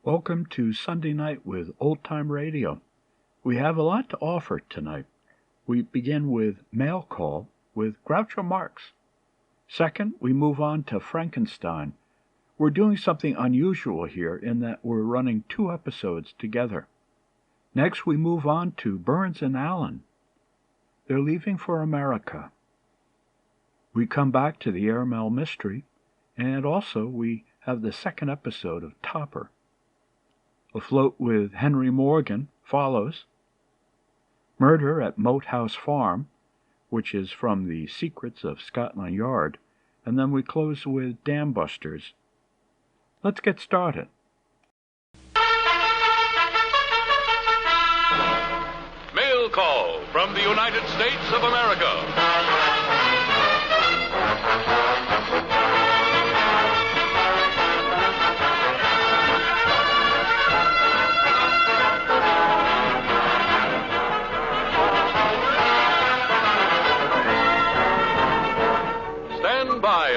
Welcome to Sunday Night with Old Time Radio. We have a lot to offer tonight. We begin with Mail Call with Groucho Marx. Second, we move on to Frankenstein. We're doing something unusual here in that we're running 2 episodes together. Next, we move on to Burns and Allen. They're leaving for America. We come back to the Airmail Mystery, and also we have the 2nd episode of Topper. Afloat with Henry Morgan follows. Murder at Moat House Farm, which is from The Secrets of Scotland Yard, and then we close with Dam Busters. Let's get started. Mail Call from the United States of America.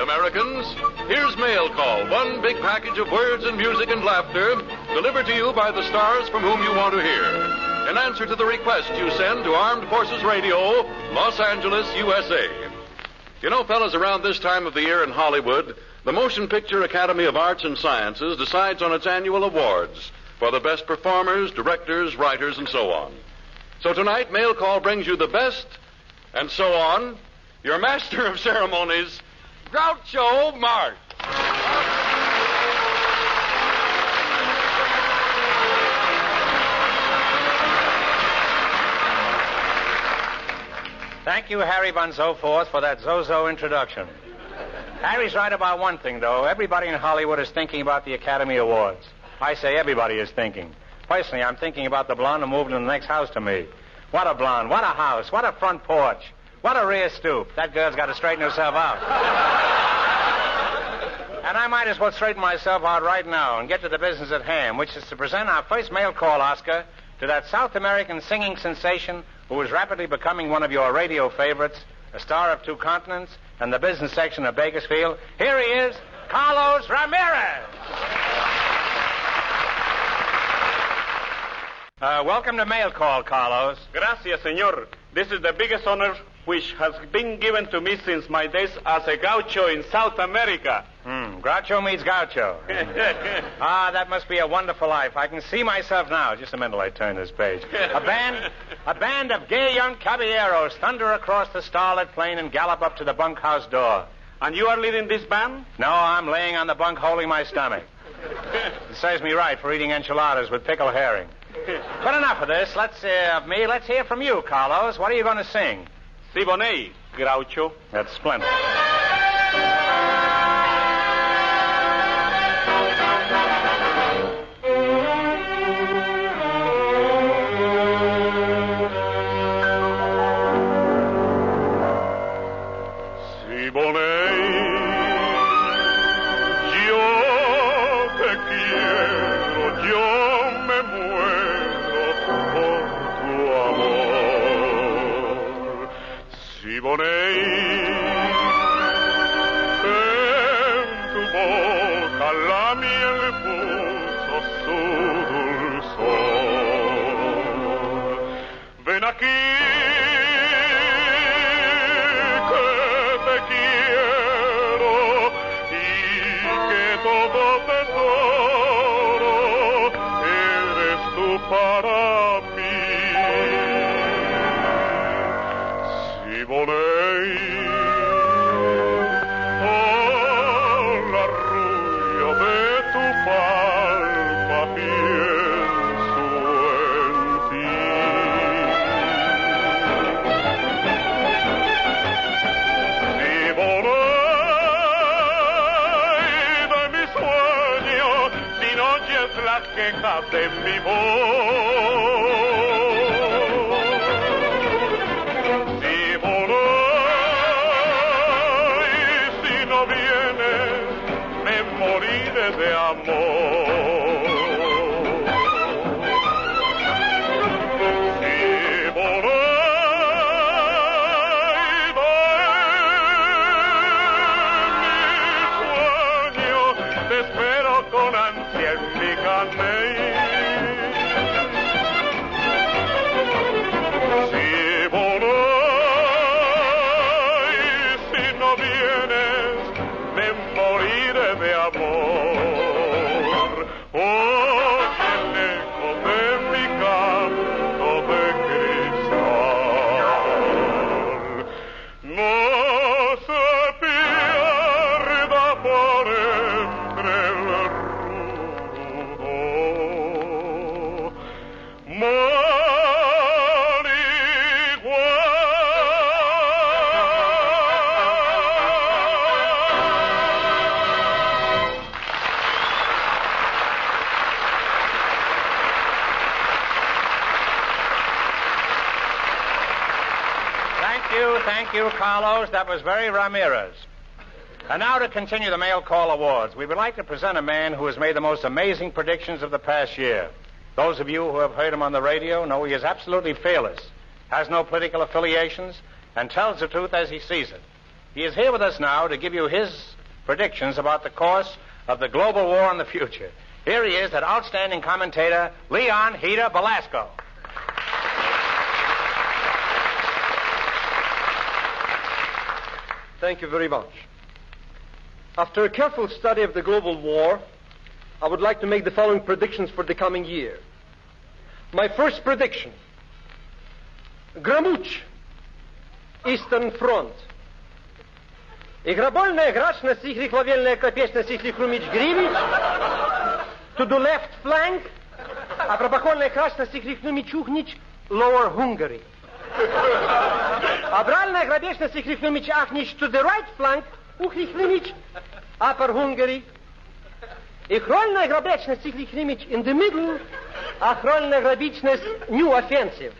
Americans, here's Mail Call, one big package of words and music and laughter delivered to you by the stars from whom you want to hear. In answer to the request you send to Armed Forces Radio, Los Angeles, USA. You know, fellas, around this time of the year in Hollywood, the Motion Picture Academy of Arts and Sciences decides on its annual awards for the best performers, directors, writers, and so on. So tonight, Mail Call brings you the best, and so on, your master of ceremonies, Groucho Marx. Thank you, Harry Von Zoforth, for that Zozo introduction. Harry's right about one thing, though. Everybody in Hollywood is thinking about the Academy Awards. I say everybody is thinking. Personally, I'm thinking about the blonde who moved in the next house to me. What a blonde, what a house, what a front porch, what a rear stoop. That girl's got to straighten herself out. And I might as well straighten myself out right now and get to the business at hand, which is to present our first Mail Call Oscar to that South American singing sensation who is rapidly becoming one of your radio favorites, a star of 2 continents, and the business section of Bakersfield. Here he is, Carlos Ramirez. Welcome to Mail Call, Carlos. Gracias, senor. This is the biggest honor which has been given to me since my days as a gaucho in South America. Groucho meets gaucho. That must be a wonderful life. I can see myself now. Just a minute while I turn this page. A band of gay young caballeros thunder across the starlit plain and gallop up to the bunkhouse door. And you are leading this band? No, I'm laying on the bunk holding my stomach. It serves me right for eating enchiladas with pickled herring. But enough of this. Let's hear from you, Carlos. What are you going to sing? Siboney, Groucho. That's splendid. De mi voz. Si voy, si no vienes, me moriré de amor. Si voy, doy mi sueño, te espero con ansia en mi carne. Thank you, Carlos. That was very Ramirez. And now to continue the Mail Call Awards, we would like to present a man who has made the most amazing predictions of the past year. Those of you who have heard him on the radio know he is absolutely fearless, has no political affiliations, and tells the truth as he sees it. He is here with us now to give you his predictions about the course of the global war in the future. Here he is, that outstanding commentator, Leon Hita Belasco. Thank you very much. After a careful study of the global war, I would like to make the following predictions for the coming year. My first prediction: Gramuch, Eastern Front. Играбольная грачна сихли клавельная копечна сихли хрумич гривич to the left flank, а пробакольная крачна сихли хрумич ухнич Lower Hungary. Абральная грабечна сихли хрумич ахнич to the right flank, ухли хрумич Upper Hungary. И хрольная грабечна сихли хрумич in the middle, а хрольная грабичность New Offensive.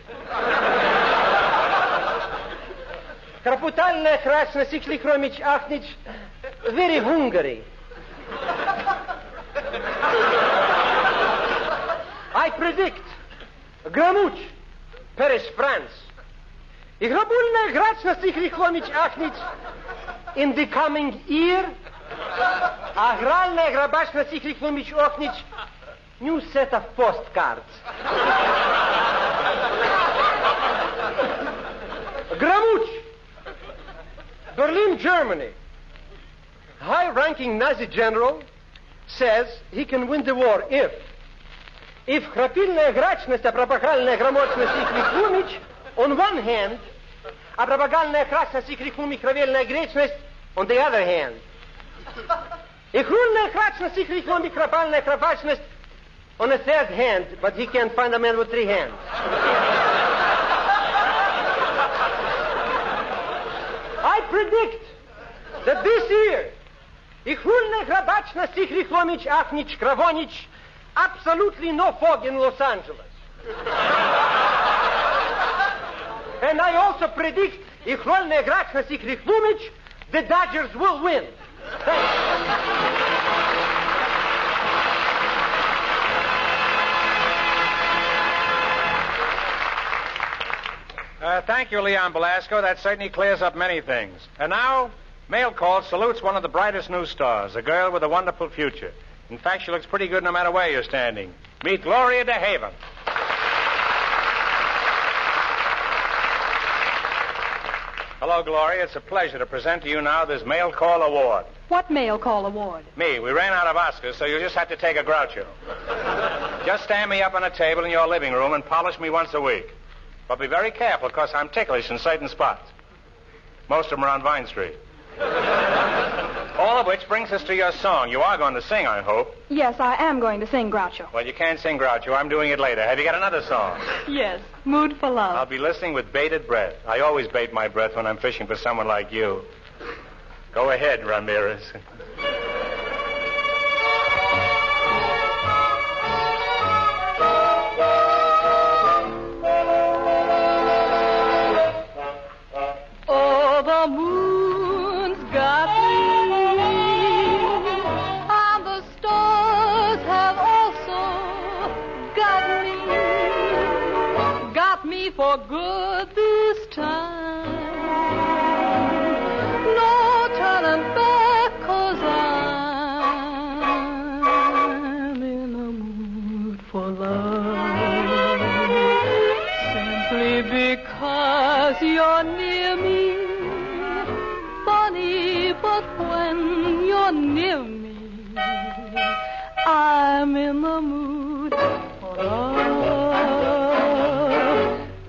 Крапутальная красна сихли хромич ахнич very Hungary. I predict Gramuch, Paris, France. И грабульная грачна сихли хромич ахнич in the coming year, а гральная грабачна сихли хромич ахнич new set of postcards. Gramuch, Berlin, Germany. High-ranking Nazi general says he can win the war if храпильная грачность, а пропагальная громочность и хрихумич on one hand, а пропагальная красность и хрихумич кровельная гречность on the other hand. И хрульная крачность и хрихумич кропальная кропачность on the third hand, but he can't find a man with three hands. I predict that this year Ихрульная грабачность и хрихломич ахнич кравонич absolutely no fog in Los Angeles. And I also predict Ихрульная грачность и хрихломич the Dodgers will win. Thank you, Leon Belasco. That certainly clears up many things. And now, Mail Call salutes one of the brightest new stars, a girl with a wonderful future. In fact, she looks pretty good no matter where you're standing. Meet Gloria DeHaven. Hello, Gloria. It's a pleasure to present to you now this Mail Call Award. What Mail Call Award? Me. We ran out of Oscars, so you'll just have to take a Groucho. Just stand me up on a table in your living room and polish me once a week. But be very careful, because I'm ticklish in certain spots. Most of them are on Vine Street. All of which brings us to your song. You are going to sing, I hope. Yes, I am going to sing Groucho. Well, you can't sing Groucho. I'm doing it later. Have you got another song? Yes, Mood for Love. I'll be listening with bated breath. I always bait my breath when I'm fishing for someone like you. Go ahead, Ramirez. The moon's got me, and the stars have also got me for good this time. No turning back, 'cause I'm in the mood for love, simply because you're near me. But when you're near me, I'm in the mood for love.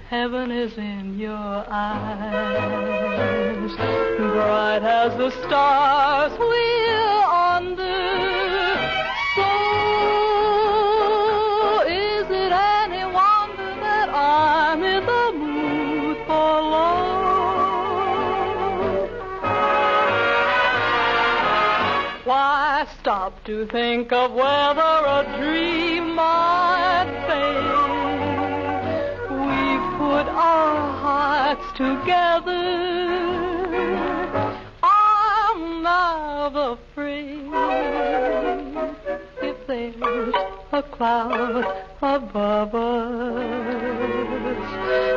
Heaven is in your eyes, bright as the stars we're under. So is it any wonder that I'm in the mood for love? Why stop to think of whether a dream might fade? We've put put our hearts together, I'm never free. If there's a cloud above us,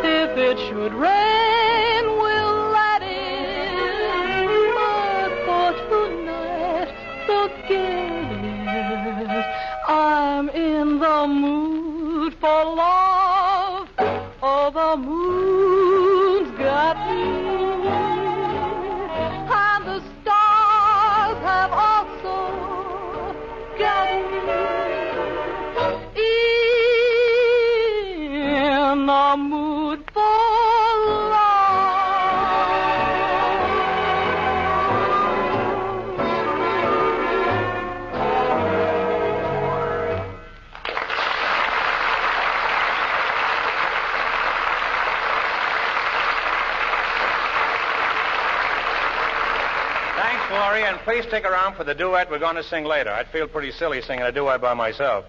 if it should rain, we'll let it. But for tonight, forget it. I'm in the mood for love. Oh, the moon's got me, and the stars have also got me. In the mood for love. Thanks, Laurie, and please stick around for the duet we're going to sing later. I'd feel pretty silly singing a duet by myself.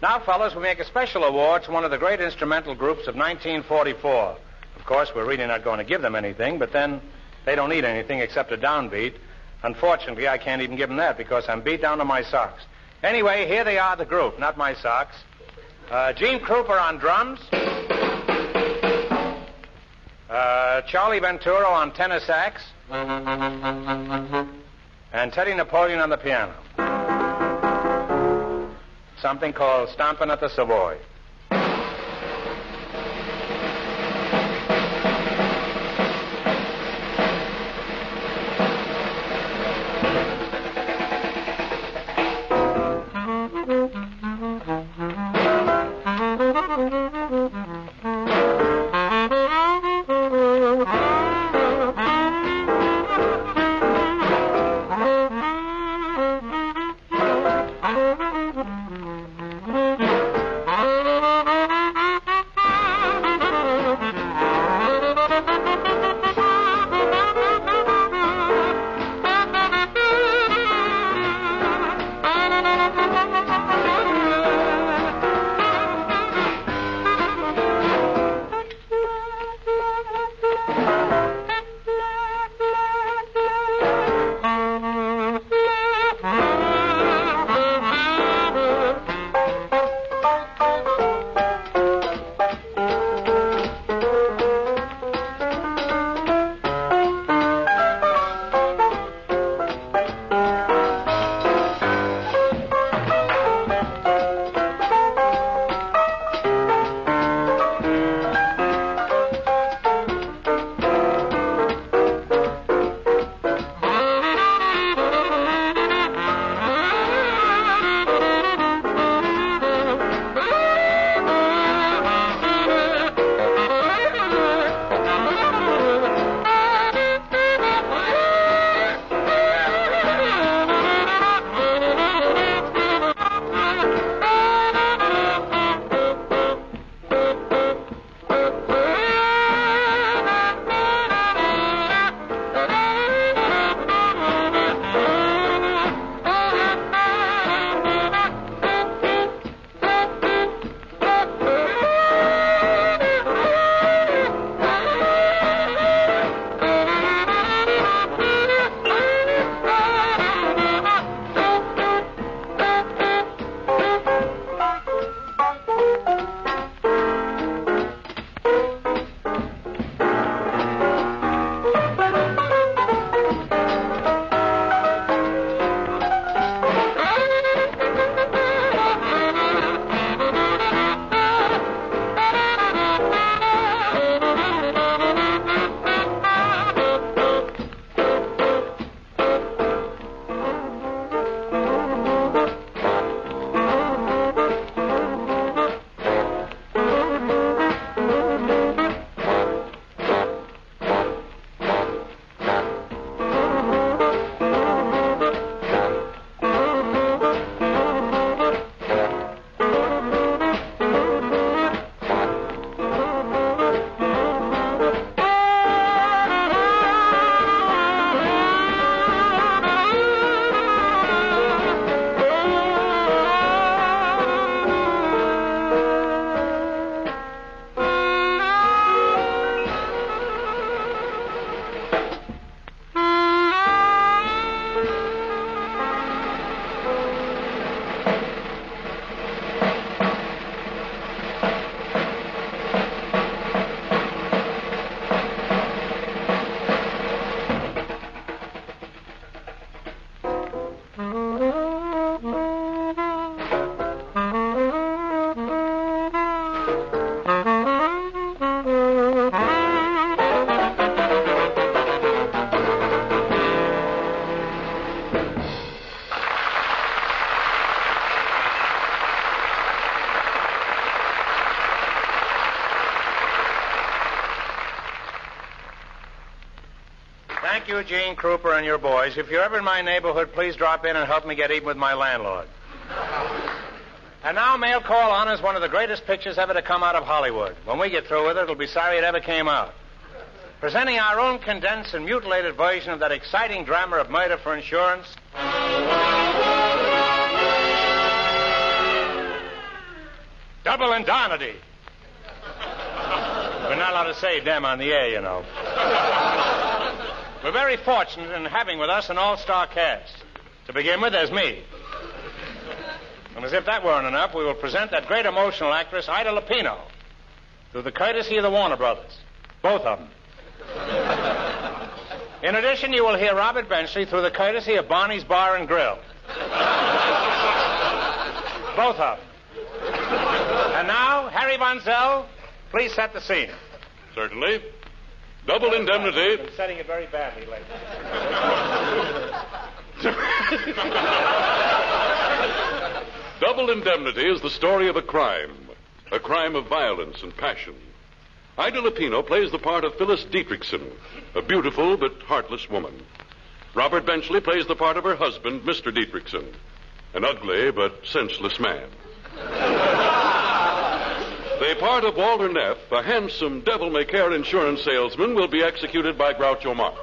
Now, fellas, we make a special award to one of the great instrumental groups of 1944. Of course, we're really not going to give them anything, but then they don't need anything except a downbeat. Unfortunately, I can't even give them that because I'm beat down to my socks. Anyway, here they are, the group, not my socks. Gene Krupa on drums. Charlie Venturo on tenor sax. And Teddy Napoleon on the piano. Something called Stompin' at the Savoy. Thank you, Gene Kruper and your boys. If you're ever in my neighborhood, please drop in and help me get even with my landlord. And now, Mail Call honors one of the greatest pictures ever to come out of Hollywood. When we get through with it, it'll be sorry it ever came out. Presenting our own condensed and mutilated version of that exciting drama of Murder for Insurance. Double Indemnity. We're not allowed to say them on the air, you know. We're very fortunate in having with us an all-star cast. To begin with, there's me. And as if that weren't enough, we will present that great emotional actress, Ida Lupino, through the courtesy of the Warner Brothers. Both of them. In addition, you will hear Robert Benchley through the courtesy of Barney's Bar and Grill. Both of them. And now, Harry Von Zell, please set the scene. Certainly. Double Indemnity. I've been setting it very badly lately. Double Indemnity is the story of a crime of violence and passion. Ida Lupino plays the part of Phyllis Dietrichson, a beautiful but heartless woman. Robert Benchley plays the part of her husband, Mr. Dietrichson, an ugly but senseless man. The part of Walter Neff, a handsome devil-may-care insurance salesman, will be executed by Groucho Marx.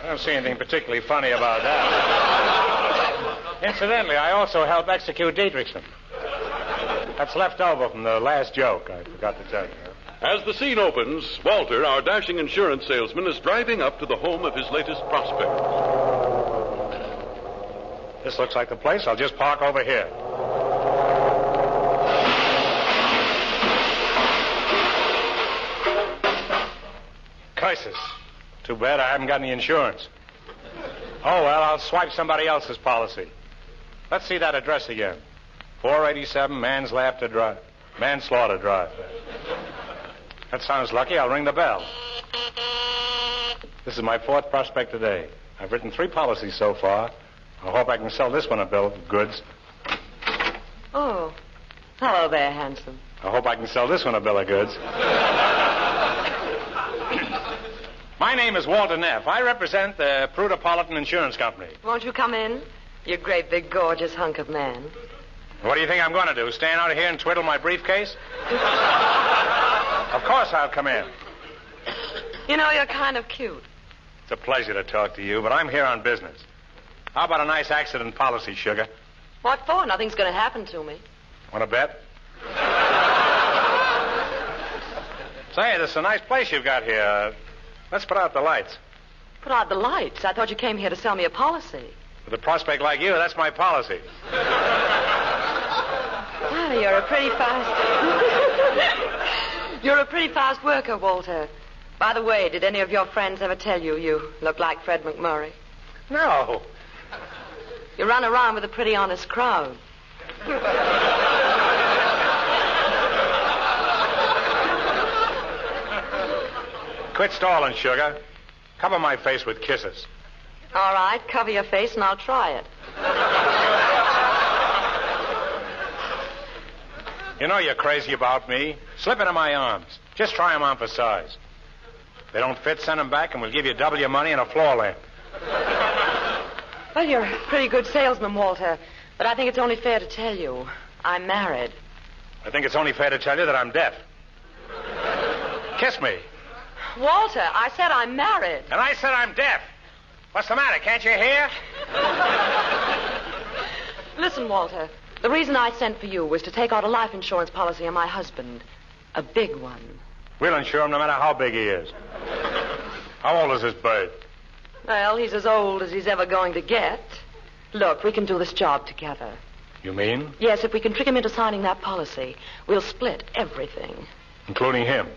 I don't see anything particularly funny about that. Incidentally, I also help execute Dietrichson. That's left over from the last joke, I forgot to tell you. As the scene opens, Walter, our dashing insurance salesman, is driving up to the home of his latest prospect. This looks like the place. I'll just park over here. Curses. Too bad I haven't got any insurance. Oh, well, I'll swipe somebody else's policy. Let's see that address again. 487 Manslaughter Drive. That sounds lucky. I'll ring the bell. This is my fourth prospect today. I've written 3 policies so far. I hope I can sell this one a bill of goods. Oh, hello there, handsome. I hope I can sell this one a bill of goods. My name is Walter Neff. I represent the Prudopolitan Insurance Company. Won't you come in? You great big gorgeous hunk of man. What do you think I'm going to do? Stand out here and twiddle my briefcase? Of course I'll come in. You know, you're kind of cute. It's a pleasure to talk to you, but I'm here on business. How about a nice accident policy, sugar? What for? Nothing's going to happen to me. Want to bet? Say, this is a nice place you've got here. Let's put out the lights. Put out the lights? I thought you came here to sell me a policy. With a prospect like you, that's my policy. Ah, you're a pretty fast... You're a pretty fast worker, Walter. By the way, did any of your friends ever tell you you look like Fred McMurray? No. You run around with a pretty honest crowd. Quit stalling, sugar. Cover my face with kisses. All right, cover your face and I'll try it. You know you're crazy about me. Slip into my arms. Just try them on for size. If they don't fit, send them back and we'll give you double your money and a floor lamp. Well, you're a pretty good salesman, Walter. But I think it's only fair to tell you I'm married. I think it's only fair to tell you that I'm deaf. Kiss me. Walter, I said I'm married. And I said I'm deaf. What's the matter? Can't you hear? Listen, Walter. The reason I sent for you was to take out a life insurance policy on my husband. A big one. We'll insure him no matter how big he is. How old is this bird? Well, he's as old as he's ever going to get. Look, we can do this job together. You mean? Yes, if we can trick him into signing that policy, we'll split everything. Including him?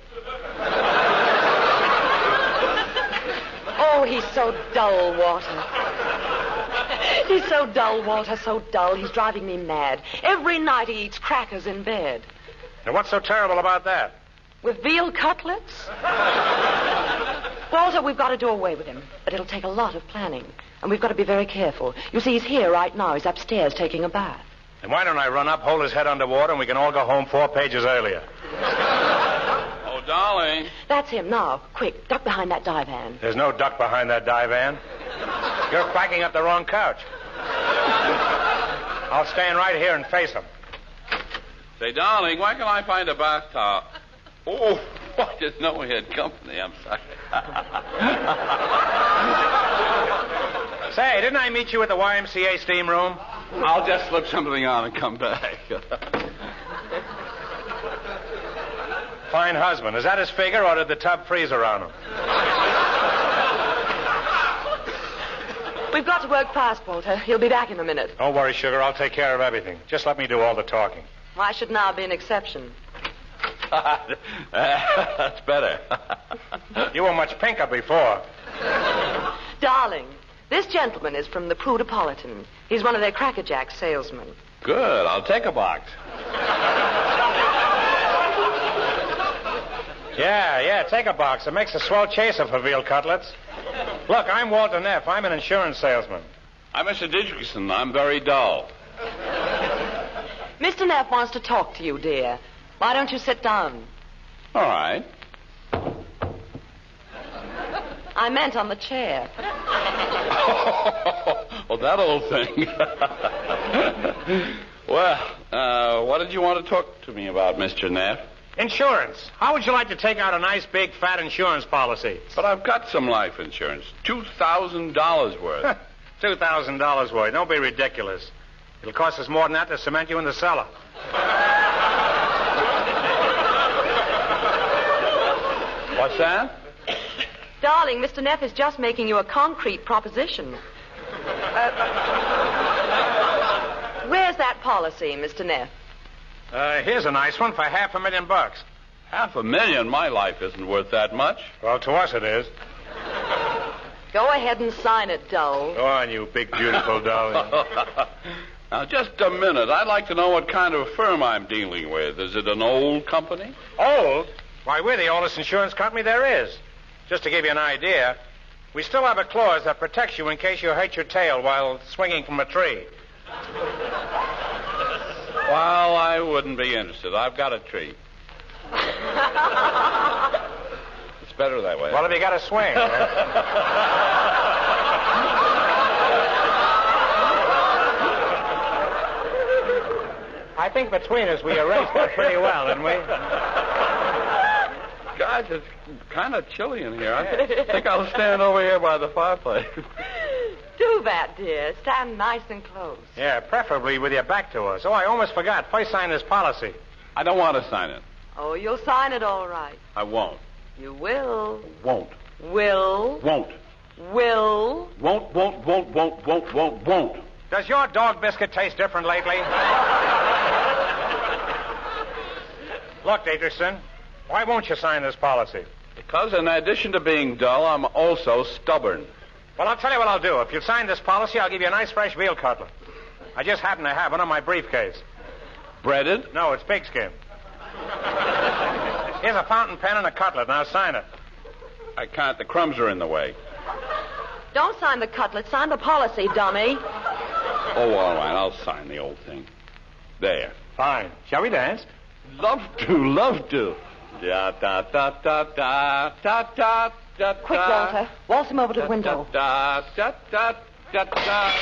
Oh, he's so dull, Walter. He's so dull, Walter, so dull. He's driving me mad. Every night he eats crackers in bed. Now, what's so terrible about that? With veal cutlets? Walter, we've got to do away with him. But it'll take a lot of planning. And we've got to be very careful. You see, he's here right now. He's upstairs taking a bath. And why don't I run up, hold his head underwater, and we can all go home 4 pages earlier? Oh, darling. That's him. Now, quick, duck behind that divan. There's no duck behind that divan. You're quacking up the wrong couch. I'll stand right here and face him. Say, darling, where can I find a bath towel? Oh, I didn't know we had company. I'm sorry. Say, didn't I meet you at the YMCA steam room? I'll just slip something on and come back. Fine husband. Is that his figure, or did the tub freeze around him? We've got to work fast, Walter. He'll be back in a minute. Don't worry, sugar. I'll take care of everything. Just let me do all the talking. Why should now be an exception? That's better. You were much pinker before. Darling, this gentleman is from the Prudepolitan. He's one of their Cracker Jack salesmen. Good. I'll take a box. Yeah, take a box. It makes a swell chaser for veal cutlets. Look, I'm Walter Neff. I'm an insurance salesman. I'm Mr. Didrikson. I'm very dull. Mr. Neff wants to talk to you, dear. Why don't you sit down? All right. I meant on the chair. Oh, that old thing. Well, what did you want to talk to me about, Mr. Neff? Insurance. How would you like to take out a nice, big, fat insurance policy? But I've got some life insurance. $2,000 worth. $2,000 worth. Don't be ridiculous. It'll cost us more than that to cement you in the cellar. What's that? Darling, Mr. Neff is just making you a concrete proposition. Where's that policy, Mr. Neff? Here's a nice one for $500,000. $500,000? My life isn't worth that much. Well, to us it is. Go ahead and sign it, Dull. Go on, you big, beautiful darling. Now, just a minute. I'd like to know what kind of a firm I'm dealing with. Is it an old company? Old? Why, we're the oldest insurance company there is. Just to give you an idea, we still have a clause that protects you in case you hurt your tail while swinging from a tree. Well, I wouldn't be interested. I've got a tree. It's better that way. Well, have you got a swing? I think between us we arranged that pretty well, didn't we? Guys, it's kind of chilly in here. I think I'll stand over here by the fireplace. Do that, dear. Stand nice and close. Yeah, preferably with your back to us. Oh, I almost forgot. First sign this policy. I don't want to sign it. Oh, you'll sign it all right. I won't. You will. Won't. Will. Won't. Will. Won't. Does your dog biscuit taste different lately? Look, Dietrichson, why won't you sign this policy? Because in addition to being dull, I'm also stubborn. Well, I'll tell you what I'll do. If you sign this policy, I'll give you a nice fresh veal cutlet. I just happen to have one on my briefcase. Breaded? No, it's pigskin. Here's a fountain pen and a cutlet. Now sign it. I can't. The crumbs are in the way. Don't sign the cutlet. Sign the policy, dummy. Oh, all right. I'll sign the old thing. There. Fine. Shall we dance? Love to. Da da da da da da da da. Quick, Walter. Waltz him over to the window. Da da da da da.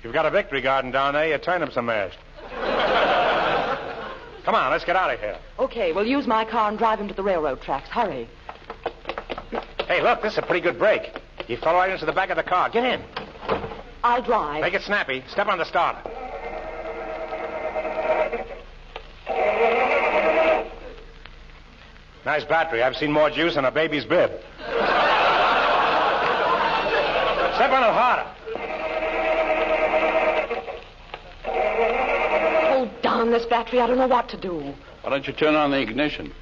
You've got a victory garden down there. Your turnips are mashed. Come on, let's get out of here. Okay, we'll use my car and drive him to the railroad tracks. Hurry. Hey, look, this is a pretty good break. You fell right into the back of the car. Get in. I'll drive. Make it snappy. Step on the starter. Nice battery. I've seen more juice in a baby's bib. Step on it harder. Oh, darn this battery. I don't know what to do. Why don't you turn on the ignition?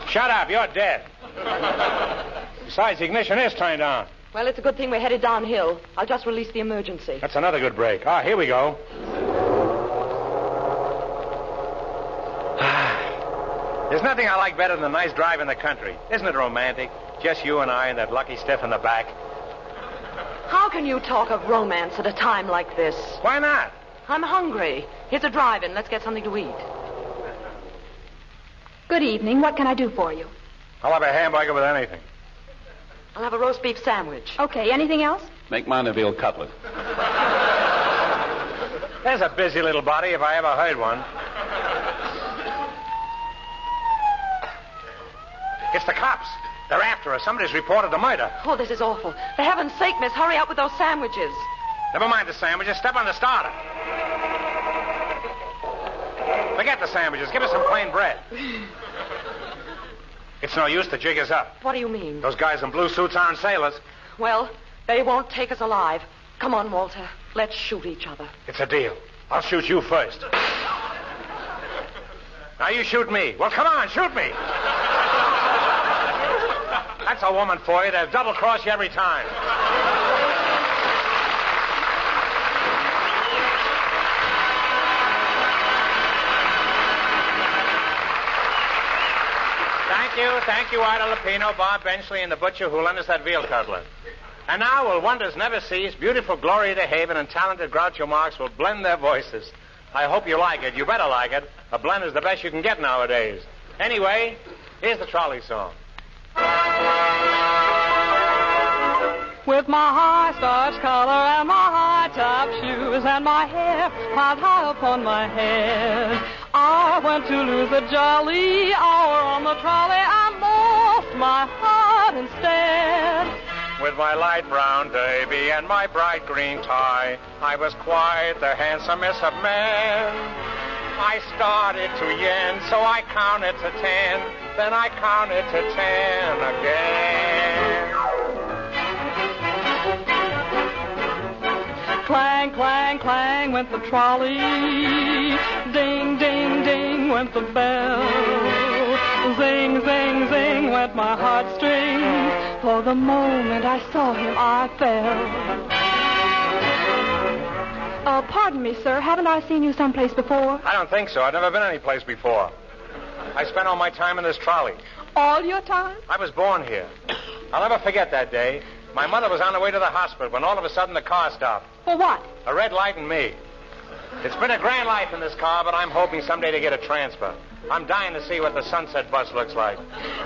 Shut up. You're dead. Besides, the ignition is turned on. Well, it's a good thing we're headed downhill. I'll just release the emergency. That's another good break. Ah, here we go. There's nothing I like better than a nice drive in the country. Isn't it romantic? Just you and I and that lucky stiff in the back. How can you talk of romance at a time like this? Why not? I'm hungry. Here's a drive-in. Let's get something to eat. Good evening. What can I do for you? I'll have a hamburger with anything. I'll have a roast beef sandwich. Okay, anything else? Make mine a veal cutlet. There's a busy little body if I ever heard one. It's the cops. They're after us. Somebody's reported the murder. Oh, this is awful. For heaven's sake, miss, hurry up with those sandwiches. Never mind the sandwiches. Step on the starter. Forget the sandwiches. Give us some plain bread. It's no use to jig us up. What do you mean? Those guys in blue suits aren't sailors. Well, they won't take us alive. Come on, Walter. Let's shoot each other. It's a deal. I'll shoot you first. Now you shoot me. Well, come on, shoot me. That's a woman for you. They'll double-cross you every time. Thank you, Ida Lupino, Bob Benchley, and the butcher who lent us that veal cutlet. And now, will wonders never cease, beautiful Gloria DeHaven and talented Groucho Marx will blend their voices. I hope you like it. You better like it. A blend is the best you can get nowadays. Anyway, here's the trolley song. With my high starch collar and my high-top shoes and my hair piled high upon my head, I went to lose a jolly hour on the trolley and lost my heart instead. With my light brown derby and my bright green tie, I was quite the handsomest of men. I started to yen, so I counted to 10, then I counted to 10 again. Clang, clang, clang went the trolley. Ding, ding, ding went the bell. Zing, zing, zing went my heartstrings. For the moment I saw him, I fell. Pardon me, sir. Haven't I seen you someplace before? I don't think so. I've never been any place before. I spent all my time in this trolley. All your time? I was born here. I'll never forget that day. My mother was on her way to the hospital when all of a sudden the car stopped. For what? A red light and me. It's been a grand life in this car, but I'm hoping someday to get a transfer. I'm dying to see what the Sunset bus looks like.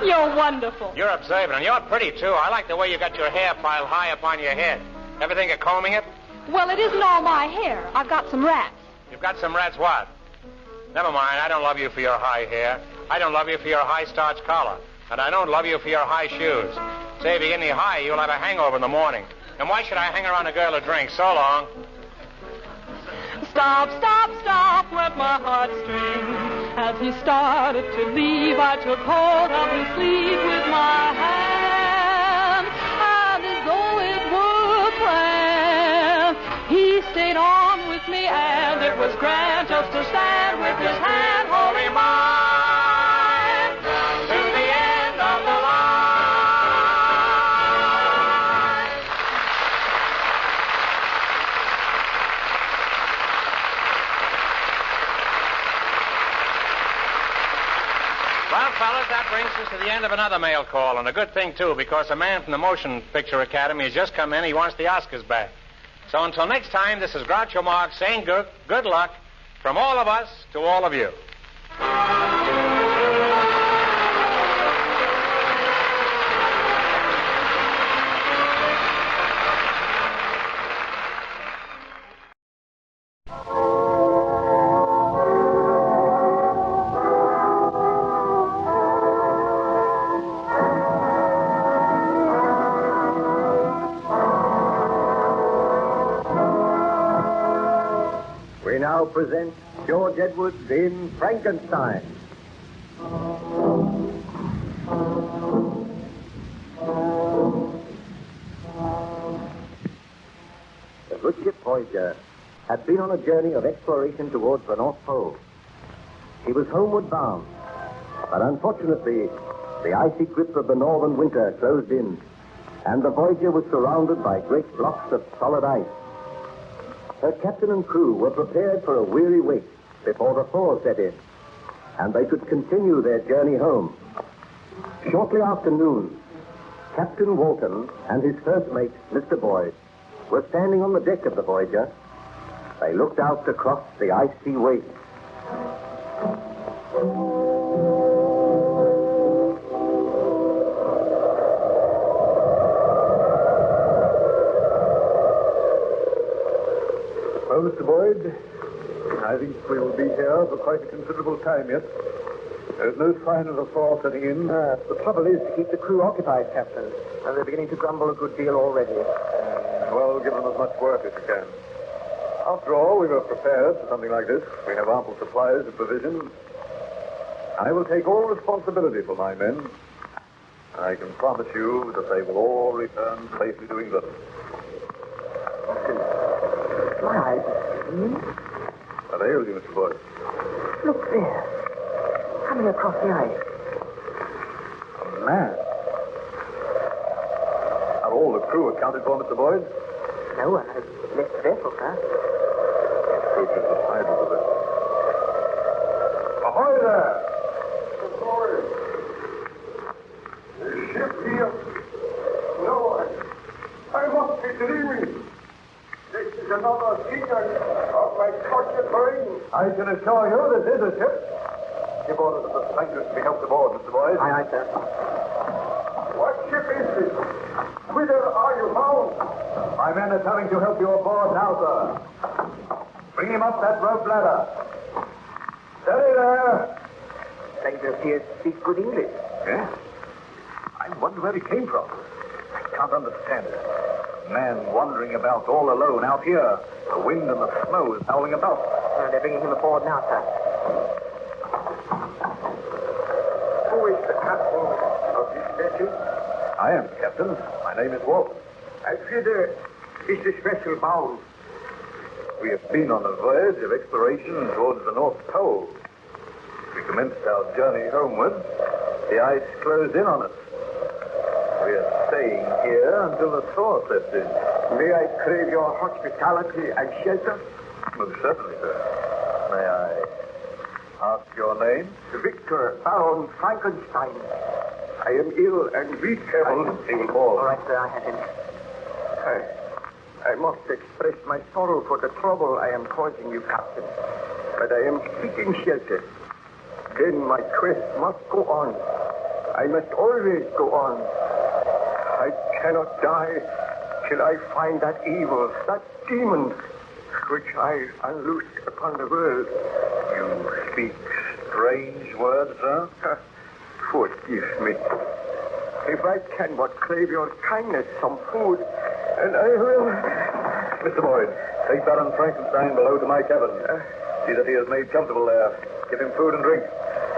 You're wonderful. You're observant, and you're pretty, too. I like the way you got your hair piled high up on your head. Ever think of combing it? Well, it isn't all my hair. I've got some rats. You've got some rats what? Never mind. I don't love you for your high hair. I don't love you for your high starch collar. And I don't love you for your high shoes. Say, if you get any high, you'll have a hangover in the morning. And why should I hang around a girl to drink? So long. Stop, stop, stop went my heartstrings. As he started to leave, I took hold of his sleeve with my hand. And as though it were planned, he stayed on with me, and it was grand just to stand with his hand holding mine to the end of the line. Well, fellas, that brings us to the end of another mail call, and a good thing, too, because a man from the Motion Picture Academy has just come in. He wants the Oscars back. So until next time, this is Groucho Marx saying good luck from all of us to all of you. Now present George Edwards in Frankenstein. The good ship Voyager had been on a journey of exploration towards the North Pole. He was homeward bound, but unfortunately, the icy grip of the northern winter closed in, and the Voyager was surrounded by great blocks of solid ice. Her captain and crew were prepared for a weary wait before the thaw set in, and they could continue their journey home. Shortly after noon, Captain Walton and his first mate, Mr. Boyd, were standing on the deck of the Voyager. They looked out across the icy waste. Well, Mr. Boyd, I think we will be here for quite a considerable time yet. There's no sign of a thaw setting in. The trouble is to keep the crew occupied, Captain. And they're beginning to grumble a good deal already. Well, give them as much work as you can. After all, we were prepared for something like this. We have ample supplies of provisions. I will take all responsibility for my men. I can promise you that they will all return safely to England. My eyes. What ails you, Mr. Boyd? Look there. Coming across the ice. A man. Are all the crew accounted for, Mr. Boyd? No one has left the vessel, sir. Approach is the side of the vessel. Ahoy there! Ahoy! The ship here? No, I must be dreaming. This is another signal of my tortured brain. I can assure you this is a ship. Give orders to the strangers to be helped aboard, Mr. Boyd. Aye, sir. What ship is this? Whither are you bound? My men are telling to help you aboard now, sir. Bring him up that rope ladder. Steady there. Stranger appears to speak good English. Yeah? I wonder where he came from. I can't understand it. A man wandering about all alone out here. The wind and the snow is howling about. They're bringing him aboard now, sir. Who is the captain of this vessel? I am the captain. My name is Walton. I fear is this vessel bound? We have been on a voyage of exploration towards the North Pole. We commenced our journey homeward. The ice closed in on us. We are staying here until the thaw sets in. May I crave your hospitality and shelter? Most certainly, sir. May I ask your name? Victor Baron Frankenstein. I am ill and weak. Careful, he will fall. All right, sir, I have him. I must express my sorrow for the trouble I am causing you, Captain. But I am seeking shelter. Then my quest must go on. I must always go on. I cannot die till I find that evil, that demon, which I unloosed upon the world. You speak strange words, sir? Forgive me. If I can but crave your kindness, some food, and I will... Mr. Boyd, take Baron Frankenstein below to my cabin. See that he is made comfortable there. Give him food and drink.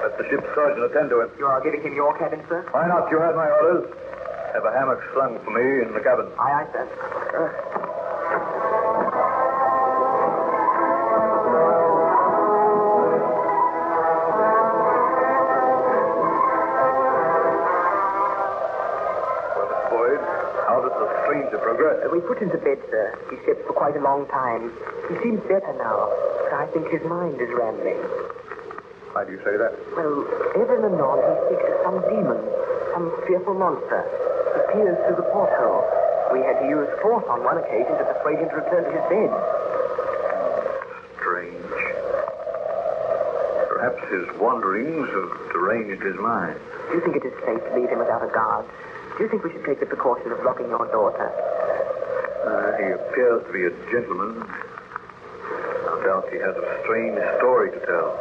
Let the ship's surgeon attend to him. You are giving him your cabin, sir? Why not? You had my orders. Have a hammock slung for me in the cabin. Aye, sir. Progress. We put him to bed, sir. He slept for quite a long time. He seems better now, but I think his mind is rambling. Why do you say that? Well, ever and anon he speaks of some demon, some fearful monster. He peers through the porthole. We had to use force on one occasion to persuade him to return to his bed. Strange. Perhaps his wanderings have deranged his mind. Do you think it is safe to leave him without a guard? Do you think we should take the precaution of locking your daughter? He appears to be a gentleman. No doubt he has a strange story to tell.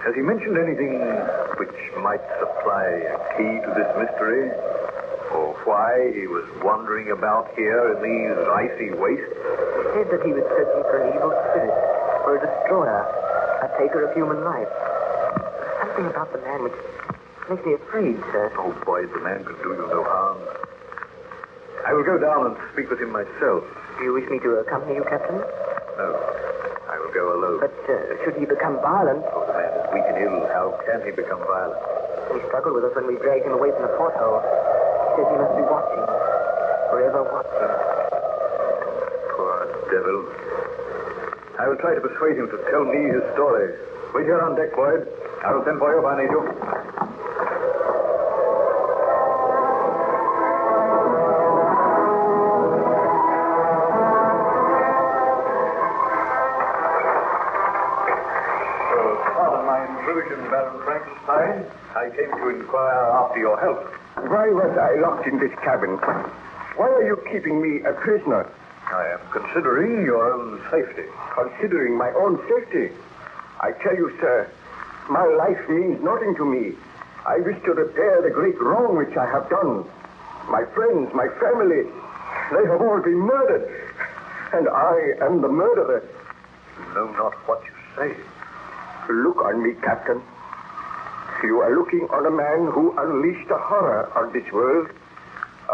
Has he mentioned anything which might supply a key to this mystery? Or why he was wandering about here in these icy wastes? He said that he was searching for an evil spirit, for a destroyer, a taker of human life. Something about the man which makes me afraid, sir. Oh, boy, the man could do you no harm. I will go down and speak with him myself. Do you wish me to accompany you, Captain? No. I will go alone. But should he become violent? Oh, the man is weak and ill. How can he become violent? He struggled with us when we dragged him away from the porthole. He says he must be watching. Forever watching. Poor devil. I will try to persuade him to tell me his story. Wait here on deck, Boyd. I will send for you if I need you. after your help. Why was I locked in this cabin? Why are you keeping me a prisoner? I am considering your own safety. Considering my own safety? I tell you, sir, my life means nothing to me. I wish to repair the great wrong which I have done. My friends, my family, they have all been murdered. And I am the murderer. You know not what you say. Look on me, Captain. You are looking on a man who unleashed the horror on this world.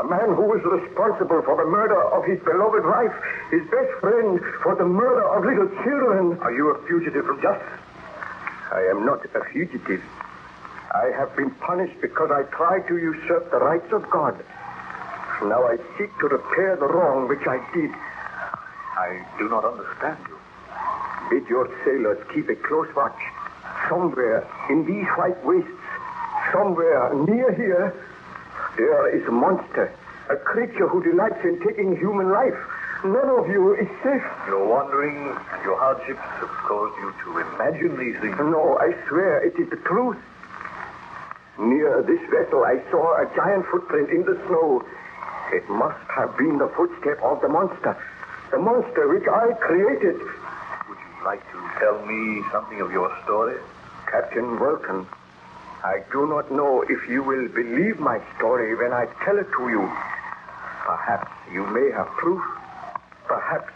A man who was responsible for the murder of his beloved wife, his best friend, for the murder of little children. Are you a fugitive from justice? I am not a fugitive. I have been punished because I tried to usurp the rights of God. Now I seek to repair the wrong which I did. I do not understand you. Bid your sailors keep a close watch. Somewhere in these white wastes, somewhere near here, there is a monster, a creature who delights in taking human life. None of you is safe. Your wandering and your hardships have caused you to imagine these things. No, I swear it is the truth. Near this vessel, I saw a giant footprint in the snow. It must have been the footstep of the monster which I created. Would you like to tell me something of your story? Captain Vulcan, I do not know if you will believe my story when I tell it to you. Perhaps you may have proof. Perhaps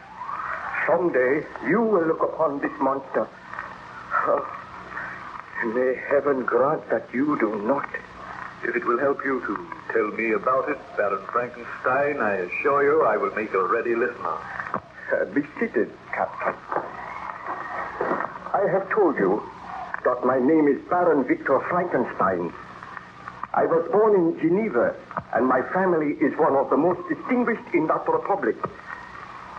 someday you will look upon this monster. Oh, may heaven grant that you do not. If it will help you to tell me about it, Baron Frankenstein, I assure you I will make a ready listener. Be seated, Captain. I have told you that my name is Baron Victor Frankenstein. I was born in Geneva, and my family is one of the most distinguished in that republic.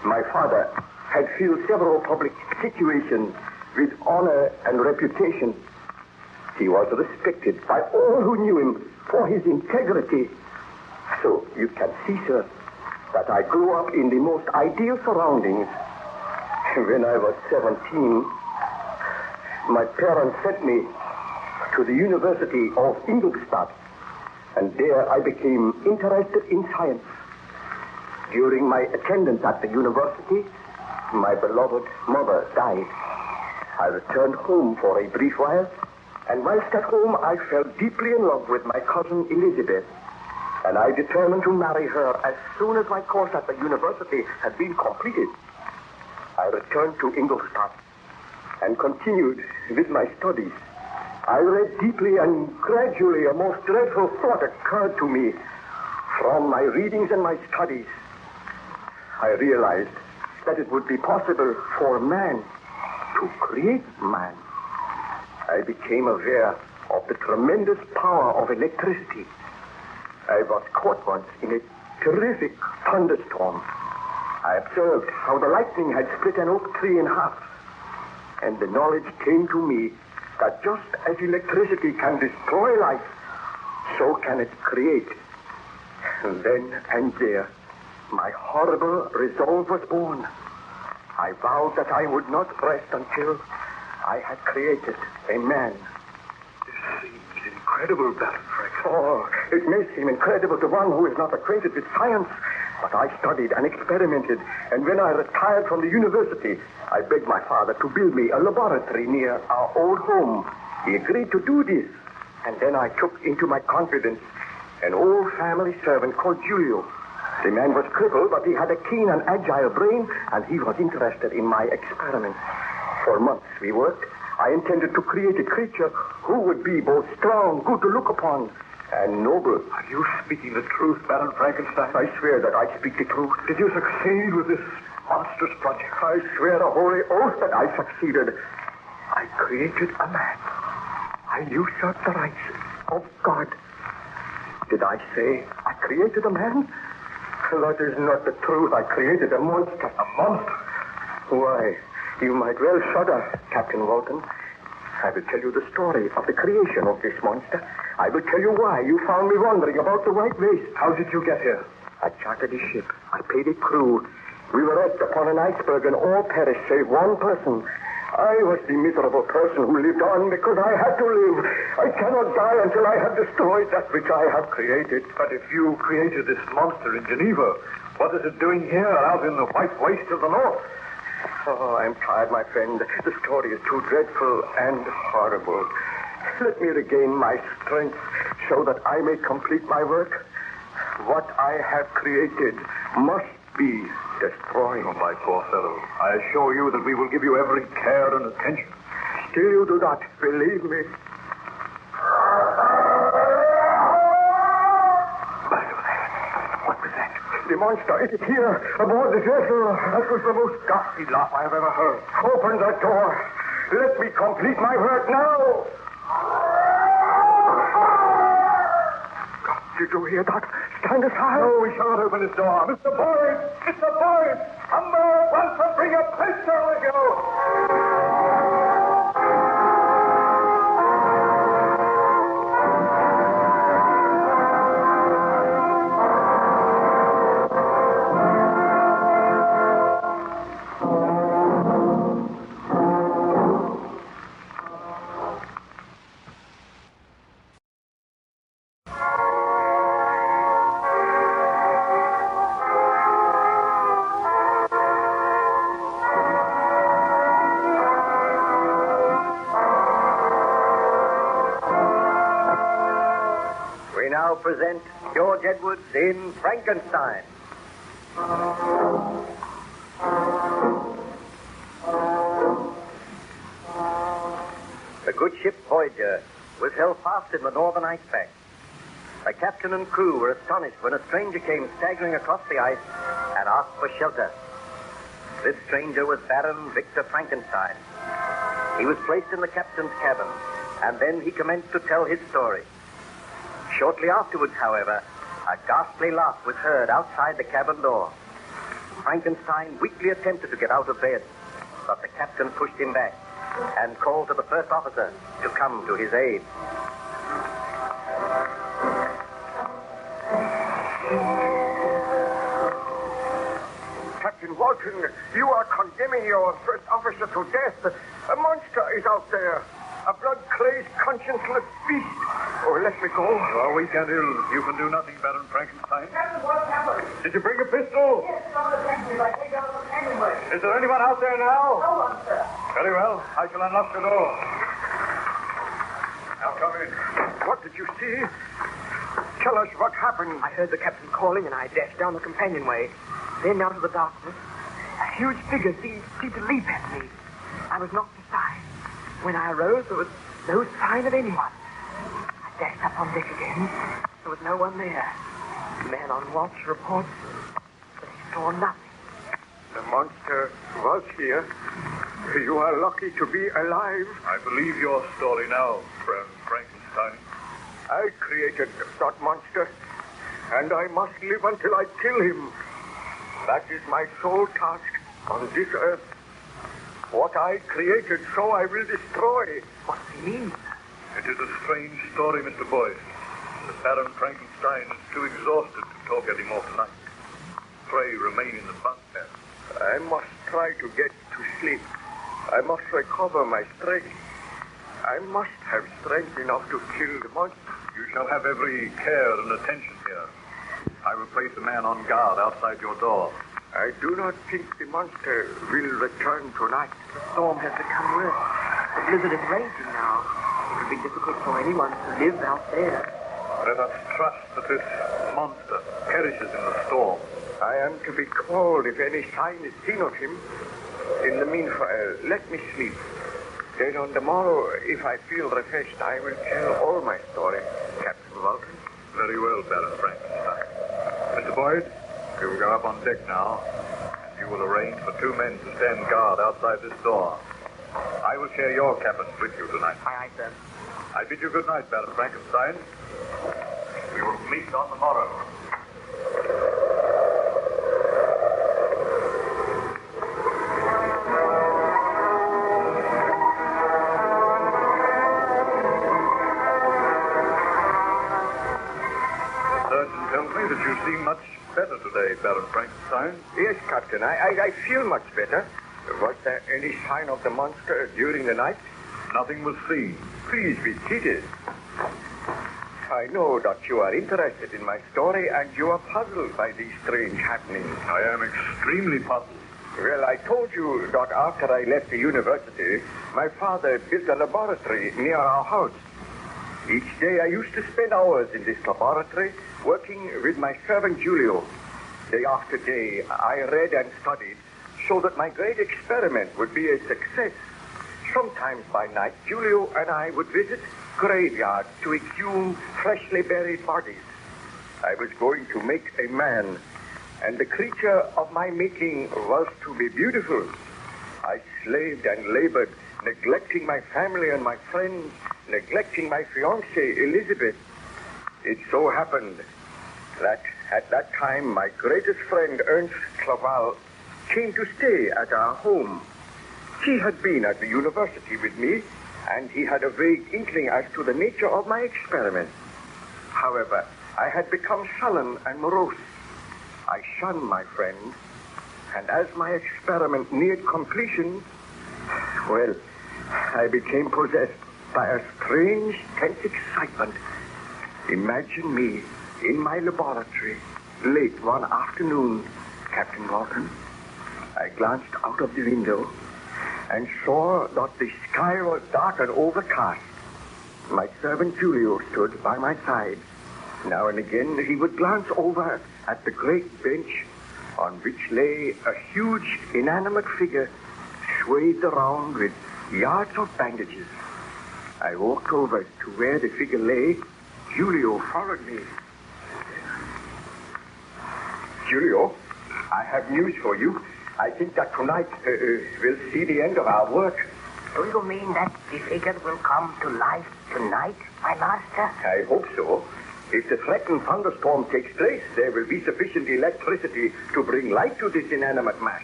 My father had filled several public situations with honor and reputation. He was respected by all who knew him for his integrity. So you can see, sir, that I grew up in the most ideal surroundings. When I was 17, my parents sent me to the University of Ingolstadt, and there I became interested in science. During my attendance at the university, my beloved mother died. I returned home for a brief while, and whilst at home, I fell deeply in love with my cousin Elizabeth, and I determined to marry her as soon as my course at the university had been completed. I returned to Ingolstadt and continued with my studies. I read deeply, and gradually a most dreadful thought occurred to me. From my readings and my studies, I realized that it would be possible for man to create man. I became aware of the tremendous power of electricity. I was caught once in a terrific thunderstorm. I observed how the lightning had split an oak tree in half. And the knowledge came to me that just as electricity can destroy life, so can it create. And then and there, my horrible resolve was born. I vowed that I would not rest until I had created a man. This seems incredible, Baron Frankenstein. Oh, it may seem incredible to one who is not acquainted with science, but I studied and experimented, and when I retired from the university, I begged my father to build me a laboratory near our old home. He agreed to do this, and then I took into my confidence an old family servant called Julio. The man was crippled, but he had a keen and agile brain, and he was interested in my experiments. For months we worked. I intended to create a creature who would be both strong, good to look upon, and noble. Are you speaking the truth, Baron Frankenstein? I swear that I speak the truth. Did you succeed with this monstrous project? I swear a holy oath that I succeeded. I created a man. I usurped the rights of God. Did I say I created a man? That is not the truth. I created a monster. A monster? Why, you might well shudder, Captain Vulcan. I will tell you the story of the creation of this monster. I will tell you why you found me wandering about the white waste. How did you get here? I chartered a ship. I paid a crew. We were wrecked upon an iceberg and all perished save one person. I was the miserable person who lived on because I had to live. I cannot die until I have destroyed that which I have created. But if you created this monster in Geneva, what is it doing here out in the white waste of the north? Oh, I'm tired, my friend. The story is too dreadful and horrible. Let me regain my strength so that I may complete my work. What I have created must be destroyed. Oh, my poor fellow. I assure you that we will give you every care and attention. Still, you do not believe me. What was that? The monster is here, aboard the vessel. That was the most ghastly laugh I have ever heard. Open that door. Let me complete my work now. Did you hear that? Stand aside. No, we shall not open this door. Mr. Boyd! Mr. Boyd! Come there at once and bring a pistol with you! Present George Edwards in Frankenstein. The good ship Voyager was held fast in the northern ice pack. The captain and crew were astonished when a stranger came staggering across the ice and asked for shelter. This stranger was Baron Victor Frankenstein. He was placed in the captain's cabin, and then he commenced to tell his story. Shortly afterwards, however, a ghastly laugh was heard outside the cabin door. Frankenstein weakly attempted to get out of bed, but the captain pushed him back and called to the first officer to come to his aid. Captain Walton, you are condemning your first officer to death. A monster is out there. A blood-crazed, conscienceless beast. Oh, let me go. You are weak and ill. You can do nothing, Baron Frankenstein. Captain, what happened? Did you bring a pistol? Yes, from the factory. I take out of anyway. Is there anyone out there now? No one, sir. Very well. I shall unlock the door. Now come in. What did you see? Tell us what happened. I heard the captain calling, and I dashed down the companionway. Then, out of the darkness, a huge figure seemed to leap at me. I was knocked aside. When I arose, there was no sign of anyone. I dashed up on deck again. There was no one there. The man on watch reports that he saw nothing. The monster was here. You are lucky to be alive. I believe your story now, Baron Frankenstein. I created that monster, and I must live until I kill him. That is my sole task on this earth. What I created, so I will destroy. What do you mean? It is a strange story, Mr. Boyd. The Baron Frankenstein is too exhausted to talk any more tonight. Pray remain in the bunk bed. I must try to get to sleep. I must recover my strength. I must have strength enough to kill the monster. You shall have every care and attention here. I will place a man on guard outside your door. I do not think the monster will return tonight. The storm has become worse. The blizzard is raging now. It will be difficult for anyone to live out there. Let us trust that this monster perishes in the storm. I am to be called if any sign is seen of him. In the meanwhile, let me sleep. Then on the morrow, if I feel refreshed, I will tell all my story, Captain Walton. Very well, Baron Frankenstein. Mr. Boyd, you will go up on deck now, and you will arrange for 2 men to stand guard outside this door. I will share your cabin with you tonight. Aye, sir. I bid you good night, Baron Frankenstein. We will meet on the morrow. Surgeon tells me that you seem much better today, Baron Frankenstein. Yes, Captain. I feel much better. Was there any sign of the monster during the night? Nothing was seen. Please be seated. I know that you are interested in my story and you are puzzled by these strange happenings. I am extremely puzzled. Well, I told you that after I left the university, my father built a laboratory near our house. Each day I used to spend hours in this laboratory working with my servant Giulio. Day after day, I read and studied so that my great experiment would be a success. Sometimes by night, Giulio and I would visit graveyards to exhume freshly buried bodies. I was going to make a man, and the creature of my making was to be beautiful. I slaved and labored, neglecting my family and my friends, neglecting my fiancée, Elizabeth. It so happened that at that time, my greatest friend, Ernst Clerval, came to stay at our home. He had been at the university with me, and he had a vague inkling as to the nature of my experiment. However, I had become sullen and morose. I shunned my friend, and as my experiment neared completion, well, I became possessed by a strange, tense excitement. Imagine me in my laboratory, late one afternoon, Captain Walton. I glanced out of the window and saw that the sky was dark and overcast. My servant Giulio stood by my side. Now and again he would glance over at the great bench on which lay a huge inanimate figure swathed around with yards of bandages. I walked over to where the figure lay. Giulio followed me. Giulio, I have news for you. I think that tonight we'll see the end of our work. Do you mean that the figure will come to life tonight, my master? I hope so. If the threatened thunderstorm takes place, there will be sufficient electricity to bring light to this inanimate mass.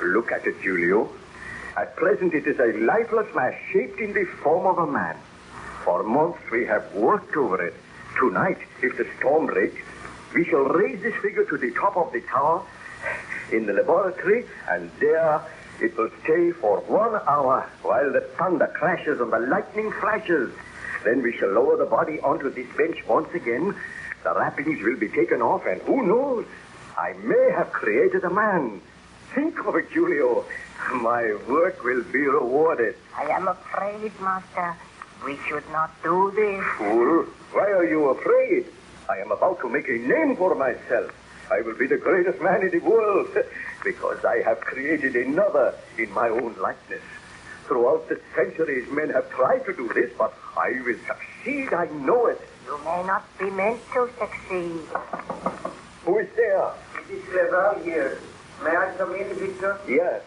Look at it, Giulio. At present, it is a lifeless mass shaped in the form of a man. For months, we have worked over it. Tonight, if the storm breaks, we shall raise this figure to the top of the tower in the laboratory, and there it will stay for 1 hour while the thunder crashes and the lightning flashes. Then we shall lower the body onto this bench once again. The wrappings will be taken off, and who knows? I may have created a man. Think of it, Giulio. My work will be rewarded. I am afraid, master, we should not do this. Fool, why are you afraid? I am about to make a name for myself. I will be the greatest man in the world because I have created another in my own likeness. Throughout the centuries, men have tried to do this, but I will succeed. I know it. You may not be meant to succeed. Who is there? It is Clerval here. May I come in, Victor? Yes.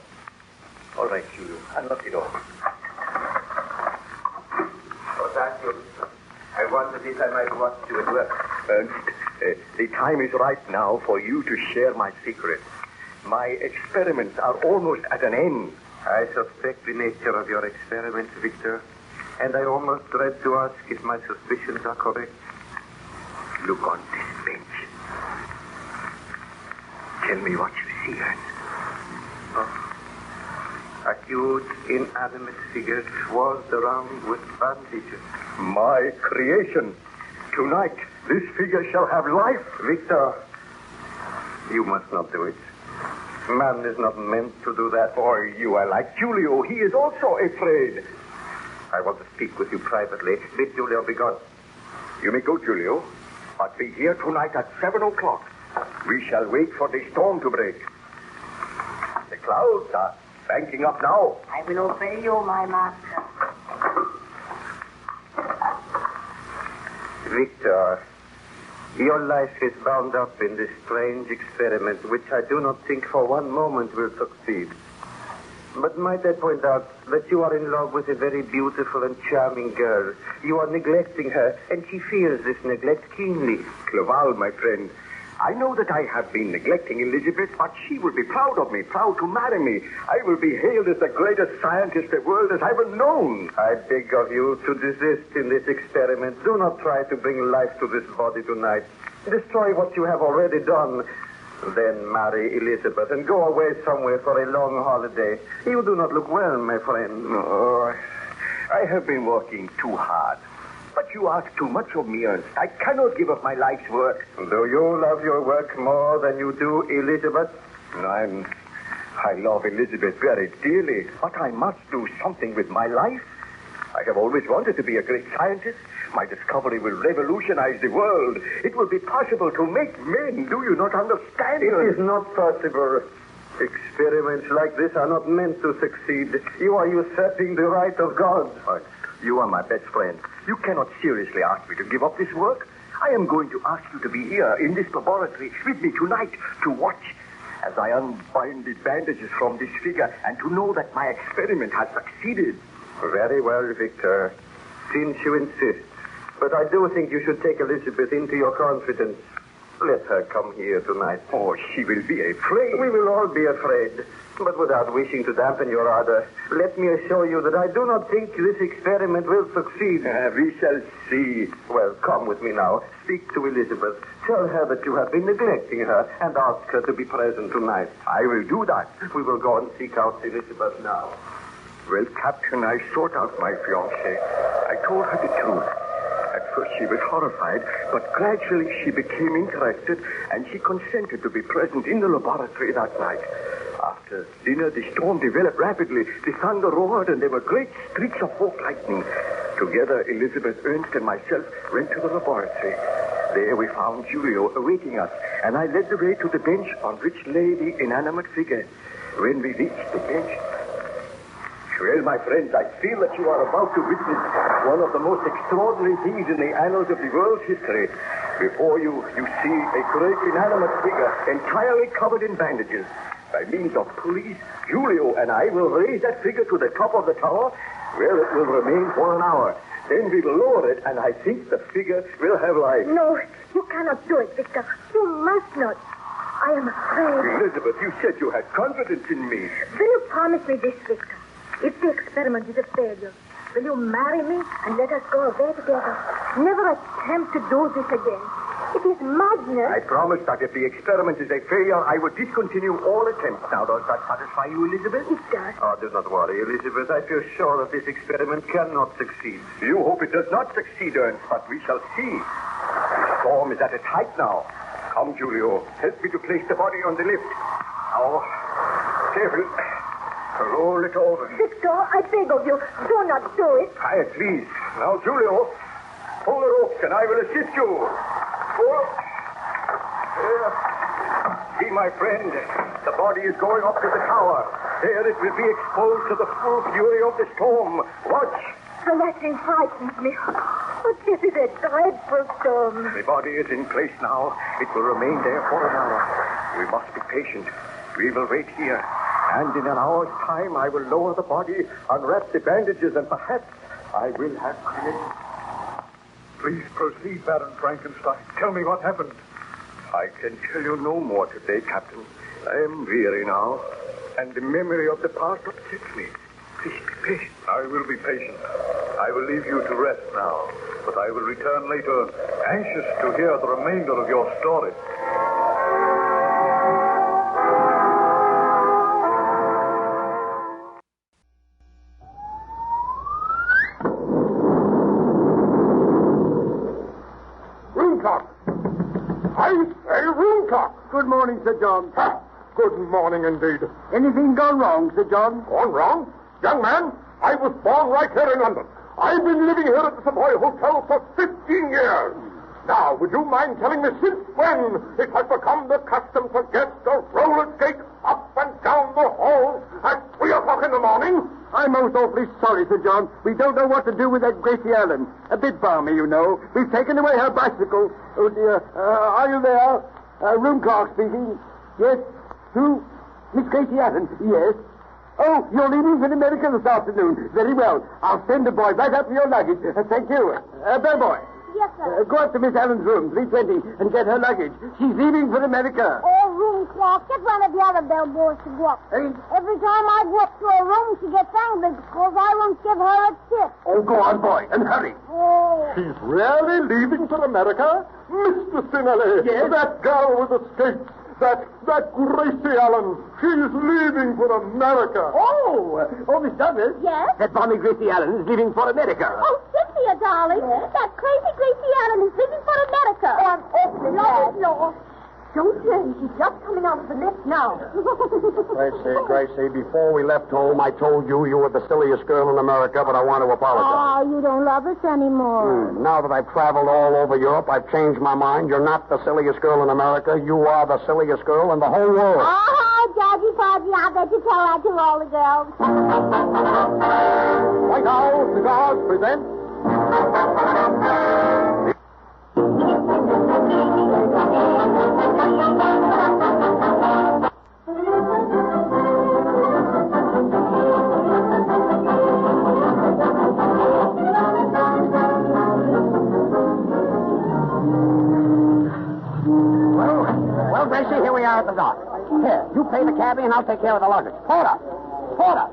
All right, Giulio. Unlock the door. Oh, thank you. I wondered if I might watch you at work. Ernst, the time is right now for you to share my secret. My experiments are almost at an end. I suspect the nature of your experiments, Victor, and I almost dread to ask if my suspicions are correct. Look on this bench. Tell me what you see, Ernst. Oh. A huge, inanimate figure swathed around with bandages. My creation. Tonight, this figure shall have life. Victor, you must not do it. Man is not meant to do that. Boy, you are like Giulio. He is also afraid. I want to speak with you privately. Bid Giulio be gone. You may go, Giulio, but be here tonight at 7 o'clock. We shall wait for the storm to break. The clouds are banking up now. I will obey you, my master. Victor, your life is bound up in this strange experiment, which I do not think for one moment will succeed. But might I point out that you are in love with a very beautiful and charming girl. You are neglecting her, and she feels this neglect keenly. Clerval, my friend, I know that I have been neglecting Elizabeth, but she will be proud of me, proud to marry me. I will be hailed as the greatest scientist the world has ever known. I beg of you to desist in this experiment. Do not try to bring life to this body tonight. Destroy what you have already done, Then marry Elizabeth and go away somewhere for a long holiday. You do not look well, my friend. Oh, I have been working too hard. But you ask too much of me, Ernst. I cannot give up my life's work. Do you love your work more than you do Elizabeth? I love Elizabeth very dearly, but I must do something with my life. I have always wanted to be a great scientist. My discovery will revolutionize the world. It will be possible to make men. Do you not understand? It is not possible. Experiments like this are not meant to succeed. You are usurping the right of God. You are my best friend. You cannot seriously ask me to give up this work. I am going to ask you to be here in this laboratory with me tonight to watch as I unbind the bandages from this figure and to know that my experiment has succeeded. Very well, Victor. Since you insist. But I do think you should take Elizabeth into your confidence. Let her come here tonight. Oh, she will be afraid. We will all be afraid. But without wishing to dampen your ardor, let me assure you that I do not think this experiment will succeed. We shall see. Well, come with me now. Speak to Elizabeth. Tell her that you have been neglecting her and ask her to be present tonight. I will do that. We will go and seek out Elizabeth now. Well, Captain, I sought out my fiancée. I told her the truth. At first she was horrified, but gradually she became interested, and she consented to be present in the laboratory that night. After dinner, the storm developed rapidly. The thunder roared, and there were great streaks of forked lightning. Together, Elizabeth, Ernst, and myself went to the laboratory. There we found Julio awaiting us, and I led the way to the bench on which lay the inanimate figure. When we reached the bench... Well, my friends, I feel that you are about to witness one of the most extraordinary things in the annals of the world's history. Before you see a great inanimate figure entirely covered in bandages. By means of pulleys, Julio and I will raise that figure to the top of the tower, where it will remain for an hour. Then we will lower it, and I think the figure will have life. No, you cannot do it, Victor. You must not. I am afraid. Elizabeth, you said you had confidence in me. Will you promise me this, Victor? If the experiment is a failure, will you marry me and let us go away together? Never attempt to do this again. It is madness. I promise that if the experiment is a failure, I will discontinue all attempts. Now, does that satisfy you, Elizabeth? It does. Oh, do not worry, Elizabeth. I feel sure that this experiment cannot succeed. You hope it does not succeed, Ernst, but we shall see. The storm is at its height now. Come, Julio. Help me to place the body on the lift. Now, careful. Roll it over. Victor, I beg of you, do not do it. Quiet, please. Now, Julio, pull the ropes and I will assist you. Pull. There. See, my friend, the body is going up to the tower. There it will be exposed to the full fury of the storm. Watch. The lightning frightens me. But this is a dreadful storm. The body is in place now. It will remain there for an hour. We must be patient. We will wait here. And in an hour's time, I will lower the body, unwrap the bandages, and perhaps I will have created... Please proceed, Baron Frankenstein. Tell me what happened. I can tell you no more today, Captain. I am weary now, and the memory of the past upsets me. Please be patient. I will be patient. I will leave you to rest now, but I will return later, anxious to hear the remainder of your story. Good morning, Sir John. Good morning, indeed. Anything gone wrong, Sir John? Gone wrong? Young man, I was born right here in London. I've been living here at the Savoy Hotel for 15 years. Now, would you mind telling me since when it has become the custom for guests to roller skate up and down the halls at 3 o'clock in the morning? I'm most awfully sorry, Sir John. We don't know what to do with that Gracie Allen. A bit balmy, you know. We've taken away her bicycle. Oh, dear. Are you there? Room clerk speaking. Yes? Who? Miss Gracie Allen? Yes. Oh, you're leaving for America this afternoon. Very well. I'll send a boy right up for your luggage. Thank you. Bellboy. Yes, sir. Go up to Miss Allen's room, 320, and get her luggage. She's leaving for America. Oh, room clerk, get one of the other bellboys to go up. Every time I go up to her room, she gets angry because I won't give her a tip. Oh, go on, boy, and hurry. Oh. She's really leaving for America? Mr. Sinelli, yes? That girl with the skates, That Gracie Allen. She's leaving for America. Oh, Miss Douglas. Yes? That balmy Gracie Allen is leaving for America. Oh, Cynthia, darling. That crazy Gracie Allen is leaving for America. Oh, I'm awfully glad. No. Don't turn. She's just coming out of the lift now. Gracie, before we left home, I told you were the silliest girl in America, but I want to apologize. Oh, you don't love us anymore. Now that I've traveled all over Europe, I've changed my mind. You're not the silliest girl in America. You are the silliest girl in the whole world. Oh, Georgie Podgy, I bet you tell that to all the girls. White Owl Cigars presents... Well, Gracie, here we are at the dock. Here, you pay the cabbie and I'll take care of the luggage. Porter!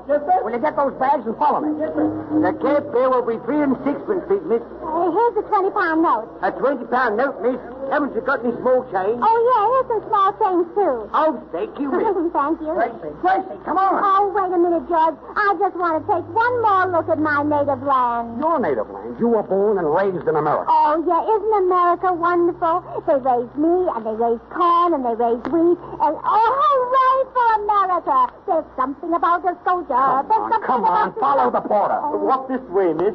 Yes, sir? Will you get those bags and follow me? Yes, sir. The cab fare will be 3 6 please, miss. Here's a 20-pound note. A 20-pound note, miss. Haven't you got any small change? Oh, yeah, here's some small change, too. Oh, thank you, miss. Thank you. Gracie, come on. Oh, wait a minute, George. I just want to take one more look at my native land. Your native land. You were born and raised in America. Oh, yeah, isn't America wonderful? They raise me, and they raise corn, and they raise wheat, and oh, hooray for America! There's something about a soldier. Come on, follow the porter. Walk this way, miss.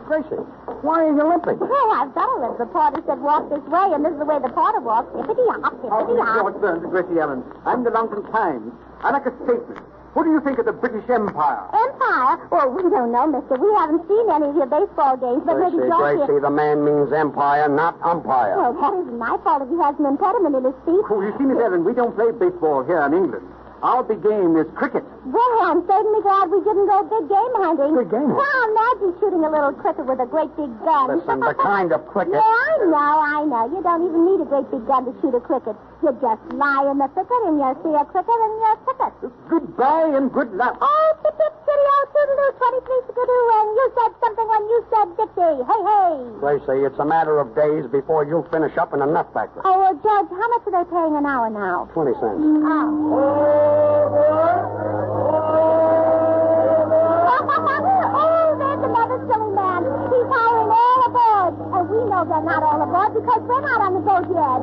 Gracie, why are you limping? Oh, I've got to limp. The porter said walk this way, and this is the way the porter walks. Hippity-hop, hippity-hop. George Burns, Gracie Allen. I'm the London Times. I like a statement. What do you think of the British Empire? Empire? Well, we don't know, mister. We haven't seen any of your baseball games, but maybe Gracie, the man means empire, not umpire. Well, that isn't my fault if he has an impediment in his speech. Oh, you see, Miss Ellen, we don't play baseball here in England. Our big game is cricket. Well, I'm certainly glad we didn't go big game hunting. Big game hunting? Well, imagine shooting a little cricket with a great big gun. Listen, the kind of cricket... Yeah, I know. You don't even need a great big gun to shoot a cricket. You just lie in the thicket and you see a cricket and you ticket. Goodbye and good luck. Oh, tip-tip, chitty-o, toodaloo, 23 skidoo, and you said something when you said Dixie. Hey, hey. Gracie, it's a matter of days before you'll finish up in a nut factory. Oh, George, how much are they paying an hour now? 20 cents. Oh, there's another silly man. He's hiring all aboard. And we know they're not all aboard because we're not on the boat yet.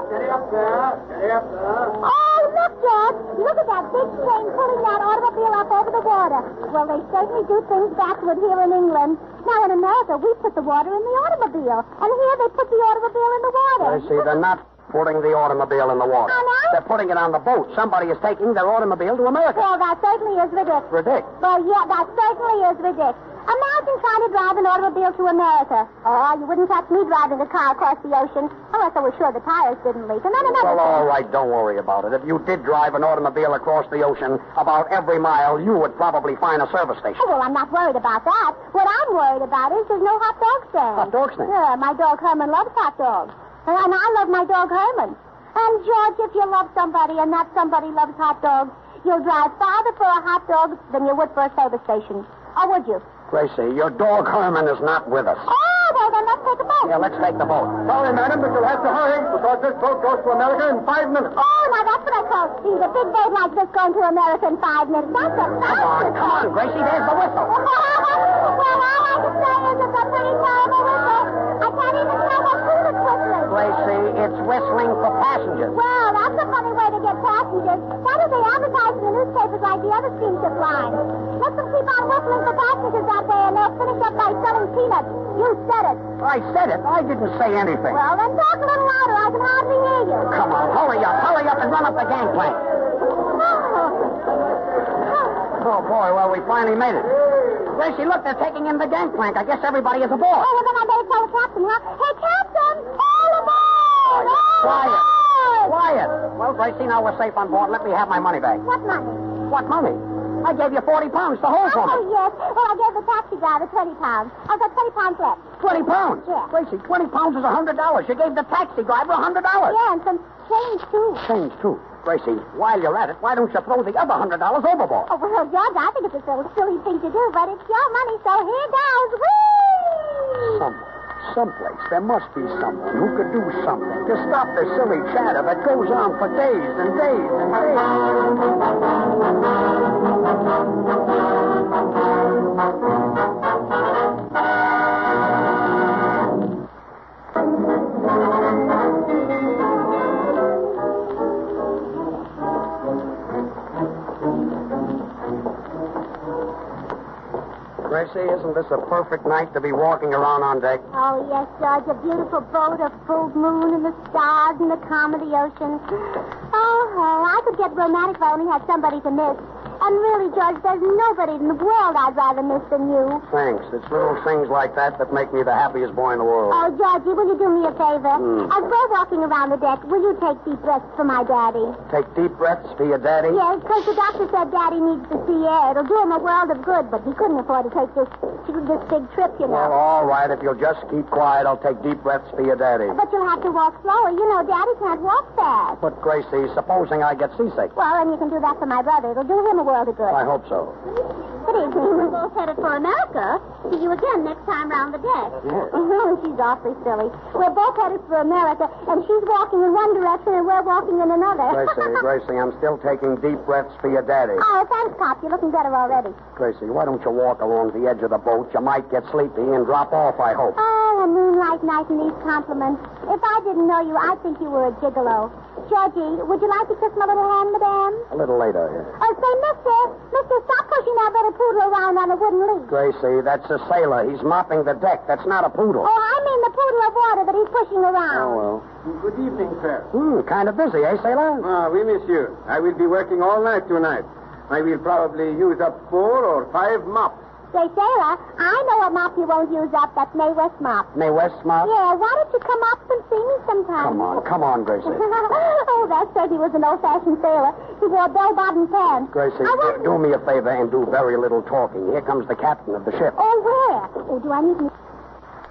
Steady up there. Steady up there. Oh, look, George. Look at that big train pulling that automobile up over the water. Well, they certainly do things backward here in England. Now, in America, we put the water in the automobile. And here they put the automobile in the water. Gracie, they're not putting the automobile in the water. Oh, no? They're putting it on the boat. Somebody is taking their automobile to America. Well, that certainly is ridiculous. Ridiculous. Well, yeah, that certainly is ridiculous. Imagine trying to drive an automobile to America. Oh, you wouldn't catch me driving a car across the ocean unless I was sure the tires didn't leak. And then another Well, all thing. right, don't worry about it. If you did drive an automobile across the ocean, about every mile, you would probably find a service station. Oh, well, I'm not worried about that. What I'm worried about is there's no hot dog stand. Hot dog stand? Yeah, my dog Herman loves hot dogs. And I love my dog Herman. And, George, if you love somebody and that somebody loves hot dogs, you'll drive farther for a hot dog than you would for a service station. Or would you? Gracie, your dog Herman is not with us. Oh, well, then let's take a boat. Yeah, let's take the boat. Sorry, madam, but you'll have to hurry because this boat goes to America in 5 minutes. Oh, now that's what I call seeing a big boat like this going to America in 5 minutes. That's a Come on, Gracie, there's the whistle. Well, all I can say is it's a pretty terrible whistle. I can't even tell what food it's whistling. Gracie, it's whistling for passengers. Well, that's a funny way to get passengers. Why don't they advertise in the newspapers like the other steamship lines? Let them keep on whistling for passengers that way, and they'll finish up by selling peanuts. You said it. I said it. I didn't say anything. Well, then talk a little louder. I can hardly hear you. Come on, hurry up and run up the gangplank. Oh, boy, well, we finally made it. Gracie, look, they're taking in the gangplank. I guess everybody is aboard. Oh, well, then I better tell the captain, huh? Hey, Captain, all aboard! Quiet. Quiet. Well, Gracie, now we're safe on board. Let me have my money back. What money? What money? I gave you 40 pounds to hold for me. Oh, yes. Well, I gave the taxi driver 20 pounds. I've got 20 pounds left. 20 pounds? Yeah. Gracie, 20 pounds is $100. You gave the taxi driver $100. Yeah, and some change, too. Change, too. Gracie, while you're at it, why don't you throw the other $100 overboard? Oh, well, George, I think it's a silly thing to do, but it's your money, so here goes. Whee! Someplace, there must be someone who could do something to stop the silly chatter that goes on for days and days and Gracie, isn't this a perfect night to be walking around on deck? Oh, yes, George. A beautiful boat, a full moon, and the stars, and the calm of the ocean. Oh, I could get romantic if I only had somebody to miss. And really, George, there's nobody in the world I'd rather miss than you. Thanks. It's little things like that that make me the happiest boy in the world. Oh, Georgie, will you do me a favor? As we're walking around the deck, will you take deep breaths for my daddy? Take deep breaths for your daddy? Yes, because the doctor said Daddy needs the sea air. It'll do him a world of good, but he couldn't afford to take this big trip, you know. Well, all right. If you'll just keep quiet, I'll take deep breaths for your daddy. But you'll have to walk slower. You know, Daddy can't walk fast. But, Gracie, supposing I get seasick. Well, then you can do that for my brother. It'll do him a world of good. I hope so. Good evening. We're both headed for America. See you again next time round the deck. Yes. She's awfully silly. We're both headed for America, and she's walking in one direction and we're walking in another. Gracie, I'm still taking deep breaths for your daddy. Oh, thanks, Pop. You're looking better already. Gracie, why don't you walk along the edge of the boat? You might get sleepy and drop off, I hope. Oh, a moonlight night and these compliments. If I didn't know you, I'd think you were a gigolo. Georgie, would you like to kiss my little hand, madame? A little later. Oh, say, mister, stop pushing that little poodle around on a wooden leash. Gracie, that's a sailor. He's mopping the deck. That's not a poodle. Oh, I mean the poodle of water that he's pushing around. Oh, well. Good evening, sir. Kind of busy, eh, sailor? Oui, monsieur. I will be working all night tonight. I will probably use up 4 or 5 mops. Say, sailor, I know a mop you won't use up. That's Mae West mop. Mae West mop? Yeah, why don't you come up and see me sometime? Come on, Gracie. Oh, that said he was an old-fashioned sailor. He wore bell-bottom pants. Gracie, do me a favor and do very little talking. Here comes the captain of the ship. Oh, where? Oh, do I need to...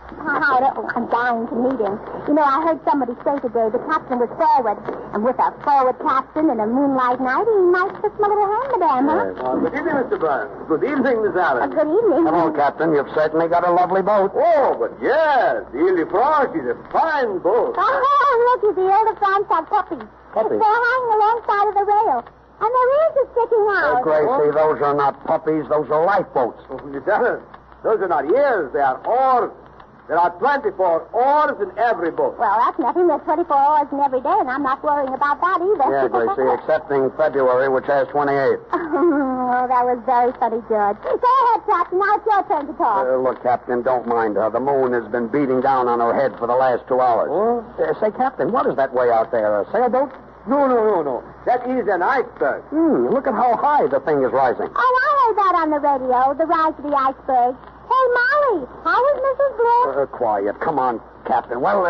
Oh, I'm dying to meet him. You know, I heard somebody say today the captain was forward. And with a forward captain and a moonlight night, he might kiss my little hand, madame, huh? Well, good evening, Mr. Burns. Good evening, Miss Allen. Good evening. Hello, Captain. You've certainly got a lovely boat. Oh, but yes, the Ile-de-France is a fine boat. Oh, looky, the Ile-de-France have puppies. Puppies? They're hanging alongside of the rail. And their ears are sticking out. Gracie, those are not puppies. Those are lifeboats. Oh, Miss Allen, those are not ears. They are oars. There are 24 oars in every boat. Well, that's nothing. There's 24 oars in every day, and I'm not worrying about that either. Yeah, Gracie, excepting February, which has 28. Oh, that was very funny, George. Go ahead, Captain. Now it's your turn to talk. Look, Captain, don't mind her. The moon has been beating down on her head for the last 2 hours. Oh? Say, Captain, what is that way out there? A sailboat? No. That is an iceberg. Look at how high the thing is rising. Oh, I heard that on the radio, the rise of the iceberg. Hey, Molly, how is Mrs. Bloom? Quiet. Come on, Captain. Well,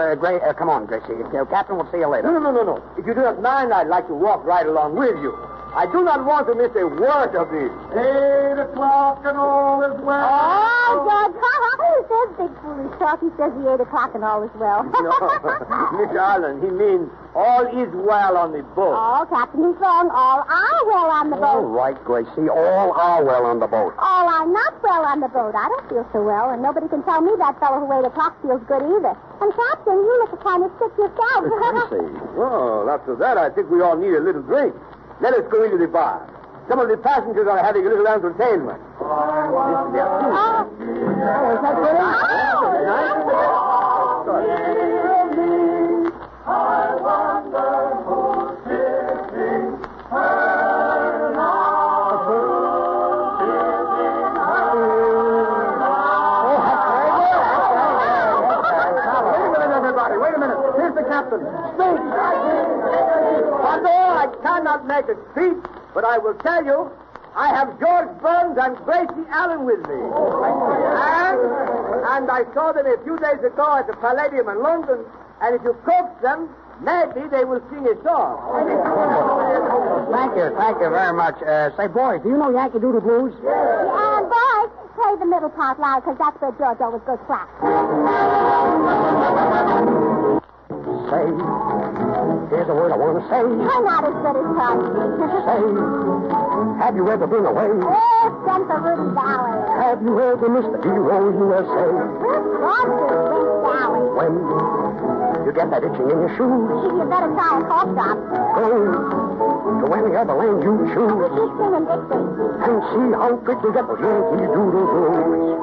come on, Gracie. Captain, we'll see you later. No. If you do not mind, I'd like to walk right along with you. I do not want to miss a word of this. 8 o'clock and all is well. Oh, George, there's big foolish talk. He says the 8 o'clock and all is well. No, Miss Allen, he means all is well on the boat. Oh, Captain, he's wrong. All are well on the boat. All right, Gracie. All are well on the boat. All are not well on the boat. I don't feel so well, and nobody can tell me that fellow who ate a clock feels good either. And, Captain, you look kind of sick yourself. Gracie. Well, after that, I think we all need a little drink. Let us go into the bar. Some of the passengers are having a little entertainment. Is that good? I wonder who's kissing her now. Wait a minute. Here's the captain. Speak. Although I cannot make a speech, but I will tell you, I have George Burns and Gracie Allen with me. And I saw them a few days ago at the Palladium in London, and if you coax them, maybe they will sing a song. Thank you very much. Say, boys, do you know Yankee Doodle Blues? Yeah, boys, play the middle part loud, because that's where George always goes flat. Say, here's a word I want to say. You're not as good as Tom. Say, have you ever been away? Oh, sent for Rudy Valley. Have you ever missed the hero USA? We're going to Rudy Valley. when you get that itching in your shoes. You better try a cough drop. Go to any other land you choose. Keep singing, Dixie. And see how quick you get those Yankee Doodle blues.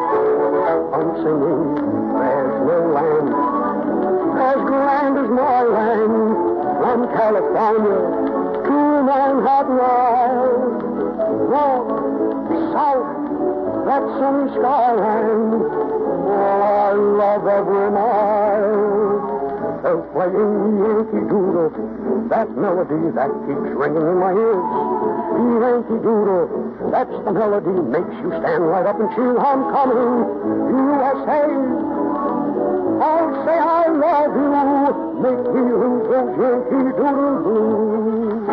I'm singing, there's no land as grand as my land. From California to Manhattan Island. North, south, that sunny skyline. Oh, I love every mile of playing Yankee Doodle. That melody that keeps ringing in my ears. Yankee Doodle, that's the melody makes you stand right up and cheer. Homecoming, USA. I'll say I love you. Make me lose those Yankee Doodle blues.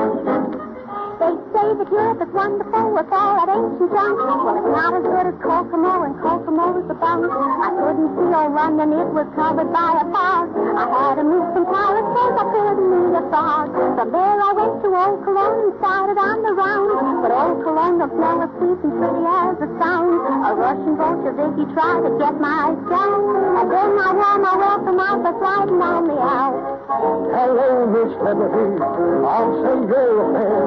They say that Europe is wonderful with all that ancient junk. Well, it's not as good as Kokomo, and Kokomo's the bunk. I couldn't see old London, it was covered by a fog. I had to move from Paris because I couldn't meet a fog. From there I went to Old Cologne and started on the round. But Old Cologne don't smell as sweet and pretty as it sounds. A Russian Bolsheviki tried to get my sound. And then I wore my welcome out by sliding on me out. Hello, Miss Liberty. I'll say you're a fair.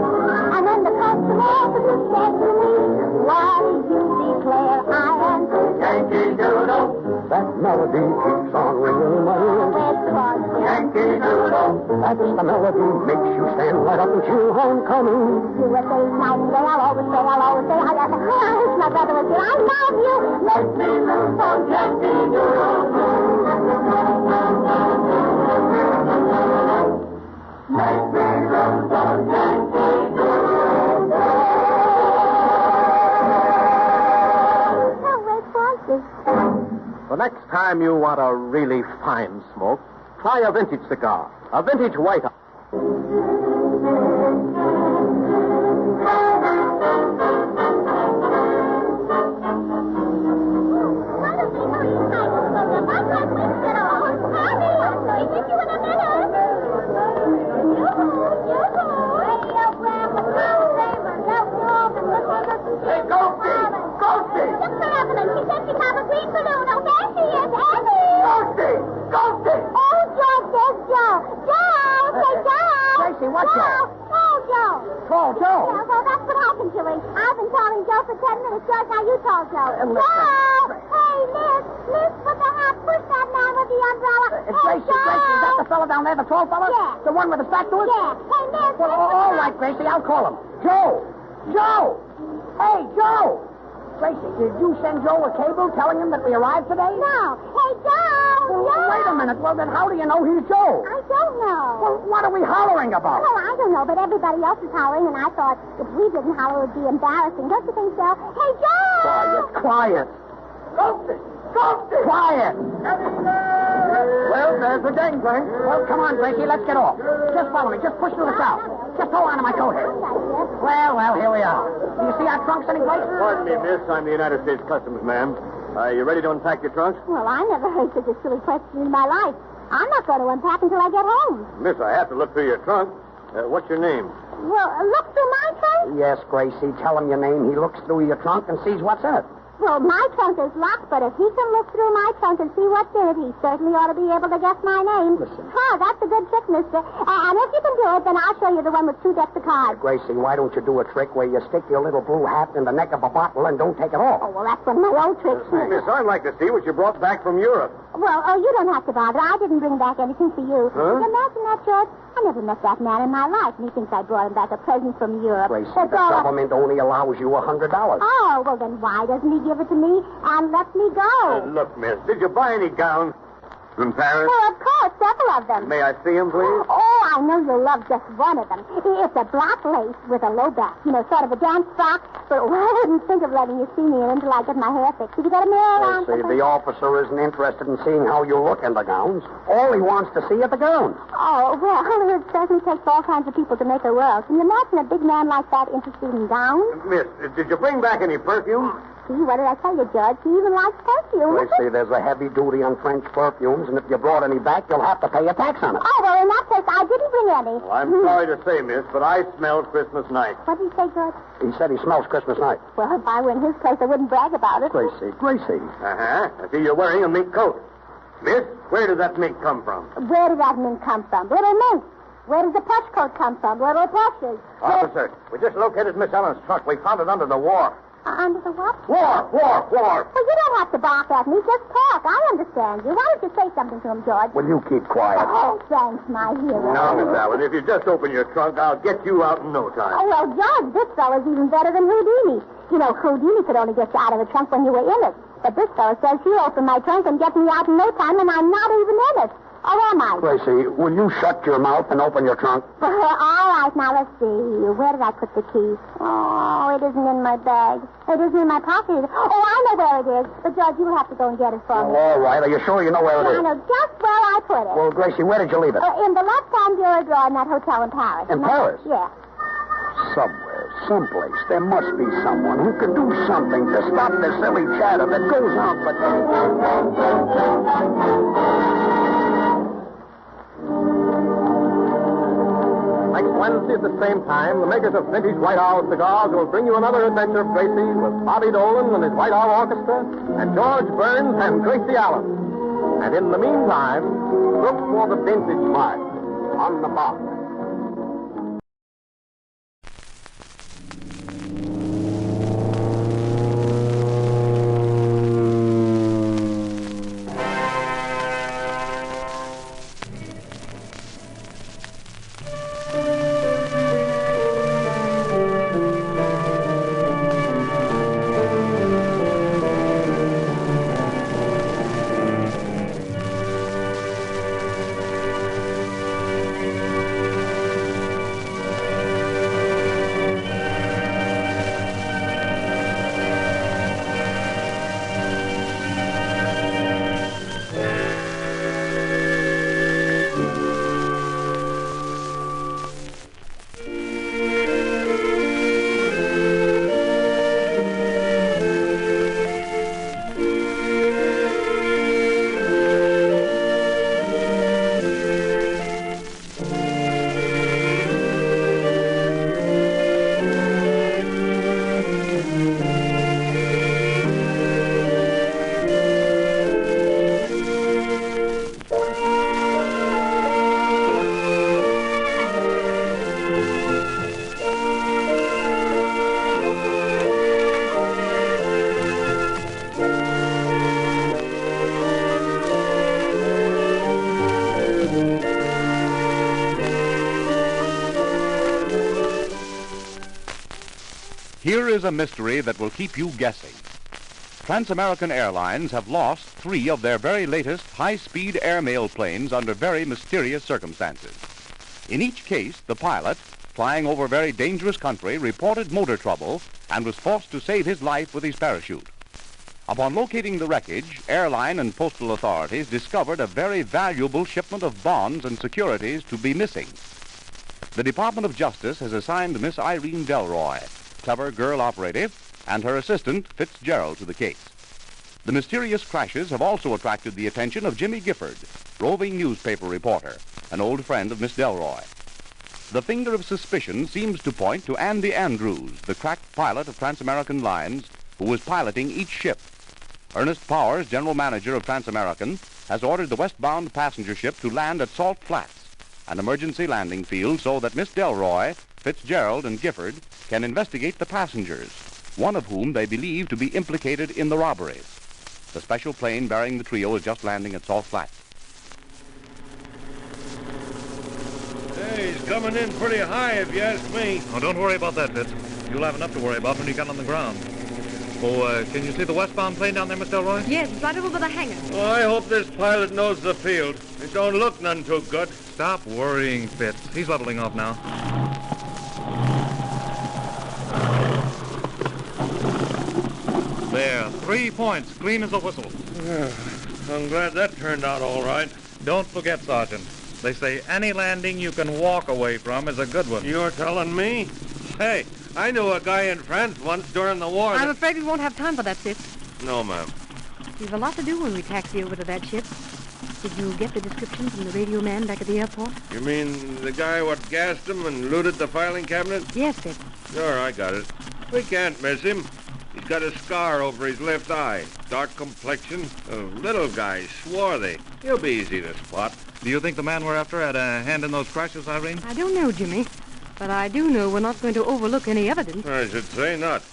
And then the customer officer said to me, why do you declare I am Yankee Doodle? That melody keeps on ringing in my ears. Yankee Doodle. That's the melody makes you stand right up and cheer. Homecoming. USA Nightingale, I'll always say, I wish my brother was here. I love you. Make me lose those Yankee Doodle. Make me lose those Yankee Doodle. The next time you want a really fine smoke, try a vintage cigar, a vintage White House. What, Joe? Oh, Joe. Call Joe. Yeah, well, that's what happened to him. I've been calling Joe for 10 minutes, George. Now you call Joe. Joe! Hey, Miss, put the hat. Push that man with the umbrella. Gracie, is that the fella down there, the tall fella? Yeah. The one with his back to us? Yeah. Hey, Miss. Well, all right, Gracie, I'll call him. Joe! Hey, Joe! Gracie, did you send Joe a cable telling him that we arrived today? No. Hey, Joe! Well, wait a minute. Well, then how do you know he's Joe? I don't know. Well, what are we hollering about? Well, I don't know, but everybody else is hollering, and I thought if we didn't holler, it would be embarrassing. Don't you think so? Hey, Joe! Quiet. Quiet. Well, there's the dangling. Well, come on, Gracie, let's get off. Just follow me. Just push through the south. Just hold on to my coat here. Well, here we are. Do you see our trunks anyplace? Pardon me, miss. I'm the United States Customs, ma'am. Are you ready to unpack your trunks? Well, I never heard such a silly question in my life. I'm not going to unpack until I get home. Miss, I have to look through your trunk. What's your name? Well, look through my trunk? Yes, Gracie. Tell him your name. He looks through your trunk and sees what's in it. Well, my trunk is locked, but if he can look through my trunk and see what's in it, he certainly ought to be able to guess my name. Listen. Oh, that's a good trick, mister. And if you can do it, then I'll show you the one with 2 decks of cards. Gracie, why don't you do a trick where you stick your little blue hat in the neck of a bottle and don't take it off? Oh, well, that's one of my old tricks. Miss, I'd like to see what you brought back from Europe. Well, you don't have to bother. I didn't bring back anything for you. Huh? Imagine that, George. I never met that man in my life, and he thinks I brought him back a present from Europe. Gracie, the government only allows you $100. Oh, well, then why doesn't he give it to me and let me go? Look, miss, did you buy any gowns from Paris? Well, of course, several of them. May I see them, please? Oh, I know you'll love just one of them. It's a black lace with a low back, sort of a dance frock. But I wouldn't think of letting you see me in until I get my hair fixed. Did you get a mirror around? See, the officer isn't interested in seeing how you look in the gowns. All he wants to see are the gowns. Oh, well, it certainly takes all kinds of people to make a world. Can you imagine a big man like that interested in gowns? Miss, did you bring back any perfume? See, what did I tell you, George? He even likes perfume. Gracie, there's a heavy duty on French perfumes, and if you brought any back, you'll have to pay a tax on it. Oh, well, in that case, I didn't bring any. Well, I'm sorry to say, miss, but I smelled Christmas night. What did he say, George? He said he smells Christmas night. Well, if I were in his place, I wouldn't brag about it. Gracie. Uh-huh. I see you're wearing a mink coat. Miss, where did that mink come from? Where did that mink come from? Little mink. Where does the plush coat come from? Little plushes. Officer, we just located Miss Ellen's trunk. We found it under the war. Under the what? War! Well, you don't have to bark at me. Just talk. I understand you. Why don't you say something to him, George? Will you keep quiet? Oh, thanks, my hero. Now, Miss Allen, if you just open your trunk, I'll get you out in no time. Oh, well, George, this fellow's even better than Houdini. You know, Houdini could only get you out of the trunk when you were in it. But this fellow says he'll open my trunk and get me out in no time, and I'm not even in it. Or am I? Gracie, will you shut your mouth and open your trunk? All right, now let's see. Where did I put the key? Oh, it isn't in my bag. It isn't in my pocket. Oh, I know where it is. But, George, you'll have to go and get it for me. All right. Are you sure you know where it is? I know just where I put it. Well, Gracie, where did you leave it? In the left-hand bureau drawer in that hotel in Paris. In Paris? Yeah. Somewhere, someplace, there must be someone who can do something to stop the silly chatter that goes on for Next Wednesday at the same time, the makers of Vintage White Owl cigars will bring you another adventure of Gracie with Bobby Dolan and his White Owl Orchestra and George Burns and Gracie Allen. And in the meantime, look for the vintage mark on the box. Here is a mystery that will keep you guessing. Trans-American Airlines have lost 3 of their very latest high-speed airmail planes under very mysterious circumstances. In each case, the pilot, flying over very dangerous country, reported motor trouble and was forced to save his life with his parachute. Upon locating the wreckage, airline and postal authorities discovered a very valuable shipment of bonds and securities to be missing. The Department of Justice has assigned Miss Irene Delroy, clever girl operative, and her assistant, Fitzgerald, to the case. The mysterious crashes have also attracted the attention of Jimmy Gifford, roving newspaper reporter, an old friend of Miss Delroy. The finger of suspicion seems to point to Andy Andrews, the crack pilot of Trans-American Lines, who was piloting each ship. Ernest Powers, general manager of Trans-American, has ordered the westbound passenger ship to land at Salt Flats, an emergency landing field, so that Miss Delroy, Fitzgerald, and Gifford can investigate the passengers, one of whom they believe to be implicated in the robberies. The special plane bearing the trio is just landing at Salt Flats. Hey, he's coming in pretty high, if you ask me. Oh, don't worry about that, Fitz. You'll have enough to worry about when you get on the ground. Oh, can you see the westbound plane down there, Miss Delroy? Yes, it's right over by the hangar. Oh, I hope this pilot knows the field. It don't look none too good. Stop worrying, Fitz. He's leveling off now. There, 3 points, clean as a whistle. I'm glad that turned out all right. Don't forget, Sergeant. They say any landing you can walk away from is a good one. You're telling me? Hey, I knew a guy in France once during the war. I'm afraid we won't have time for that, Fitz. No, ma'am. We've a lot to do when we taxi over to that ship. Did you get the description from the radio man back at the airport? You mean the guy what gassed him and looted the filing cabinet? Yes, Fitz. Sure, I got it. We can't miss him. He's got a scar over his left eye. Dark complexion. A little guy, swarthy. He'll be easy to spot. Do you think the man we're after had a hand in those crashes, Irene? I don't know, Jimmy. But I do know we're not going to overlook any evidence. I should say not.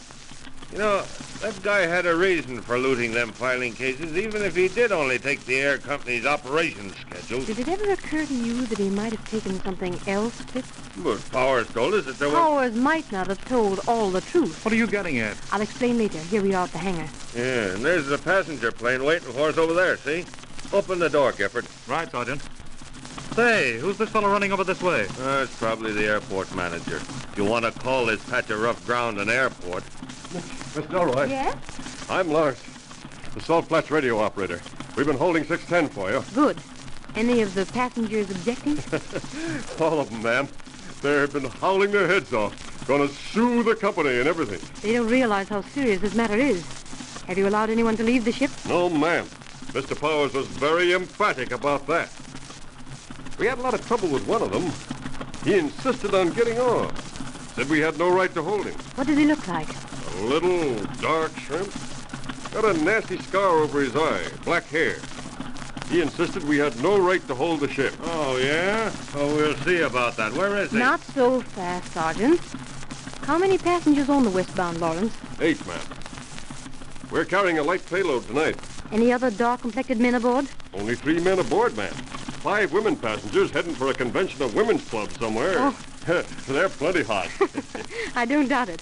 You know, that guy had a reason for looting them filing cases, even if he did only take the air company's operations schedule. Did it ever occur to you that he might have taken something else, Fitz? But Powers told us that there was... Powers might not have told all the truth. What are you getting at? I'll explain later. Here we are at the hangar. Yeah, and there's the passenger plane waiting for us over there, see? Open the door, Gifford. Right, Sergeant. Say, who's this fellow running over this way? It's probably the airport manager. If you want to call this patch of rough ground an airport. Miss Delroy. Yes? I'm Lars, the Salt Flats radio operator. We've been holding 610 for you. Good. Any of the passengers objecting? All of them, ma'am. They've been howling their heads off. Gonna sue the company and everything. They don't realize how serious this matter is. Have you allowed anyone to leave the ship? No, ma'am. Mr. Powers was very emphatic about that. We had a lot of trouble with one of them. He insisted on getting off. Said we had no right to hold him. What does he look like? A little dark shrimp. Got a nasty scar over his eye. Black hair. He insisted we had no right to hold the ship. Oh, yeah? Oh, we'll see about that. Where is he? Not so fast, Sergeant. How many passengers on the westbound Lawrence? 8, ma'am. We're carrying a light payload tonight. Any other dark-complected men aboard? Only 3 men aboard, ma'am. 5 women passengers heading for a convention of women's clubs somewhere. Oh. They're plenty hot. I don't doubt it.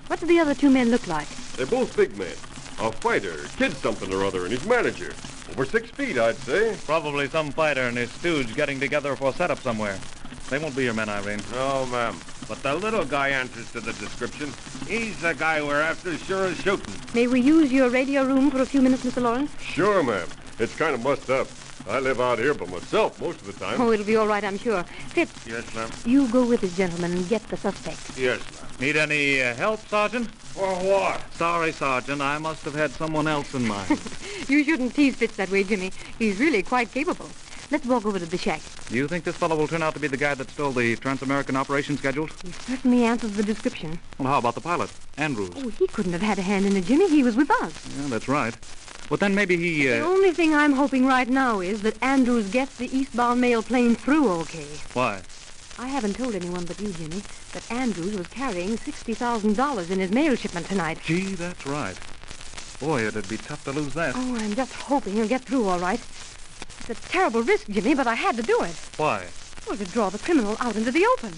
What do the other 2 men look like? They're both big men. A fighter, kid something or other, and his manager. Over 6 feet, I'd say. Probably some fighter and his stooge getting together for a setup somewhere. They won't be your men, Irene. No, ma'am. But the little guy answers to the description. He's the guy we're after, sure as shooting. May we use your radio room for a few minutes, Mr. Lawrence? Sure, ma'am. It's kind of mussed up. I live out here by myself most of the time. Oh, it'll be all right, I'm sure. Fitz. Yes, ma'am. You go with this gentleman and get the suspect. Yes, ma'am. Need any help, Sergeant? For what? Sorry, Sergeant. I must have had someone else in mind. You shouldn't tease Fitz that way, Jimmy. He's really quite capable. Let's walk over to the shack. Do you think this fellow will turn out to be the guy that stole the Trans-American operation schedules? He certainly answers the description. Well, how about the pilot, Andrews? Oh, he couldn't have had a hand in it, Jimmy. He was with us. Yeah, that's right. But then maybe he... The only thing I'm hoping right now is that Andrews gets the eastbound mail plane through okay. Why? I haven't told anyone but you, Jimmy, that Andrews was carrying $60,000 in his mail shipment tonight. Gee, that's right. Boy, it'd be tough to lose that. Oh, I'm just hoping he'll get through all right. It's a terrible risk, Jimmy, but I had to do it. Why? Well, to draw the criminal out into the open.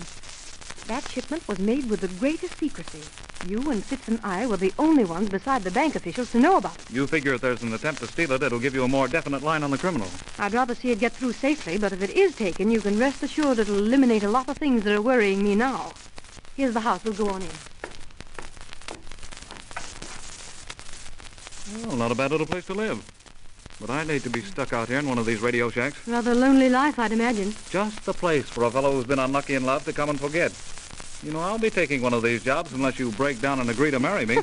That shipment was made with the greatest secrecy. You and Fitz and I were the only ones beside the bank officials to know about it. You figure if there's an attempt to steal it, it'll give you a more definite line on the criminal. I'd rather see it get through safely, but if it is taken, you can rest assured it'll eliminate a lot of things that are worrying me now. Here's the house. We'll go on in. Well, not a bad little place to live. But I'd hate to be stuck out here in one of these radio shacks. Rather lonely life, I'd imagine. Just the place for a fellow who's been unlucky in love to come and forget. You know, I'll be taking one of these jobs unless you break down and agree to marry me.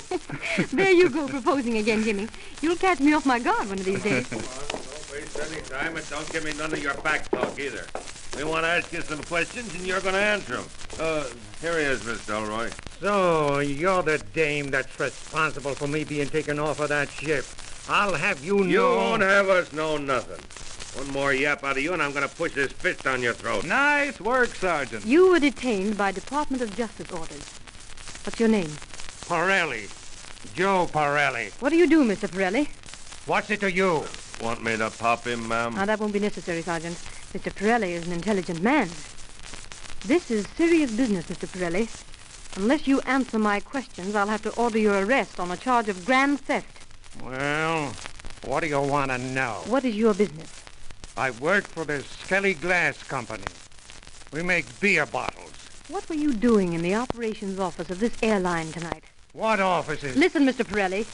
There you go, proposing again, Jimmy. You'll catch me off my guard one of these days. Don't waste any time and don't give me none of your back talk either. We want to ask you some questions and you're going to answer them. Here he is, Miss Delroy. So, you're the dame that's responsible for me being taken off of that ship. I'll have you know... You won't have us know nothing. One more yap out of you, and I'm going to push this fist down your throat. Nice work, Sergeant. You were detained by Department of Justice orders. What's your name? Pirelli. Joe Pirelli. What do you do, Mr. Pirelli? What's it to you? Want me to pop him, ma'am? Now, that won't be necessary, Sergeant. Mr. Pirelli is an intelligent man. This is serious business, Mr. Pirelli. Unless you answer my questions, I'll have to order your arrest on a charge of grand theft. Well, what do you want to know? What is your business? I work for the Skelly Glass Company. We make beer bottles. What were you doing in the operations office of this airline tonight? What offices? Listen, Mr. Pirelli.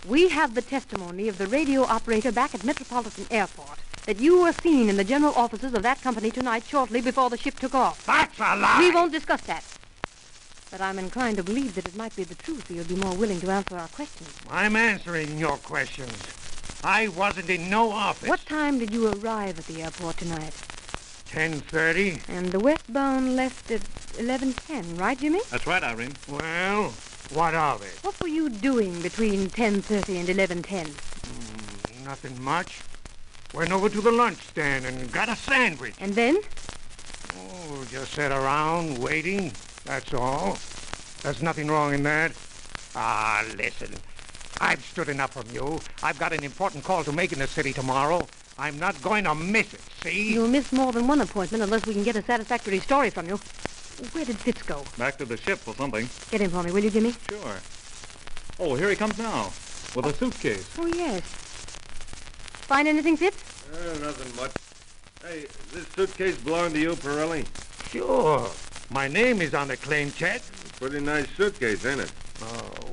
We have the testimony of the radio operator back at Metropolitan Airport that you were seen in the general offices of that company tonight shortly before the ship took off. That's a lie! We won't discuss that. But I'm inclined to believe that it might be the truth, or you'll be more willing to answer our questions. I'm answering your questions. I wasn't in no office. What time did you arrive at the airport tonight? 10:30. And the westbound left at 11:10, right, Jimmy? That's right, Irene. Well, What of it? What were you doing between 10:30 and 11:10? Nothing much. Went over to the lunch stand and got a sandwich. And then? Oh, just sat around waiting. That's all. There's nothing wrong in that. Ah, listen. I've stood enough from you. I've got an important call to make in the city tomorrow. I'm not going to miss it, see? You'll miss more than one appointment unless we can get a satisfactory story from you. Where did Fitz go? Back to the ship or something. Get him for me, will you, Jimmy? Sure. Oh, here he comes now. With a suitcase. Oh, yes. Find anything, Fitz? Nothing much. Hey, this suitcase belong to you, Pirelli? Sure. My name is on the claim check. Pretty nice suitcase, ain't it?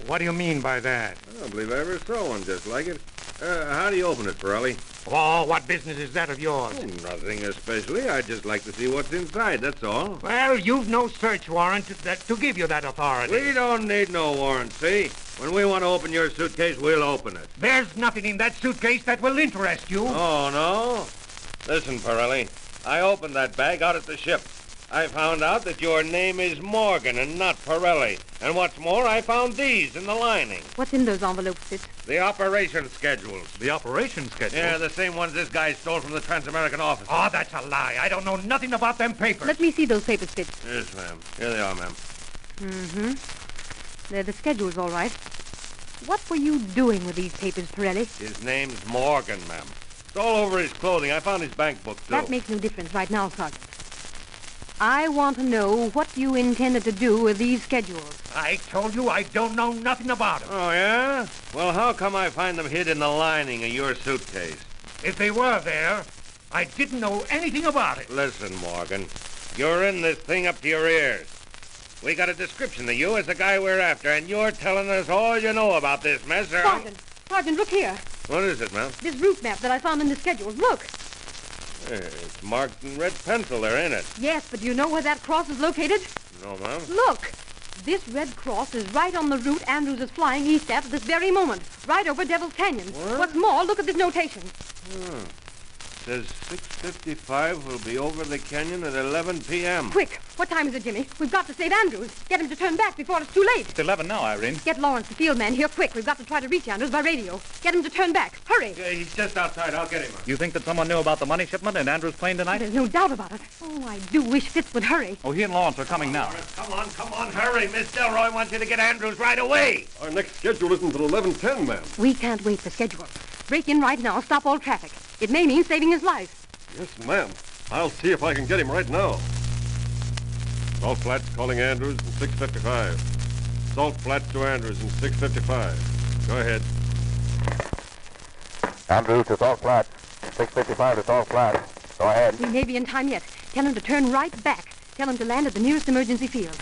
What do you mean by that? I don't believe I ever saw one just like it. How do you open it, Pirelli? Oh, what business is that of yours? Oh, nothing especially. I'd just like to see what's inside, that's all. Well, you've no search warrant to give you that authority. We don't need no warrant, see? When we want to open your suitcase, we'll open it. There's nothing in that suitcase that will interest you. Oh, no? Listen, Pirelli, I opened that bag out at the ship. I found out that your name is Morgan and not Pirelli. And what's more, I found these in the lining. What's in those envelopes, Fitz? The operation schedules. The operation schedules? Yeah, the same ones this guy stole from the Transamerican office. Oh, that's a lie. I don't know nothing about them papers. Let me see those papers, Fitz. Yes, ma'am. Here they are, ma'am. Mm-hmm. They're the schedules, all right. What were you doing with these papers, Pirelli? His name's Morgan, ma'am. It's all over his clothing. I found his bank book, too. That makes no difference right now, Sergeant. I want to know what you intended to do with these schedules. I told you I don't know nothing about them. Oh, yeah? Well, how come I find them hid in the lining of your suitcase? If they were there, I didn't know anything about it. Listen, Morgan, you're in this thing up to your ears. We got a description of you as the guy we're after, and you're telling us all you know about this mess, sir. Sergeant, look here. What is it, ma'am? This route map that I found in the schedules. Look. It's marked in red pencil there, ain't it? Yes, but do you know where that cross is located? No, ma'am. Look. This red cross is right on the route Andrews is flying east at this very moment, right over Devil's Canyon. What? What's more, look at this notation. Says 6:55 will be over the canyon at 11 p.m. Quick. What time is it, Jimmy? We've got to save Andrews. Get him to turn back before it's too late. It's 11 now, Irene. Get Lawrence, the field man, here quick. We've got to try to reach Andrews by radio. Get him to turn back. Hurry. Yeah, he's just outside. I'll get him. You think that someone knew about the money shipment in Andrews' plane tonight? There's no doubt about it. Oh, I do wish Fitz would hurry. Oh, he and Lawrence are coming now. Come on, hurry. Miss Delroy wants you to get Andrews right away. Our next schedule isn't until 11:10, ma'am. We can't wait for schedules. Break in right now. Stop all traffic. It may mean saving his life. Yes, ma'am. I'll see if I can get him right now. Salt Flats calling Andrews in 6:55. Salt Flats to Andrews in 6:55. Go ahead. Andrews to Salt Flats. 6:55 to Salt Flats. Go ahead. We may be in time yet. Tell him to turn right back. Tell him to land at the nearest emergency field.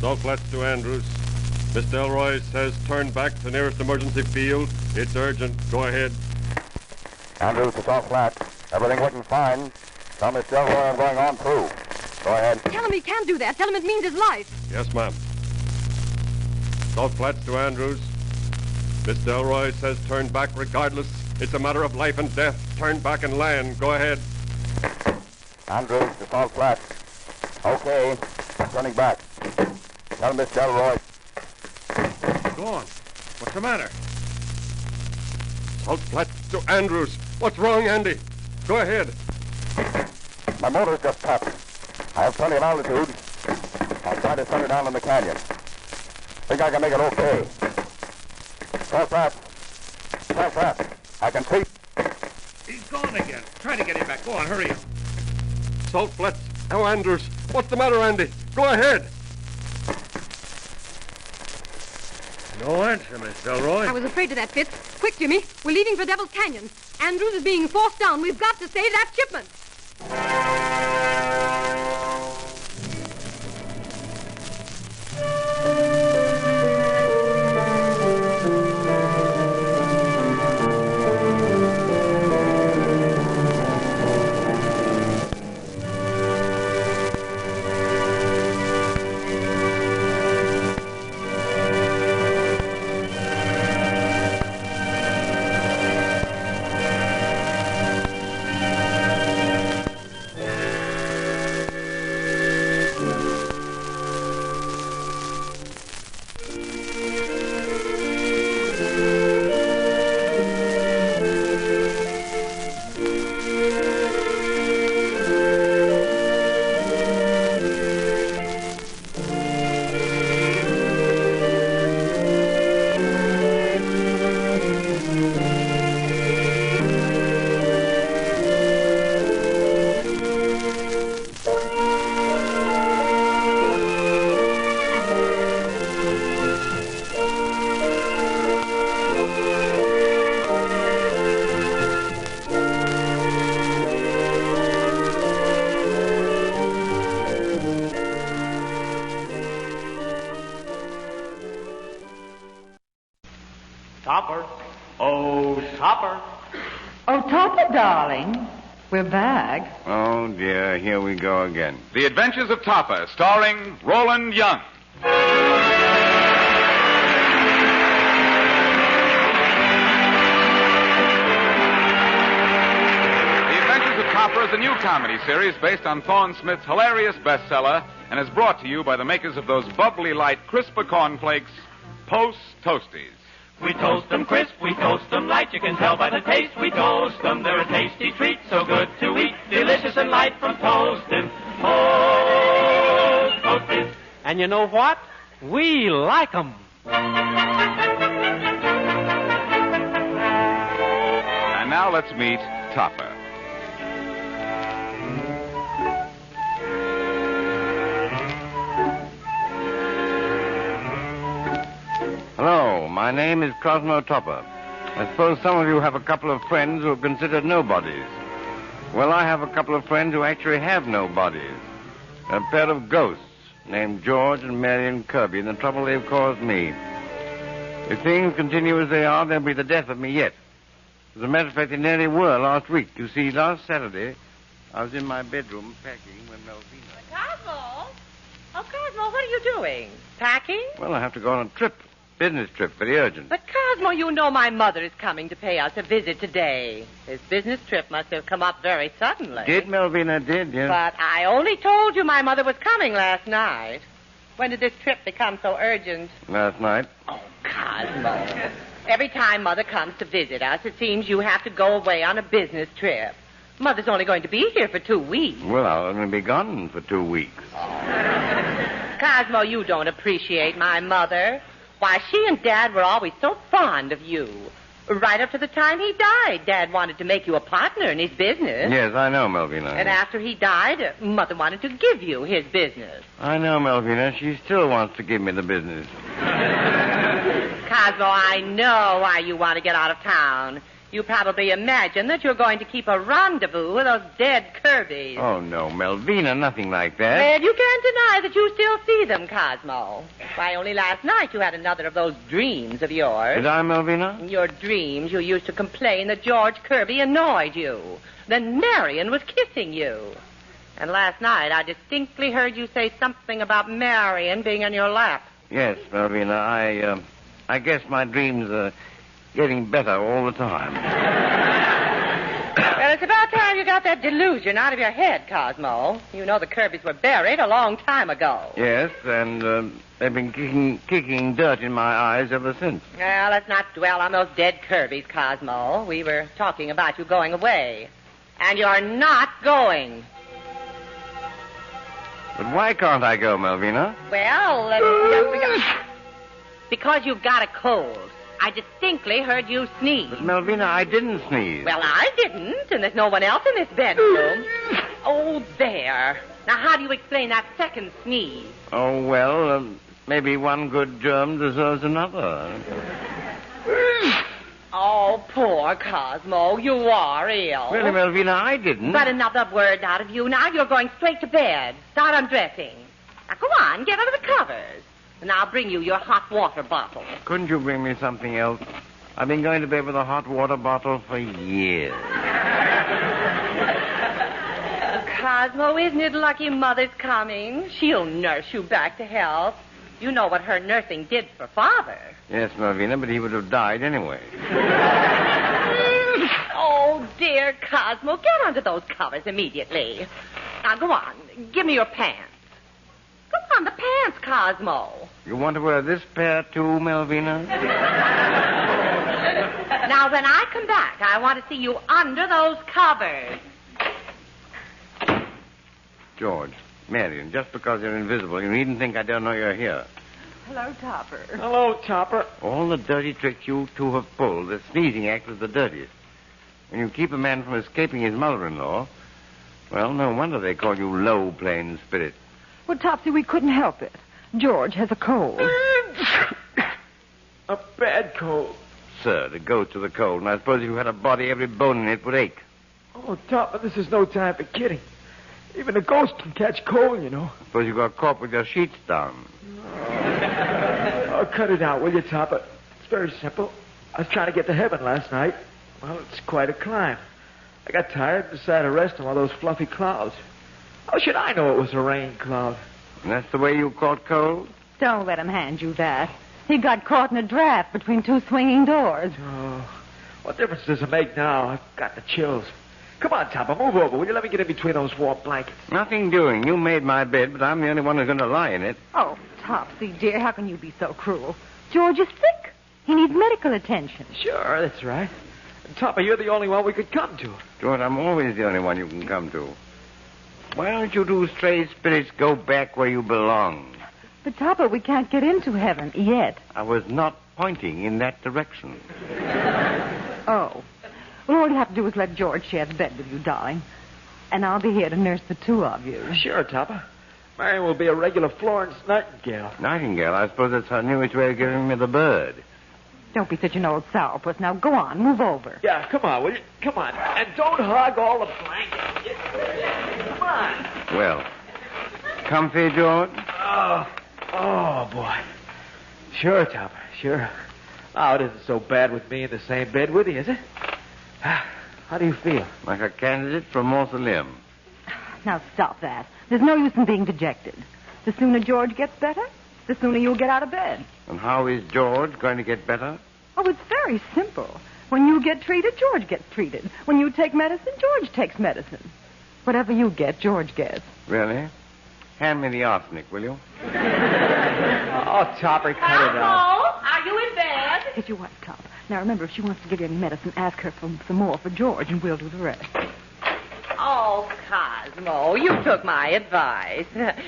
Salt Flats to Andrews. Miss Delroy says turn back to the nearest emergency field. It's urgent. Go ahead. Andrews to Salt Flats. Everything looking fine. Tell Miss Delroy I'm going on through. Go ahead. Tell him he can't do that. Tell him it means his life. Yes, ma'am. Salt Flats to Andrews. Miss Delroy says turn back regardless. It's a matter of life and death. Turn back and land. Go ahead. Andrews to Salt Flats. Okay. Turning back. Tell Miss Delroy. Go on. What's the matter? Salt Flats to Andrews. What's wrong, Andy? Go ahead. My motor's just tapped. I have plenty of altitude. I'll try to send her down in the canyon. Think I can make it okay. Salt Flats. Salt Flats. I can see. He's gone again. Try to get him back. Go on, hurry up. Salt Flats. Oh, Andrews. What's the matter, Andy? Go ahead. No answer, Miss Delroy. I was afraid of that, Fitz. Quick, Jimmy. We're leaving for Devil's Canyon. Andrews is being forced down. We've got to save that shipment. Topper. Oh, Topper. Oh, Topper, darling. We're back. Oh, dear. Here we go again. The Adventures of Topper, starring Roland Young. Topper is a new comedy series based on Thorne Smith's hilarious bestseller and is brought to you by the makers of those bubbly light crisper cornflakes, Post Toasties. We toast them crisp, we toast them light. You can tell by the taste we toast them. They're a tasty treat, so good to eat. Delicious and light from toasted. Post Toasties. And you know what? We like 'em. And now let's meet Topper. Hello, my name is Cosmo Topper. I suppose some of you have a couple of friends who are considered nobodies. Well, I have a couple of friends who actually have no bodies. A pair of ghosts named George and Marion Kirby, and the trouble they've caused me. If things continue as they are, they'll be the death of me yet. As a matter of fact, they nearly were last week. You see, last Saturday, I was in my bedroom packing when Melvina... Cosmo? Oh, Cosmo, what are you doing? Packing? Well, I have to go on a trip. Business trip, very urgent. But, Cosmo, you know my mother is coming to pay us a visit today. This business trip must have come up very suddenly. Did, Melvina, did, yes. But I only told you my mother was coming last night. When did this trip become so urgent? Last night. Oh, Cosmo. Every time Mother comes to visit us, it seems you have to go away on a business trip. Mother's only going to be here for 2 weeks. Well, I'll only be gone for 2 weeks. Cosmo, you don't appreciate my mother. Why, she and Dad were always so fond of you. Right up to the time he died, Dad wanted to make you a partner in his business. Yes, I know, Melvina. And after he died, Mother wanted to give you his business. I know, Melvina. She still wants to give me the business. Cosmo, I know why you want to get out of town. You probably imagine that you're going to keep a rendezvous with those dead Kirbys. Oh, no, Melvina, nothing like that. Well, you can't deny that you still see them, Cosmo. Why, only last night you had another of those dreams of yours. Did I, Melvina? In your dreams, you used to complain that George Kirby annoyed you. Then Marion was kissing you. And last night I distinctly heard you say something about Marion being in your lap. Yes, Melvina, I guess my dreams are getting better all the time. Well, it's about time you got that delusion out of your head, Cosmo. You know the Kirbys were buried a long time ago. Yes, and they've been kicking dirt in my eyes ever since. Well, let's not dwell on those dead Kirbys, Cosmo. We were talking about you going away. And you're not going. But why can't I go, Melvina? Well, because you've got a cold. I distinctly heard you sneeze. But, Melvina, I didn't sneeze. Well, I didn't, and there's no one else in this bedroom. Oh, there. Now, how do you explain that second sneeze? Oh, well, maybe one good germ deserves another. Oh, poor Cosmo. You are ill. Really, Melvina, I didn't. But another word out of you. Now you're going straight to bed. Start undressing. Now, go on. Get under the covers. And I'll bring you your hot water bottle. Couldn't you bring me something else? I've been going to bed with a hot water bottle for years. Cosmo, isn't it lucky Mother's coming? She'll nurse you back to health. You know what her nursing did for Father. Yes, Melvina, but he would have died anyway. Oh, dear Cosmo, get under those covers immediately. Now, go on. Give me your pants. Go on, the pants, Cosmo. You want to wear this pair, too, Melvina? Now, when I come back, I want to see you under those covers. George, Marion, just because you're invisible, you needn't think I don't know you're here. Hello, Topper. Hello, Topper. All the dirty tricks you two have pulled, the sneezing act was the dirtiest. When you keep a man from escaping his mother-in-law, well, no wonder they call you low-plane spirit. Well, Topsy, we couldn't help it. George has a cold. A bad cold. Sir, the ghost of the cold, and I suppose if you had a body, every bone in it would ache. Oh, Topper, this is no time for kidding. Even a ghost can catch cold, you know. I suppose you got caught with your sheets down. Oh, cut it out, will you, Topper? It's very simple. I was trying to get to heaven last night. Well, it's quite a climb. I got tired and decided to rest on one of those fluffy clouds. How should I know it was a rain cloud? And that's the way you caught cold? Don't let him hand you that. He got caught in a draft between two swinging doors. Oh, what difference does it make now? I've got the chills. Come on, Topper, move over. Will you let me get in between those warm blankets? Nothing doing. You made my bed, but I'm the only one who's going to lie in it. Oh, Topsy, dear, how can you be so cruel? George is sick. He needs medical attention. Sure, that's right. And Topper, you're the only one we could come to. George, I'm always the only one you can come to. Why don't you two stray spirits go back where you belong? But, Topper, we can't get into heaven yet. I was not pointing in that direction. Oh. Well, all you have to do is let George share the bed with you, darling. And I'll be here to nurse the two of you. Sure, Topper. Marion will be a regular Florence Nightingale. Nightingale? I suppose that's her newest way of giving me the bird. Don't be such an old sourpuss. Now, go on. Move over. Yeah, come on, will you? Come on. And don't hog all the blankets. Come on. Well, comfy, George? Oh, boy. Sure, Topper, sure. Oh, it isn't so bad with me in the same bed with you, is it? How do you feel? Like a candidate for mausoleum. Now, stop that. There's no use in being dejected. The sooner George gets better, the sooner you'll get out of bed. And how is George going to get better? Oh, it's very simple. When you get treated, George gets treated. When you take medicine, George takes medicine. Whatever you get, George gets. Really? Hand me the arsenic, will you? Oh, Topper, cut it out. Are you in bed? Get your wife, Top. Now, remember, if she wants to give you any medicine, ask her for some more for George, and we'll do the rest. Oh, Cosmo, you took my advice.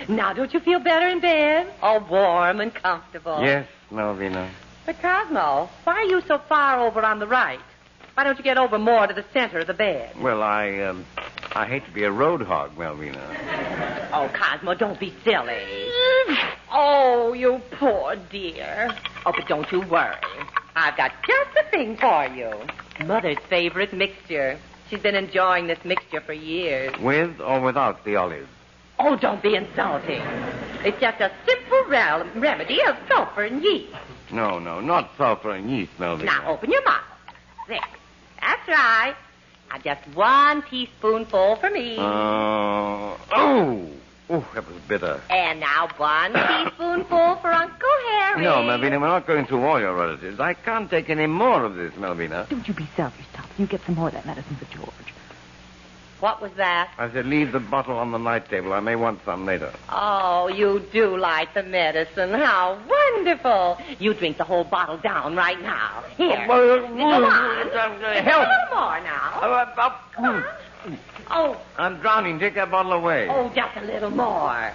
Now, don't you feel better in bed? All warm and comfortable. Yes, Melvina. But, Cosmo, why are you so far over on the right? Why don't you get over more to the center of the bed? Well, I hate to be a road hog, Melvina. Oh, Cosmo, don't be silly. Oh, you poor dear. Oh, but don't you worry. I've got just the thing for you. Mother's favorite mixture. She's been enjoying this mixture for years. With or without the olives? Oh, don't be insulting. It's just a simple remedy of sulfur and yeast. No, not sulfur and yeast, Melvina. Now, open your mouth. There. That's right. Now, just 1 teaspoonful for me. Oh, that was bitter. And now 1 teaspoonful for Uncle Harry. No, Melvina, we're not going through all your relatives. I can't take any more of this, Melvina. Don't you be selfish, Top. You get some more of that medicine for George. What was that? I said leave the bottle on the night table. I may want some later. Oh, you do like the medicine. How wonderful. You drink the whole bottle down right now. Here. Come on. Help. A little more now. Come on. Oh. I'm drowning. Take that bottle away. Oh, just a little more.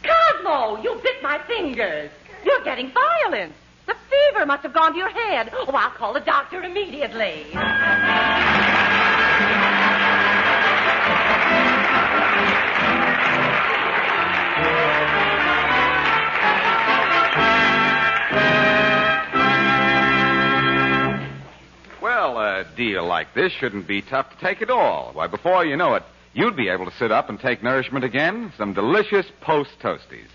Cosmo, you bit my fingers. You're getting violent. The fever must have gone to your head. Oh, I'll call the doctor immediately. Well, a deal like this shouldn't be tough to take at all. Why, before you know it, you'd be able to sit up and take nourishment again. Some delicious Post Toasties.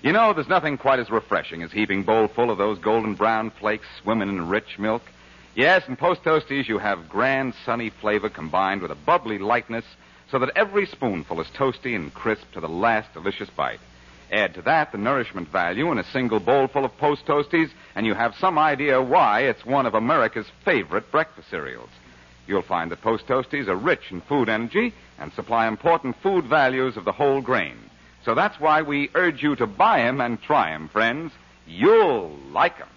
You know, there's nothing quite as refreshing as heaping bowl full of those golden brown flakes swimming in rich milk. Yes, in Post Toasties you have grand, sunny flavor combined with a bubbly lightness so that every spoonful is toasty and crisp to the last delicious bite. Add to that the nourishment value in a single bowl full of Post Toasties, and you have some idea why it's one of America's favorite breakfast cereals. You'll find that Post Toasties are rich in food energy and supply important food values of the whole grain. So that's why we urge you to buy 'em and try 'em, friends. You'll like 'em.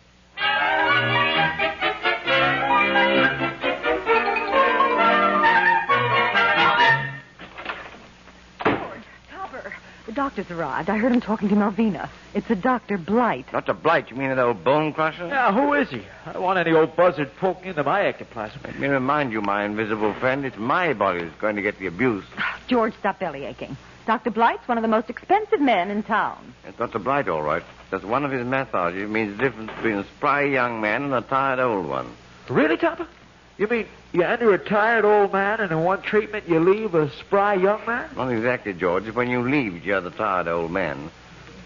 The doctor's arrived. I heard him talking to Malvina. It's a Dr. Blight. Dr. Blight, you mean that old bone crusher? Yeah, who is he? I don't want any old buzzard poking into my ectoplasm. Let me remind you, my invisible friend, it's my body that's going to get the abuse. George, stop belly aching. Dr. Blight's one of the most expensive men in town. It's Dr. Blight, all right. Just one of his methods means the difference between a spry young man and a tired old one. Really, Topper? You mean you enter a tired old man and in one treatment you leave a spry young man? Not exactly, George. When you leave, you're the tired old man.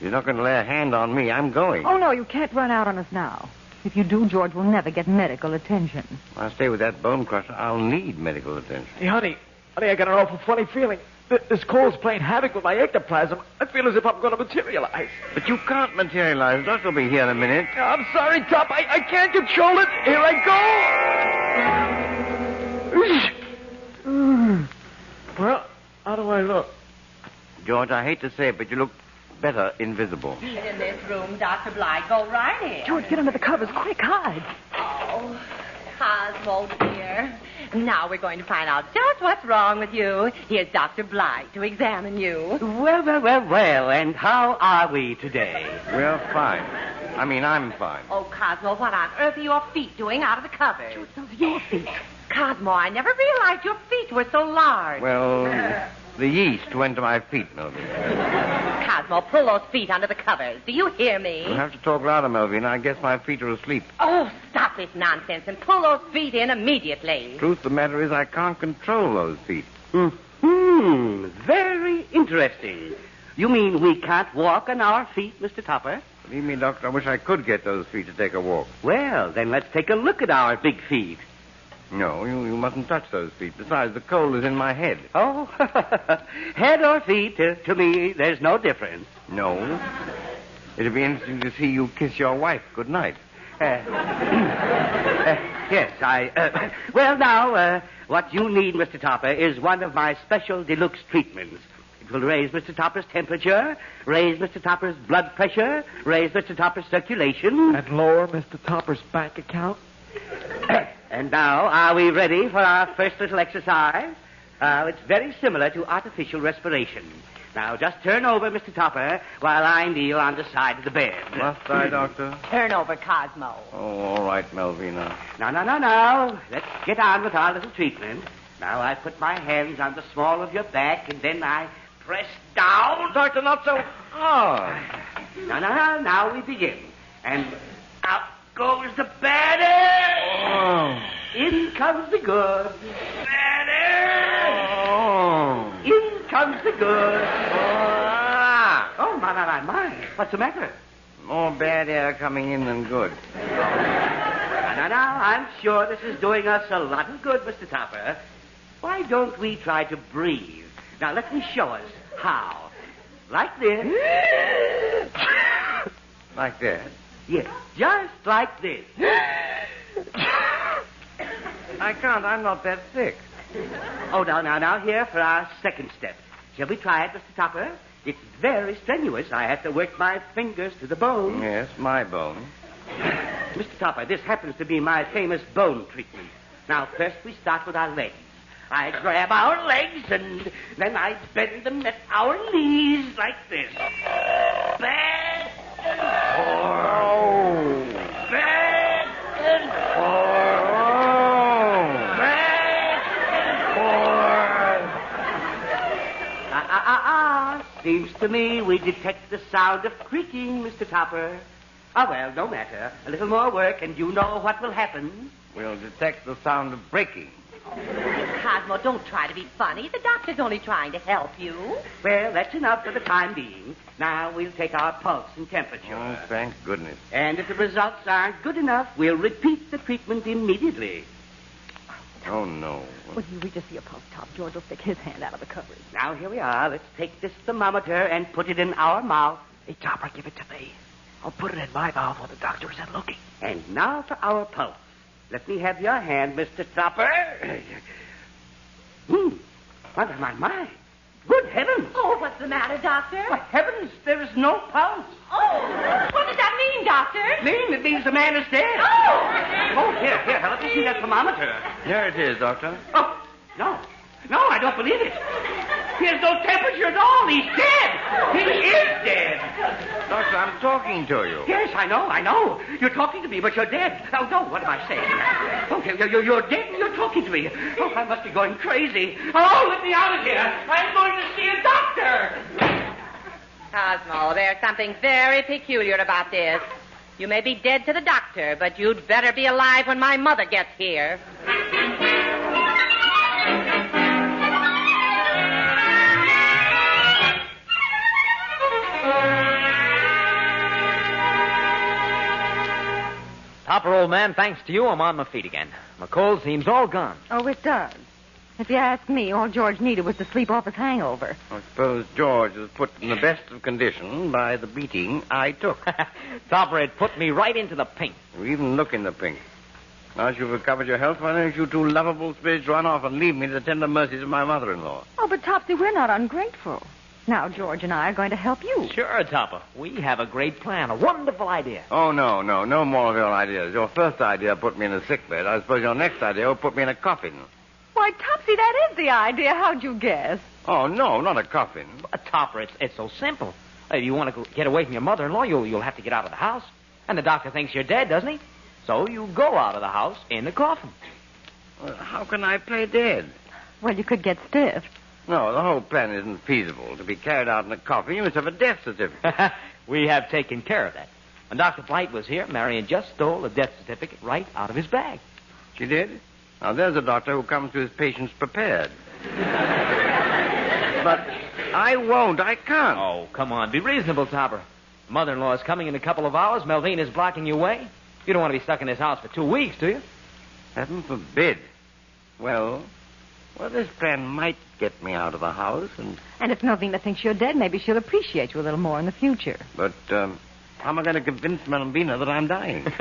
You're not going to lay a hand on me. I'm going. Oh, no, you can't run out on us now. If you do, George will never get medical attention. I'll stay with that bone crusher. I'll need medical attention. Hey, honey, I got an awful funny feeling. This cold's playing havoc with my ectoplasm. I feel as if I'm going to materialize. But you can't materialize. The doctor will be here in a minute. I'm sorry, Top. I can't control it. Here I go. Well, how do I look? George, I hate to say it, but you look better invisible. He's in this room, Dr. Bly. Go right in. George, get under the covers. Quick, hide. Oh, Cosmo, dear. Now we're going to find out just what's wrong with you. Here's Dr. Bly to examine you. Well, and how are we today? We're fine. I'm fine. Oh, Cosmo, what on earth are your feet doing out of the cupboard? Those are your feet. Cosmo, I never realized your feet were so large. Well, the yeast went to my feet, Melvina. Cosmo, pull those feet under the covers. Do you hear me? You'll have to talk louder, Melvina. I guess my feet are asleep. Oh, stop this nonsense and pull those feet in immediately. Truth of the matter is I can't control those feet. Very interesting. You mean we can't walk on our feet, Mr. Topper? Believe me, Doctor, I wish I could get those feet to take a walk. Well, then let's take a look at our big feet. No, you mustn't touch those feet. Besides, the cold is in my head. Oh, head or feet, to me, there's no difference. No. It'd be interesting to see you kiss your wife good night. Yes, well, now, what you need, Mr. Topper, is one of my special deluxe treatments. It will raise Mr. Topper's temperature, raise Mr. Topper's blood pressure, raise Mr. Topper's circulation. And lower Mr. Topper's bank account. And now, are we ready for our first little exercise? It's very similar to artificial respiration. Now, just turn over, Mr. Topper, while I kneel on the side of the bed. Must I, Doctor? Turn over, Cosmo. Oh, all right, Melvina. Now. Let's get on with our little treatment. Now, I put my hands on the small of your back, and then I press down. Doctor, not so hard. Now we begin. And out goes the bad air. Oh. In comes the good. Bad air. Oh. In comes the good. Oh, my. What's the matter? More bad air coming in than good. Now, I'm sure this is doing us a lot of good, Mr. Topper. Why don't we try to breathe? Now, let me show us how. Like this. Like that? Yes, just like this. I can't. I'm not that thick. Oh, now, here for our second step. Shall we try it, Mr. Topper? It's very strenuous. I have to work my fingers to the bone. Yes, my bone. Mr. Topper, this happens to be my famous bone treatment. Now, first we start with our legs. I grab our legs, and then I bend them at our knees like this. Back and forth. Back and forth. Back and forth. Seems to me we detect the sound of creaking, Mr. Topper. Oh, well, no matter. A little more work, and you know what will happen. We'll detect the sound of breaking. Cosmo, don't try to be funny. The doctor's only trying to help you. Well, that's enough for the time being. Now we'll take our pulse and temperature. Oh, thank goodness. And if the results aren't good enough, we'll repeat the treatment immediately. Oh, no. When he reaches for your pulse, Top, George will stick his hand out of the covers. Now, here we are. Let's take this thermometer and put it in our mouth. Hey, Topper, give it to me. I'll put it in my mouth while the doctor isn't looking. And now for our pulse. Let me have your hand, Mr. Topper. My. Good heavens. Oh, what's the matter, Doctor? Why, heavens, there is no pulse. Oh, what does that mean, Doctor? It means the man is dead. Oh, here, let me see that thermometer. There it is, Doctor. Oh, no, I don't believe it. He has no temperature at all. He's dead. He is dead. Doctor, I'm talking to you. Yes, I know. You're talking to me, but you're dead. Oh, no, what am I saying? Okay, you're dead and you're talking to me. Oh, I must be going crazy. Oh, let me out of here. I'm going to see a doctor. Cosmo, there's something very peculiar about this. You may be dead to the doctor, but you'd better be alive when my mother gets here. Topper, old man, thanks to you, I'm on my feet again. My cold seems all gone. Oh, it does. If you ask me, all George needed was to sleep off his hangover. I suppose George was put in the best of condition by the beating I took. Topper, it put me right into the pink. You even look in the pink. Now that you've recovered your health, why don't you two lovable spirits run off and leave me to the tender mercies of my mother-in-law? Oh, but Topsy, we're not ungrateful. Now George and I are going to help you. Sure, Topper. We have a great plan, a wonderful idea. Oh, no more of your ideas. Your first idea put me in a sick bed. I suppose your next idea will put me in a coffin. Why, Topsy, that is the idea. How'd you guess? Oh, no, not a coffin. Topper, it's so simple. If you want to get away from your mother-in-law, you'll have to get out of the house. And the doctor thinks you're dead, doesn't he? So you go out of the house in a coffin. Well, how can I play dead? Well, you could get stiff. No, the whole plan isn't feasible. To be carried out in a coffin, you must have a death certificate. We have taken care of that. When Dr. Blight was here, Marion just stole the death certificate right out of his bag. She did? Now, there's a doctor who comes to his patients prepared. But I won't. I can't. Oh, come on. Be reasonable, Topper. Mother-in-law is coming in a couple of hours. Melvina's blocking your way. You don't want to be stuck in this house for 2 weeks, do you? Heaven forbid. Well, this plan might get me out of the house, And if Melvina thinks you're dead, maybe she'll appreciate you a little more in the future. But, how am I going to convince Melvina that I'm dying?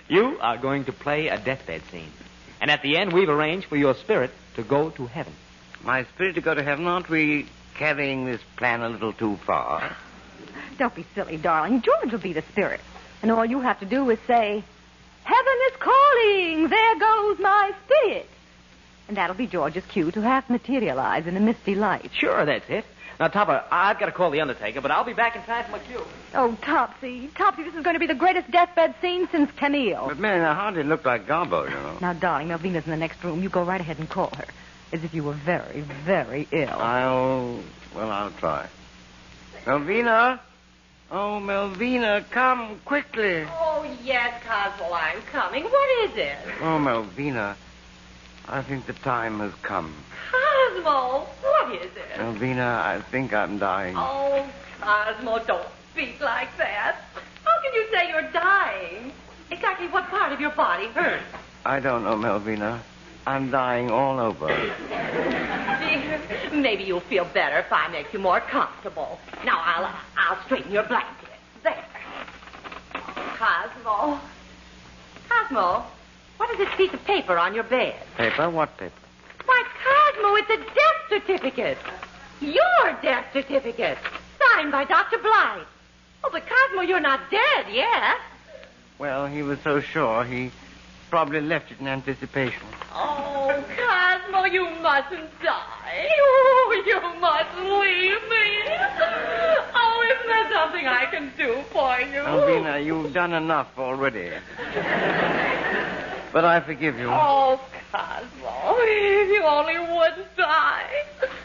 You are going to play a deathbed scene. And at the end, we've arranged for your spirit to go to heaven. My spirit to go to heaven? Aren't we carrying this plan a little too far? Don't be silly, darling. George will be the spirit. And all you have to do is say, "Heaven is calling. There goes my spirit." And that'll be George's cue to half materialize in a misty light. Sure, that's it. Now, Topper, I've got to call the undertaker, but I'll be back in time for my cue. Oh, Topsy, this is going to be the greatest deathbed scene since Camille. But, man, I hardly look like Garbo, you know. Now, darling, Melvina's in the next room. You go right ahead and call her, as if you were very, very ill. I'll try. Melvina? Oh, Melvina, come quickly. Oh, yes, Cosmo, I'm coming. What is it? Oh, Melvina, I think the time has come. Cosmo, what is it? Melvina, I think I'm dying. Oh, Cosmo, don't speak like that. How can you say you're dying? Exactly what part of your body hurts? I don't know, Melvina. I'm dying all over. Dear, maybe you'll feel better if I make you more comfortable. Now, I'll straighten your blanket. There. Cosmo, what is this piece of paper on your bed? Paper? What paper? Why, Cosmo, it's a death certificate. Your death certificate. Signed by Dr. Blight. Oh, but Cosmo, you're not dead yet. Well, he was so sure he probably left it in anticipation. Oh, Cosmo, you mustn't die. Oh, you mustn't leave me. Oh, isn't there something I can do for you? Melvina, you've done enough already. But I forgive you. Oh, Cosmo, if you only wouldn't die.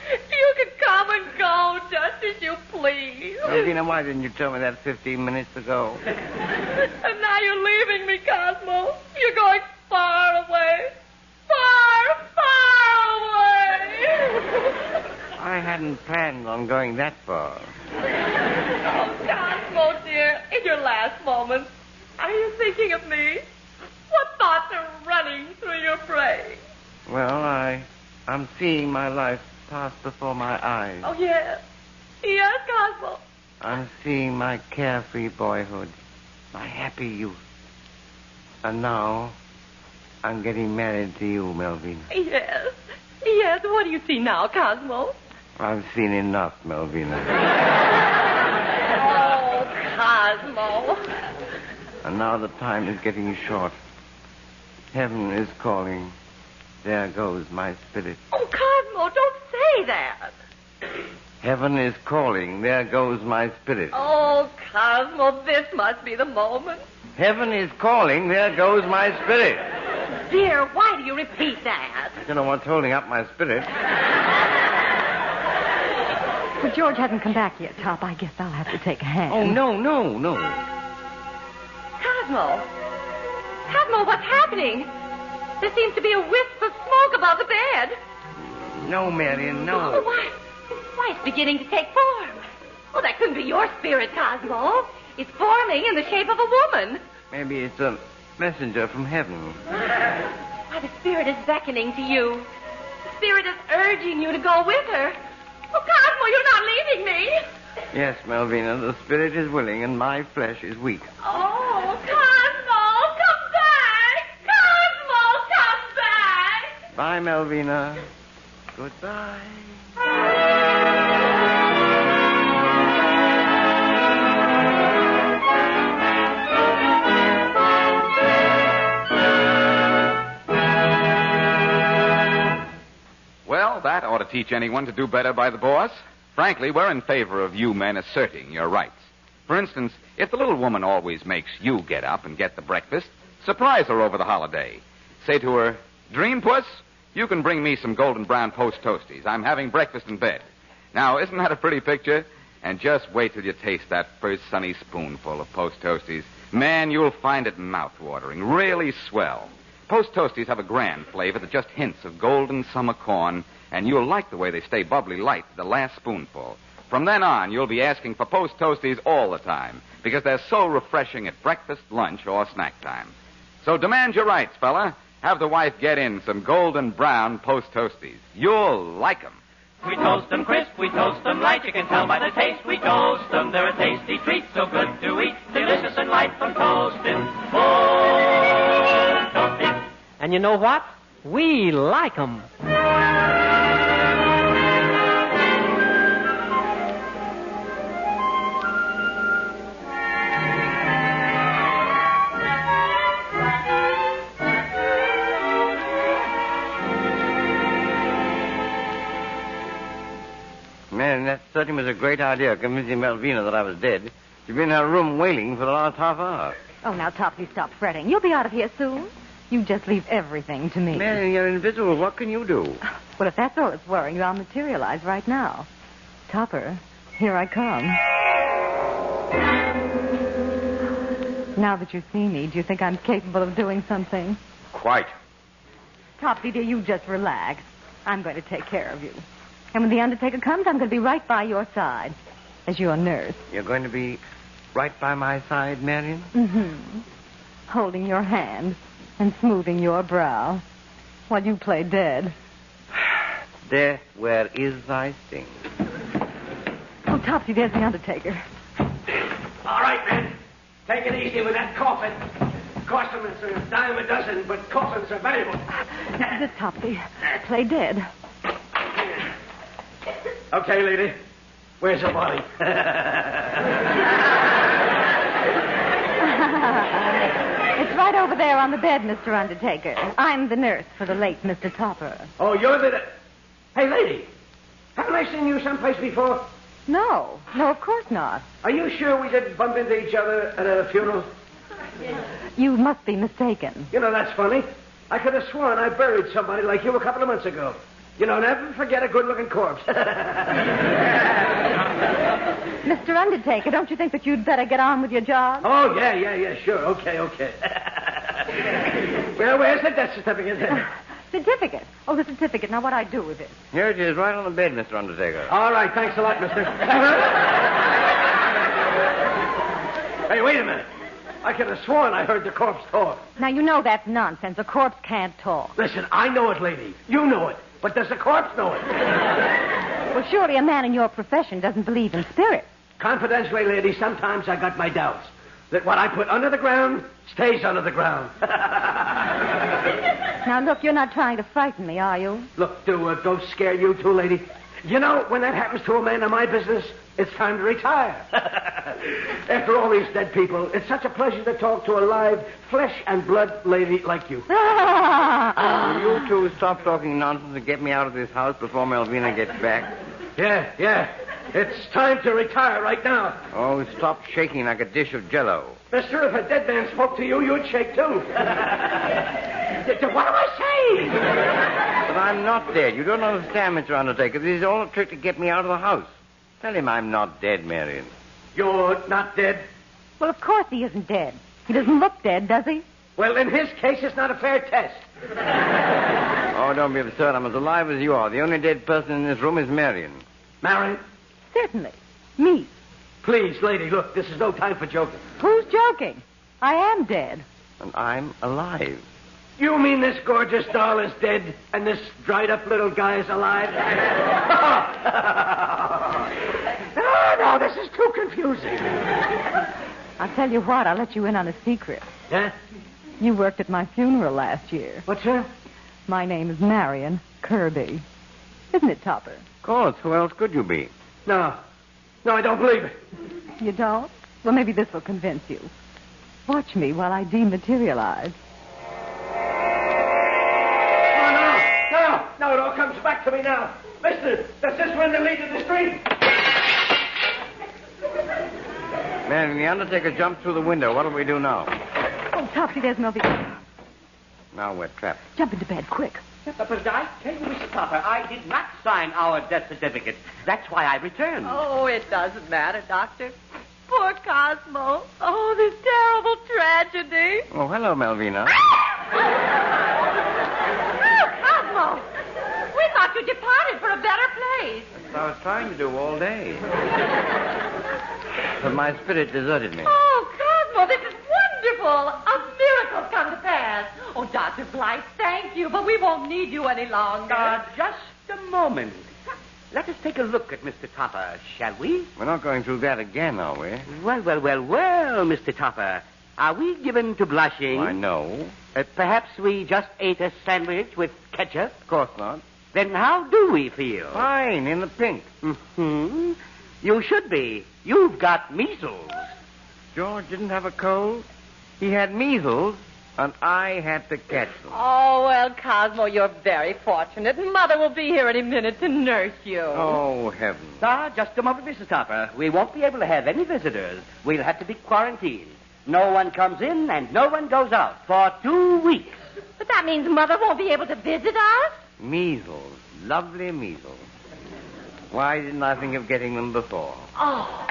You could come and go just as you please. Melvina, why didn't you tell me that 15 minutes ago? And now you're leaving me, Cosmo. You're going far away. Far, far away. I hadn't planned on going that far. Oh, Cosmo, dear, in your last moments, are you thinking of me? What thoughts are running through your brain? Well, I'm seeing my life pass before my eyes. Oh, yes. Yes, Cosmo. I'm seeing my carefree boyhood, my happy youth. And now, I'm getting married to you, Melvina. Yes. Yes, what do you see now, Cosmo? I've seen enough, Melvina. Oh, Cosmo. And now the time is getting short. Heaven is calling. There goes my spirit. Oh, Cosmo, don't say that. Heaven is calling. There goes my spirit. Oh, Cosmo, this must be the moment. Heaven is calling. There goes my spirit. Dear, why do you repeat that? I don't know what's holding up my spirit. But George hasn't come back yet, Top. I guess I'll have to take a hand. Oh, no. Cosmo, what's happening? There seems to be a wisp of smoke above the bed. No, Marion, no. Oh, why, it's beginning to take form. Oh, that couldn't be your spirit, Cosmo. It's forming in the shape of a woman. Maybe it's a Messenger from heaven. Why, the spirit is beckoning to you. The spirit is urging you to go with her. Oh, Cosmo, you're not leaving me. Yes, Malvina, the spirit is willing and my flesh is weak. Oh, Cosmo, come back. Cosmo, come back. Bye, Malvina. Goodbye. Well, that ought to teach anyone to do better by the boss. Frankly, we're in favor of you men asserting your rights. For instance, if the little woman always makes you get up and get the breakfast, surprise her over the holiday. Say to her, Dream Puss, you can bring me some golden brown Post Toasties. I'm having breakfast in bed. Now, isn't that a pretty picture? And just wait till you taste that first sunny spoonful of Post Toasties. Man, you'll find it mouth-watering, really swell. Post Toasties have a grand flavor that just hints of golden summer corn, and you'll like the way they stay bubbly light the last spoonful. From then on, you'll be asking for Post Toasties all the time, because they're so refreshing at breakfast, lunch, or snack time. So demand your rights, fella. Have the wife get in some golden brown Post Toasties. You'll like 'em. We toast them crisp, we toast them light. You can tell by the taste we toast them. They're a tasty treat, so good to eat. Delicious and light from toasted. Oh, toasted. And you know what? We like 'em. Man, that certainly was a great idea, convincing Malvina that I was dead. She's been in her room wailing for the last half hour. Oh, now, Topsy, stop fretting. You'll be out of here soon. You just leave everything to me. Man, you're invisible. What can you do? Well, if that's all that's worrying you, I'll materialize right now. Topper, here I come. Now that you see me, do you think I'm capable of doing something? Quite. Topsy, dear, you just relax. I'm going to take care of you. And when the undertaker comes, I'm going to be right by your side as your nurse. You're going to be right by my side, Marion? Mm-hmm. Holding your hand and smoothing your brow while you play dead. Death, where is thy sting? Oh, Topsy, there's the undertaker. All right, men. Take it easy with that coffin. Customers are a dime a dozen, but coffins are valuable. This Topsy. Play dead. Okay, lady. Where's the body? It's right over there on the bed, Mr. Undertaker. I'm the nurse for the late Mr. Topper. Oh, you're the... Hey, lady. Haven't I seen you someplace before? No, of course not. Are you sure we didn't bump into each other at a funeral? You must be mistaken. You know, that's funny. I could have sworn I buried somebody like you a couple of months ago. You know, never forget a good-looking corpse. Mr. Undertaker, don't you think that you'd better get on with your job? Oh, yeah, sure. Okay. Well, where's the death certificate? Certificate? Oh, the certificate. Now, what I do with it? Here it is, right on the bed, Mr. Undertaker. All right, thanks a lot, mister. Hey, wait a minute. I could have sworn I heard the corpse talk. Now, you know that's nonsense. A corpse can't talk. Listen, I know it, lady. You know it. But does the corpse know it? Well, surely a man in your profession doesn't believe in spirits. Confidentially, lady, sometimes I got my doubts. That what I put under the ground stays under the ground. Now, look, you're not trying to frighten me, are you? Look, don't scare you too, lady. You know, when that happens to a man in my business, it's time to retire. After all these dead people, it's such a pleasure to talk to a live, flesh and blood lady like you. Will you two stop talking nonsense and get me out of this house before Malvina gets back? Yeah. It's time to retire right now. Oh, stop shaking like a dish of Jell-O. Mister, if a dead man spoke to you, you'd shake too. What am I saying? But I'm not dead. You don't understand, Mr. Undertaker. This is all a trick to get me out of the house. Tell him I'm not dead, Marion. You're not dead? Well, of course he isn't dead. He doesn't look dead, does he? Well, in his case, it's not a fair test. Oh, don't be absurd. I'm as alive as you are. The only dead person in this room is Marion. Marion? Certainly. Me. Please, lady, look, this is no time for joking. Who's joking? I am dead. And I'm alive. You mean this gorgeous doll is dead and this dried-up little guy is alive? No, this is too confusing. I'll tell you what, I'll let you in on a secret. Huh? You worked at my funeral last year. What's that? My name is Marion Kirby. Isn't it, Topper? Of course. Who else could you be? No, I don't believe it. You don't? Well, maybe this will convince you. Watch me while I dematerialize. No, it all comes back to me now. Listen, does this window lead to the street? Man, the Undertaker jumped through the window. What'll we do now? Oh, Topsy, there's Melvina. Now we're trapped. Jump into bed, quick. But I tell you, Mr. Topper, I did not sign our death certificate. That's why I returned. Oh, it doesn't matter, Doctor. Poor Cosmo. Oh, this terrible tragedy. Oh, hello, Melvina. Oh, Cosmo. We thought you departed for a better place. That's what I was trying to do all day. But my spirit deserted me. Oh, Cosmo, this is wonderful. A miracle's come to pass. Oh, Dr. Blythe, thank you, but we won't need you any longer. Just a moment. Let us take a look at Mr. Topper, shall we? We're not going through that again, are we? Well, Mr. Topper. Are we given to blushing? Why, no. Perhaps we just ate a sandwich with ketchup? Of course not. Then how do we feel? Fine, in the pink. Mm-hmm. You should be. You've got measles. George didn't have a cold. He had measles, and I had to catch them. Oh, well, Cosmo, you're very fortunate. Mother will be here any minute to nurse you. Oh, heavens. Just a moment, Mrs. Topper. We won't be able to have any visitors. We'll have to be quarantined. No one comes in and no one goes out for 2 weeks. But that means Mother won't be able to visit us? Measles. Lovely measles. Why didn't I think of getting them before? Oh.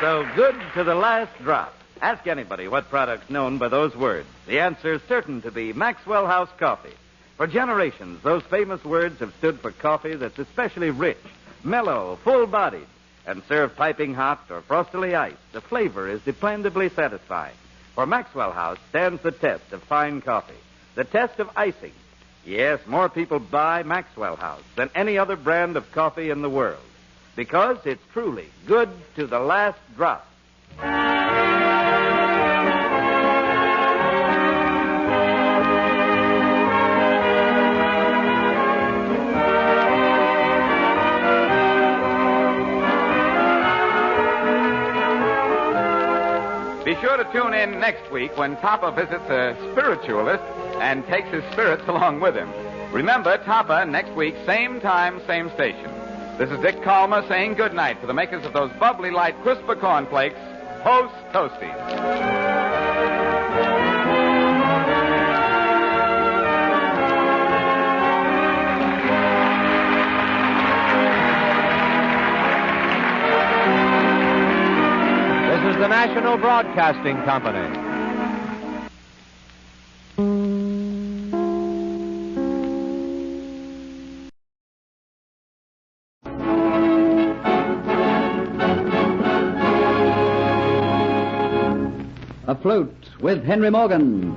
So good to the last drop. Ask anybody what product's known by those words. The answer's certain to be Maxwell House Coffee. For generations, those famous words have stood for coffee that's especially rich, mellow, full-bodied, and served piping hot or frostily iced. The flavor is dependably satisfying. For Maxwell House stands the test of fine coffee, the test of icing. Yes, more people buy Maxwell House than any other brand of coffee in the world, because it's truly good to the last drop. Be sure to tune in next week when Topper visits a spiritualist and takes his spirits along with him. Remember, Topper next week, same time, same station. This is Dick Calmer saying good night for the makers of those bubbly light crisper cornflakes, Post Toasties. This is the National Broadcasting Company. Afloat with Henry Morgan.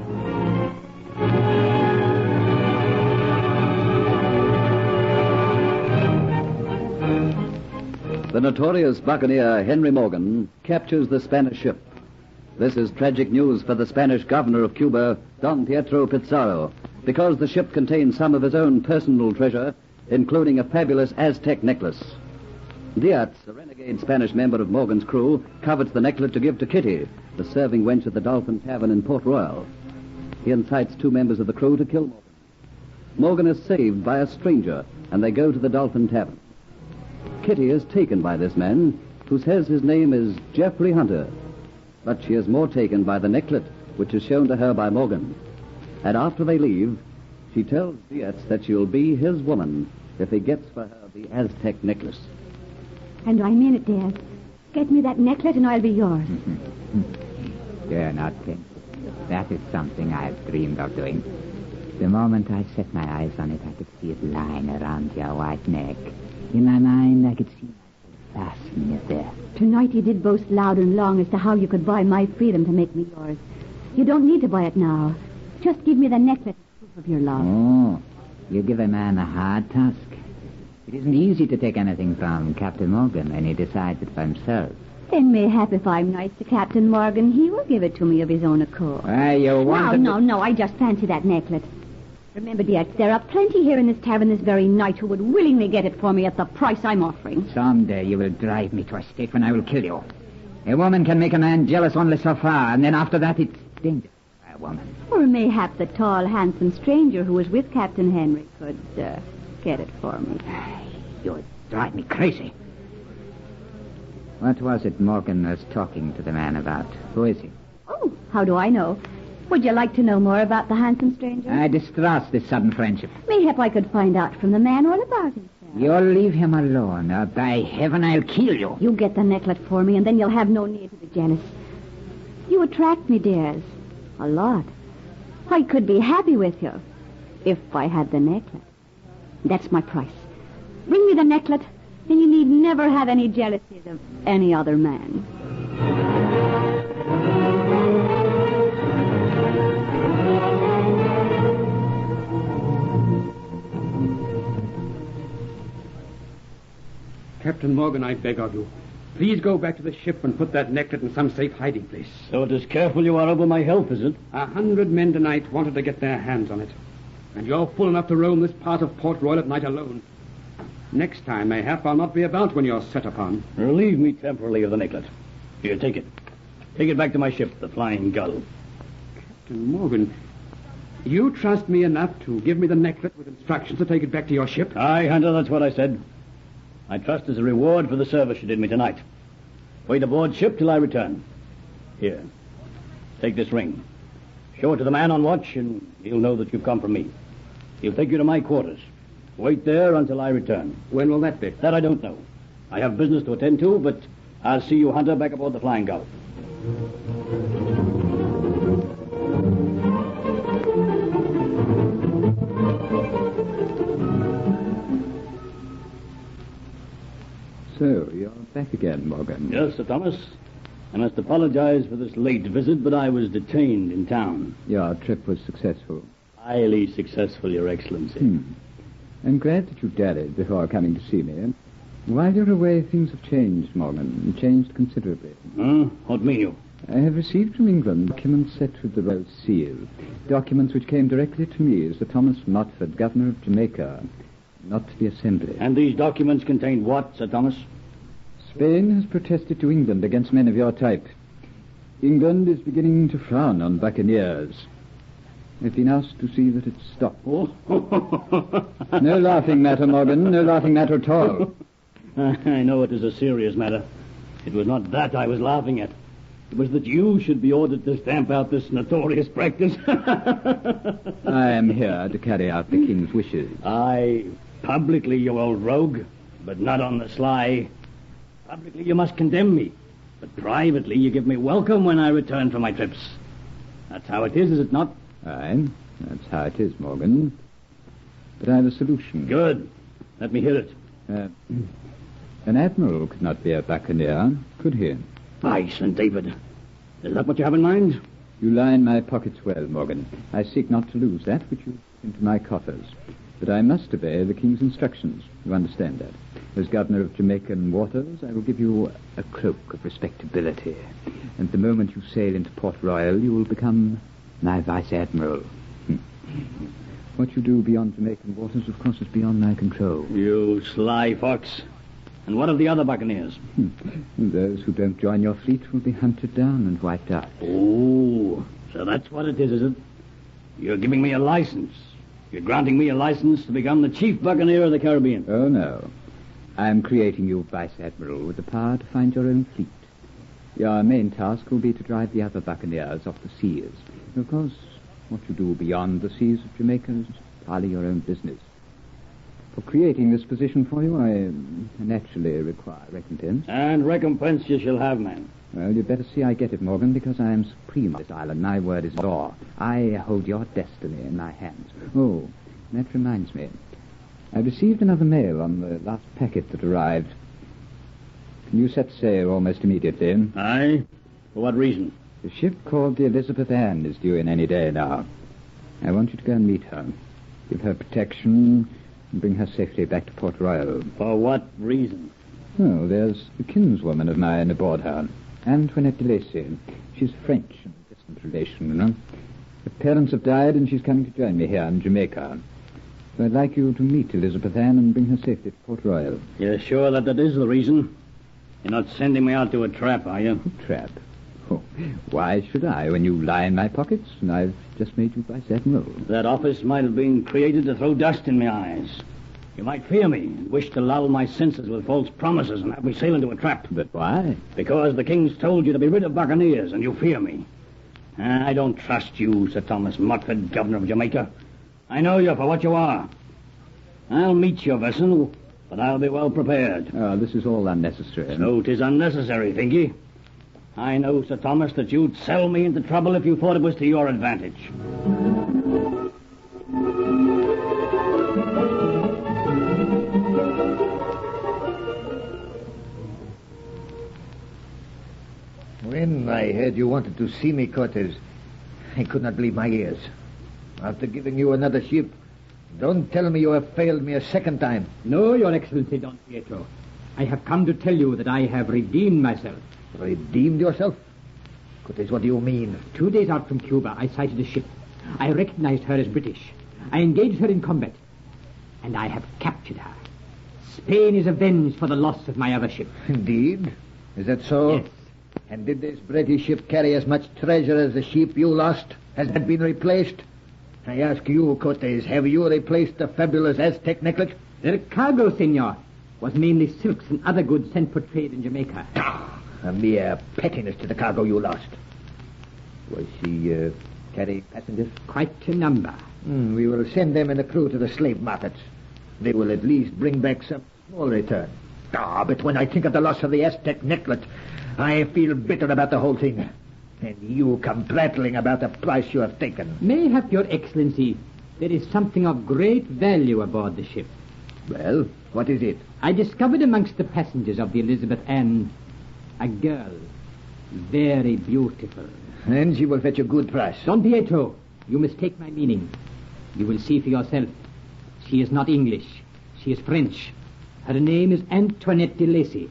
The notorious buccaneer Henry Morgan captures the Spanish ship. This is tragic news for the Spanish governor of Cuba, Don Pietro Pizarro, because the ship contains some of his own personal treasure, including a fabulous Aztec necklace. Diaz, a renegade Spanish member of Morgan's crew, covets the necklace to give to Kitty, the serving wench at the Dolphin Tavern in Port Royal. He incites 2 members of the crew to kill Morgan. Morgan is saved by a stranger, and they go to the Dolphin Tavern. Kitty is taken by this man, who says his name is Jeffrey Hunter. But she is more taken by the necklet, which is shown to her by Morgan. And after they leave, she tells Diaz that she'll be his woman if he gets for her the Aztec necklace. And I mean it, Diaz. Get me that necklet and I'll be yours. You're not, Kent. That is something I've dreamed of doing. The moment I set my eyes on it, I could see it lying around your white neck. In my mind, I could see myself fastening it there. Tonight you did boast loud and long as to how you could buy my freedom to make me yours. You don't need to buy it now. Just give me the necklace as proof of your love. Oh, you give a man a hard task. It isn't easy to take anything from Captain Morgan when he decides it for himself. Then mayhap if I'm nice to Captain Morgan, he will give it to me of his own accord. You want No, I just fancy that necklace. Remember, dear, there are plenty here in this tavern this very night who would willingly get it for me at the price I'm offering. Someday you will drive me to a state when I will kill you. A woman can make a man jealous only so far, and then after that it's dangerous for a woman. Or mayhap the tall, handsome stranger who was with Captain Henry could get it for me. You drive me crazy. What was it Morgan was talking to the man about? Who is he? Oh, how do I know? Would you like to know more about the handsome stranger? I distrust this sudden friendship. Mayhap I could find out from the man all about himself. You'll leave him alone, or by heaven I'll kill you. You get the necklet for me, and then you'll have no need to be jealous. You attract me, dears. A lot. I could be happy with you if I had the necklet. That's my price. Bring me the necklet, and you need never have any jealousies of any other man. Captain Morgan, I beg of you, please go back to the ship and put that necklet in some safe hiding place. So it is careful you are over my health, is it? 100 men tonight wanted to get their hands on it. And you're fool enough to roam this part of Port Royal at night alone. Next time, mayhap, I'll not be about when you're set upon. Relieve me temporarily of the necklet. Here, take it. Take it back to my ship, the Flying Gull. Captain Morgan, you trust me enough to give me the necklet with instructions to take it back to your ship? Aye, Hunter, that's what I said. I trust as a reward for the service you did me tonight. Wait aboard ship till I return. Here, take this ring. Show it to the man on watch, and he'll know that you've come from me. He'll take you to my quarters. Wait there until I return. When will that be? That I don't know. I have business to attend to, but I'll see you, Hunter, back aboard the Flying Gull. So, you're back again, Morgan. Yes, Sir Thomas. I must apologize for this late visit, but I was detained in town. Your trip was successful. Highly successful, Your Excellency. I'm glad that you dared before coming to see me. While you're away, things have changed, Morgan. Changed considerably. What mean you? I have received from England documents set with the Royal Seal. Documents which came directly to me as Sir Thomas Motford, Governor of Jamaica, not to the Assembly. And these documents contained what, Sir Thomas? Spain has protested to England against men of your type. England is beginning to frown on buccaneers. I've been asked to see that it's stopped. No laughing matter, Morgan. No laughing matter at all. I know it is a serious matter. It was not that I was laughing at. It was that you should be ordered to stamp out this notorious practice. I am here to carry out the King's wishes. Aye, publicly, you old rogue, but not on the sly. Publicly, you must condemn me, but privately, you give me welcome when I return from my trips. That's how it is it not? Aye, that's how it is, Morgan. But I have a solution. Good. Let me hear it. An admiral could not be a buccaneer, could he? Aye, St. David. Is that what you have in mind? You line my pockets well, Morgan. I seek not to lose that which you put into my coffers. But I must obey the King's instructions. You understand that. As Governor of Jamaican waters, I will give you a cloak of respectability. And the moment you sail into Port Royal, you will become my Vice Admiral. What you do beyond Jamaican waters, of course, is beyond my control. You sly fox. And what of the other buccaneers? Those who don't join your fleet will be hunted down and wiped out. Oh, so that's what it is it? You're giving me a license. You're granting me a license to become the chief buccaneer of the Caribbean. Oh, no. I'm creating you Vice Admiral with the power to find your own fleet. Your main task will be to drive the other buccaneers off the seas. Of course, what you do beyond the seas of Jamaica is entirely your own business. For creating this position for you, I naturally require recompense. And recompense you shall have, man. Well, you'd better see I get it, Morgan, because I am supreme on this island. My word is law. I hold your destiny in my hands. Oh, that reminds me. I received another mail on the last packet that arrived. Can you set sail almost immediately? Aye? For what reason? The ship called the Elizabeth Ann is due in any day now. I want you to go and meet her. Give her protection and bring her safely back to Port Royal. For what reason? Oh, there's a kinswoman of mine aboard her, Antoinette de Lacy. She's French and a distant relation, you know. Her parents have died, and she's coming to join me here in Jamaica. So I'd like you to meet Elizabeth Ann and bring her safely to Port Royal. You're sure that is the reason? You're not sending me out to a trap, are you? Trap? Oh, why should I, when you lie in my pockets and I've just made you Vice Admiral? That office might have been created to throw dust in my eyes. You might fear me and wish to lull my senses with false promises and have me sail into a trap. But why? Because the king's told you to be rid of buccaneers and you fear me. I don't trust you, Sir Thomas Motford, Governor of Jamaica. I know you for what you are. I'll meet your vessel, but I'll be well prepared. Oh, this is all unnecessary. So 'tis unnecessary, think ye? I know, Sir Thomas, that you'd sell me into trouble if you thought it was to your advantage. When I heard you wanted to see me, Cortez, I could not believe my ears. After giving you another ship, don't tell me you have failed me a second time. No, Your Excellency, Don Pietro. I have come to tell you that I have redeemed myself. Redeemed yourself? Cortez, what do you mean? 2 days out from Cuba, I sighted a ship. I recognized her as British. I engaged her in combat. And I have captured her. Spain is avenged for the loss of my other ship. Indeed? Is that so? Yes. And did this British ship carry as much treasure as the ship you lost? Has that been replaced? I ask you, Cortez, have you replaced the fabulous Aztec necklet? Their cargo, senor, was mainly silks and other goods sent for trade in Jamaica. A mere pettiness to the cargo you lost. Was she carrying passengers? Quite a number. We will send them and a crew to the slave markets. They will at least bring back some small return. But when I think of the loss of the Aztec necklet, I feel bitter about the whole thing. And you come prattling about the price you have taken. Mayhap, Your Excellency, there is something of great value aboard the ship. Well, what is it? I discovered amongst the passengers of the Elizabeth Ann a girl, very beautiful. And she will fetch a good price. Don Pietro, you mistake my meaning. You will see for yourself. She is not English. She is French. Her name is Antoinette de Lacy,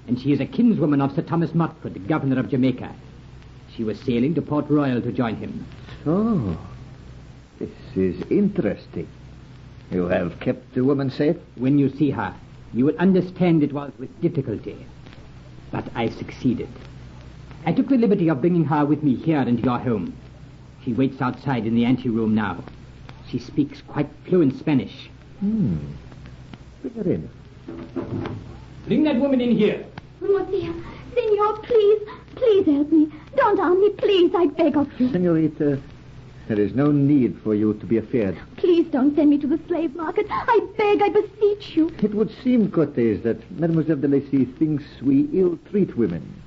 and she is a kinswoman of Sir Thomas Motford, Governor of Jamaica. She was sailing to Port Royal to join him. Oh, this is interesting. You have kept the woman safe? When you see her, you will understand it was with difficulty. But I succeeded. I took the liberty of bringing her with me here into your home. She waits outside in the anteroom now. She speaks quite fluent Spanish. Bring her in. Bring that woman in here. Rosia, Senor, please help me. Don't harm me, please, I beg of you. Senorita, there is no need for you to be afraid. Please don't send me to the slave market. I beg, I beseech you. It would seem, Cortez, that Mademoiselle de Lacy thinks we ill-treat women.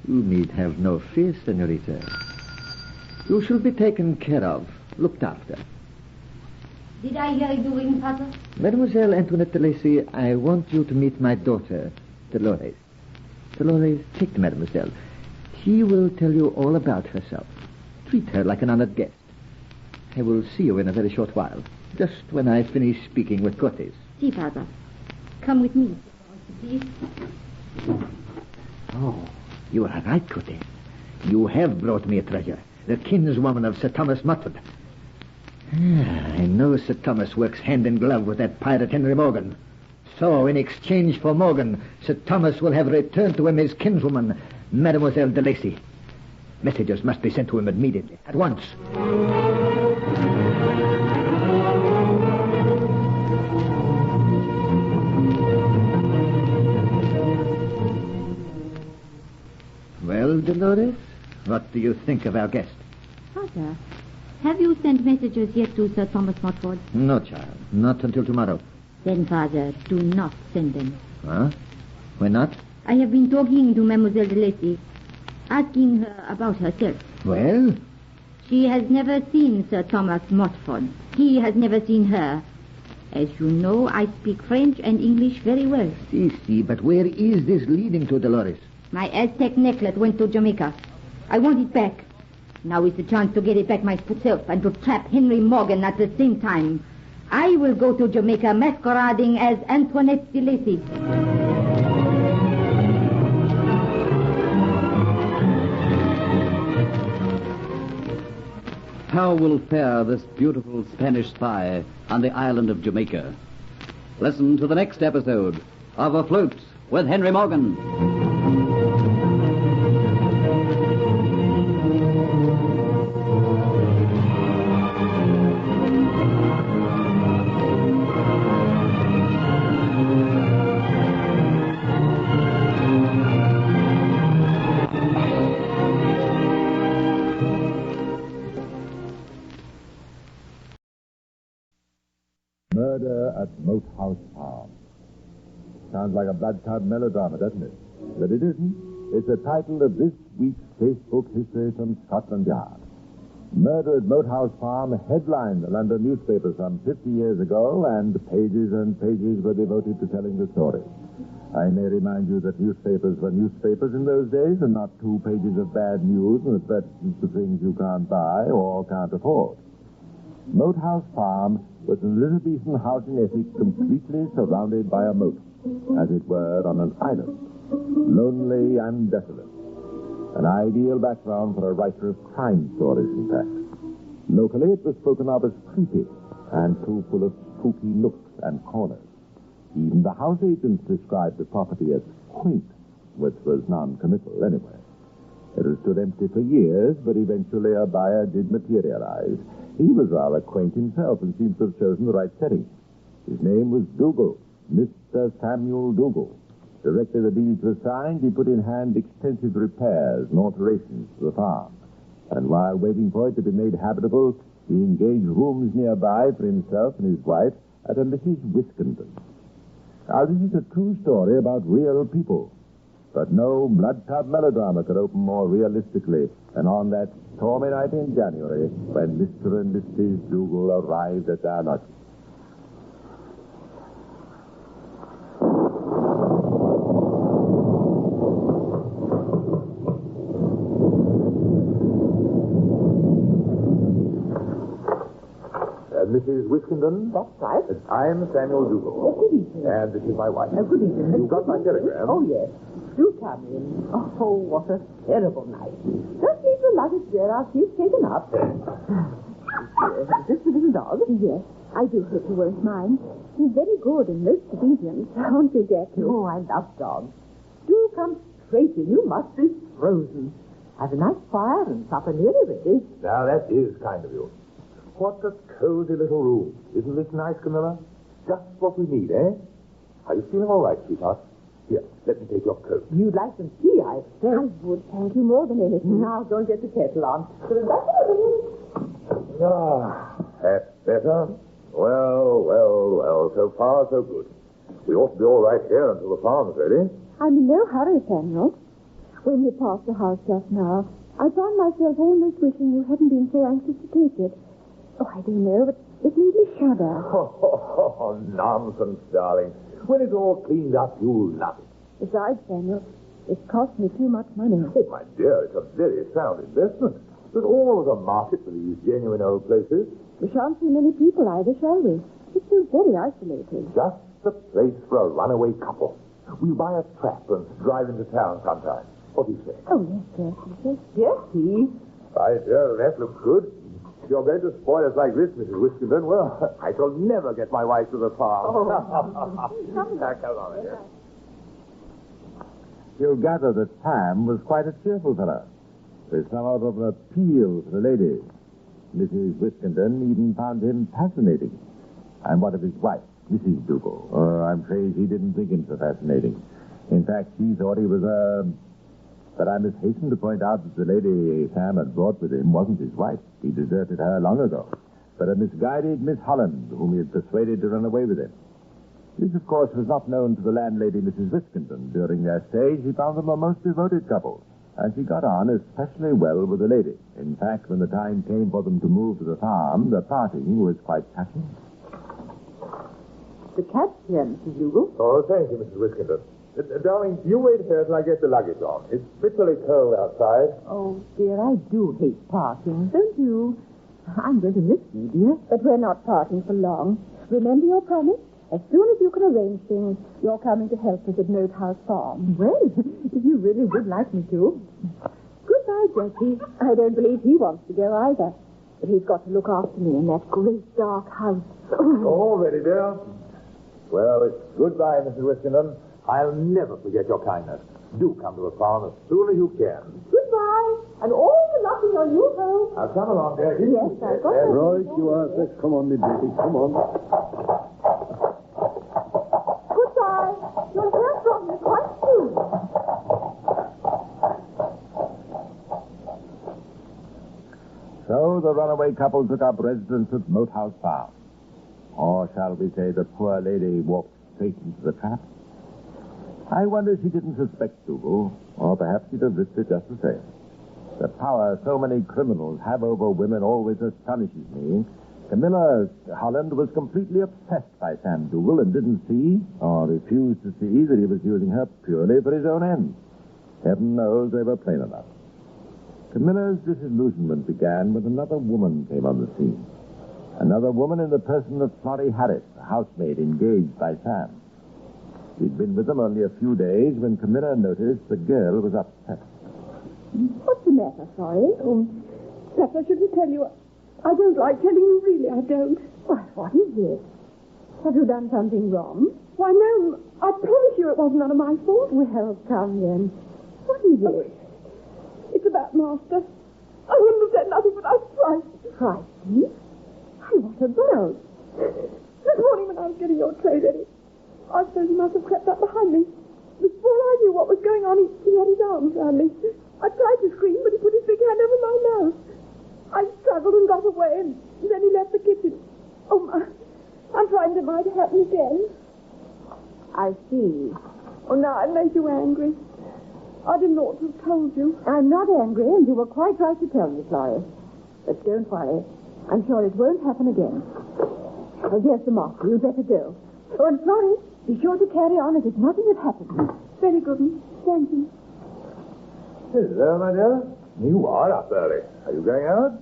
You need have no fear, Senorita. You shall be taken care of, looked after. Did I hear you doing, Papa? Mademoiselle Antoinette de Lacy, I want you to meet my daughter, Dolores. Dolores, take the mademoiselle. She will tell you all about herself. Treat her like an honored guest. I will see you in a very short while, just when I finish speaking with Cortez. See, Papa. Come with me, please. Oh, you are right, Cortez. You have brought me a treasure, the kinswoman of Sir Thomas Motford. I know Sir Thomas works hand in glove with that pirate Henry Morgan. So, in exchange for Morgan, Sir Thomas will have returned to him his kinswoman, Mademoiselle de Lacy. Messages must be sent to him immediately, at once. Well, Dolores, what do you think of our guest? Father, have you sent messages yet to Sir Thomas Motford? No, child, not until tomorrow. Then, Father, do not send them. Huh? Why not? I have been talking to Mademoiselle de Lacy, asking her about herself. Well? She has never seen Sir Thomas Motford. He has never seen her. As you know, I speak French and English very well. Si, but where is this leading to, Dolores? My Aztec necklace went to Jamaica. I want it back. Now is the chance to get it back myself and to trap Henry Morgan at the same time. I will go to Jamaica masquerading as Antoinette de Lacy. How will fare this beautiful Spanish spy on the island of Jamaica? Listen to the next episode of Afloat with Henry Morgan. Murder at Moat House Farm. Sounds like a blood-curdled melodrama, doesn't it? But it isn't. It's the title of this week's Facebook history from Scotland Yard. Murder at Moat House Farm headlined the London newspaper some 50 years ago, and pages were devoted to telling the story. I may remind you that newspapers were newspapers in those days, and not 2 pages of bad news and advertisements of things you can't buy or can't afford. Moat House Farm was an Elizabethan house in Essex completely surrounded by a moat, as it were on an island, lonely and desolate. An ideal background for a writer of crime stories, in fact. Locally, it was spoken of as creepy and too full of spooky nooks and corners. Even the house agents described the property as quaint, which was non-committal anyway. It had stood empty for years, but eventually a buyer did materialize. He was rather quaint himself and seems to have chosen the right setting. His name was Dougal, Mr. Samuel Dougal. Directly the deeds were signed, he put in hand extensive repairs and alterations to the farm. And while waiting for it to be made habitable, he engaged rooms nearby for himself and his wife at a Mrs. Wiskenden. Now, this is a true story about real people. But no blood-tub melodrama could open more realistically than on that stormy night in January when Mr. and Mrs. Dougal arrived at their lodging. Mrs. Wiskenden? That's right. I'm Samuel Dougal. Oh, good evening. And this is my wife. Good evening. You got my telegram? Oh, yes. Do come in. Oh, what a terrible night. Just leave the luggage there. I'll see it taken up. Is this the little dog? Yes. I do hope you won't mind. He's very good and most obedient. Won't you, Jackie? Oh, I love dogs. Do come straight in. You must be frozen. Have a nice fire and supper nearly ready. Now, that is kind of you. What a cozy little room. Isn't this nice, Camilla? Just what we need, eh? Are you feeling all right, sweetheart? Here, let me take your coat. You'd like some tea, I expect. I would, thank you, more than anything. Now, don't get the kettle on. That's better. Well, so far, so good. We ought to be all right here until the farm's ready. I'm in no hurry, Samuel. When we passed the house just now, I found myself almost wishing you hadn't been so anxious to take it. Oh, I don't know, but it made me shudder. Oh, nonsense, darling. When it's all cleaned up, you'll love it. Besides, Samuel, it cost me too much money. Oh, my dear, it's a very sound investment. There's always a market for these genuine old places. We shan't see many people either, shall we? It's so very isolated. Just the place for a runaway couple. We'll buy a trap and drive into town sometime. What do you say? Oh, yes, Gertie. Gertie? By dear, that looks good. If you're going to spoil us like this, Mrs. Wiskenden, well, I shall never get my wife to the farm. Come on, dear. You'll gather that Sam was quite a cheerful fellow, with somewhat of an appeal to the ladies. Mrs. Wiskenden even found him fascinating. And what of his wife, Mrs. Dougal? Oh, I'm afraid he didn't think him so fascinating. In fact, she thought he was But I must hasten to point out that the lady Sam had brought with him wasn't his wife. He deserted her long ago. But a misguided Miss Holland, whom he had persuaded to run away with him. This, of course, was not known to the landlady, Mrs. Wiskington. During their stay, she found them a most devoted couple, and she got on especially well with the lady. In fact, when the time came for them to move to the farm, the parting was quite touching. The cat's here, Mrs. Dougal. Oh, thank you, Mrs. Wiskington. Darling, you wait here till I get the luggage on. It's bitterly cold outside. Oh, dear, I do hate parking, don't you? I'm going to miss you, dear. But we're not parting for long. Remember your promise? As soon as you can arrange things, you're coming to help us at Moat House Farm. Well, if you really would like me to. Goodbye, Jessie. I don't believe he wants to go either. But he's got to look after me in that great dark house. All ready, dear? Well, it's goodbye, Mrs. Wiskington. I'll never forget your kindness. Do come to the farm as soon as you can. Goodbye, and all the luck in your new home. Now, come along, dear. Yes, I've got to. Right, you are, Sex. Come on, me baby. Come on. Goodbye. You'll hear from me quite soon. So the runaway couple took up residence at Moat House Farm. Or shall we say the poor lady walked straight into the trap? I wonder if she didn't suspect Dougal, or perhaps she'd have risked it just the same. The power so many criminals have over women always astonishes me. Camilla Holland was completely obsessed by Sam Dougal and didn't see, or refused to see, that he was using her purely for his own ends. Heaven knows they were plain enough. Camilla's disillusionment began when another woman came on the scene. Another woman in the person of Florrie Harris, a housemaid engaged by Sam. She'd been with them only a few days when Camilla noticed the girl was upset. What's the matter, sorry? Perhaps I shouldn't tell you. I don't like telling you, really, I don't. Why, what is it? Have you done something wrong? Why, no, I promise you it wasn't none of my fault. Well, come then. What is it? It's about Master. I wouldn't have said nothing, but I was frightened. Frightened? What about? This morning when I was getting your tray ready, I suppose he must have crept up behind me. Before I knew what was going on, he had his arms around me. I tried to scream, but he put his big hand over my mouth. I struggled and got away, and then he left the kitchen. Oh, I'm frightened it might happen again. I see. Oh, now I made you angry. I didn't ought to have told you. I'm not angry, and you were quite right to tell me, Florrie. But don't worry. I'm sure it won't happen again. Oh, there's the master. You'd better go. Oh, and Florrie, be sure to carry on as if nothing had happened. Very good, thank you. Hello, my dear. You are up early. Are you going out?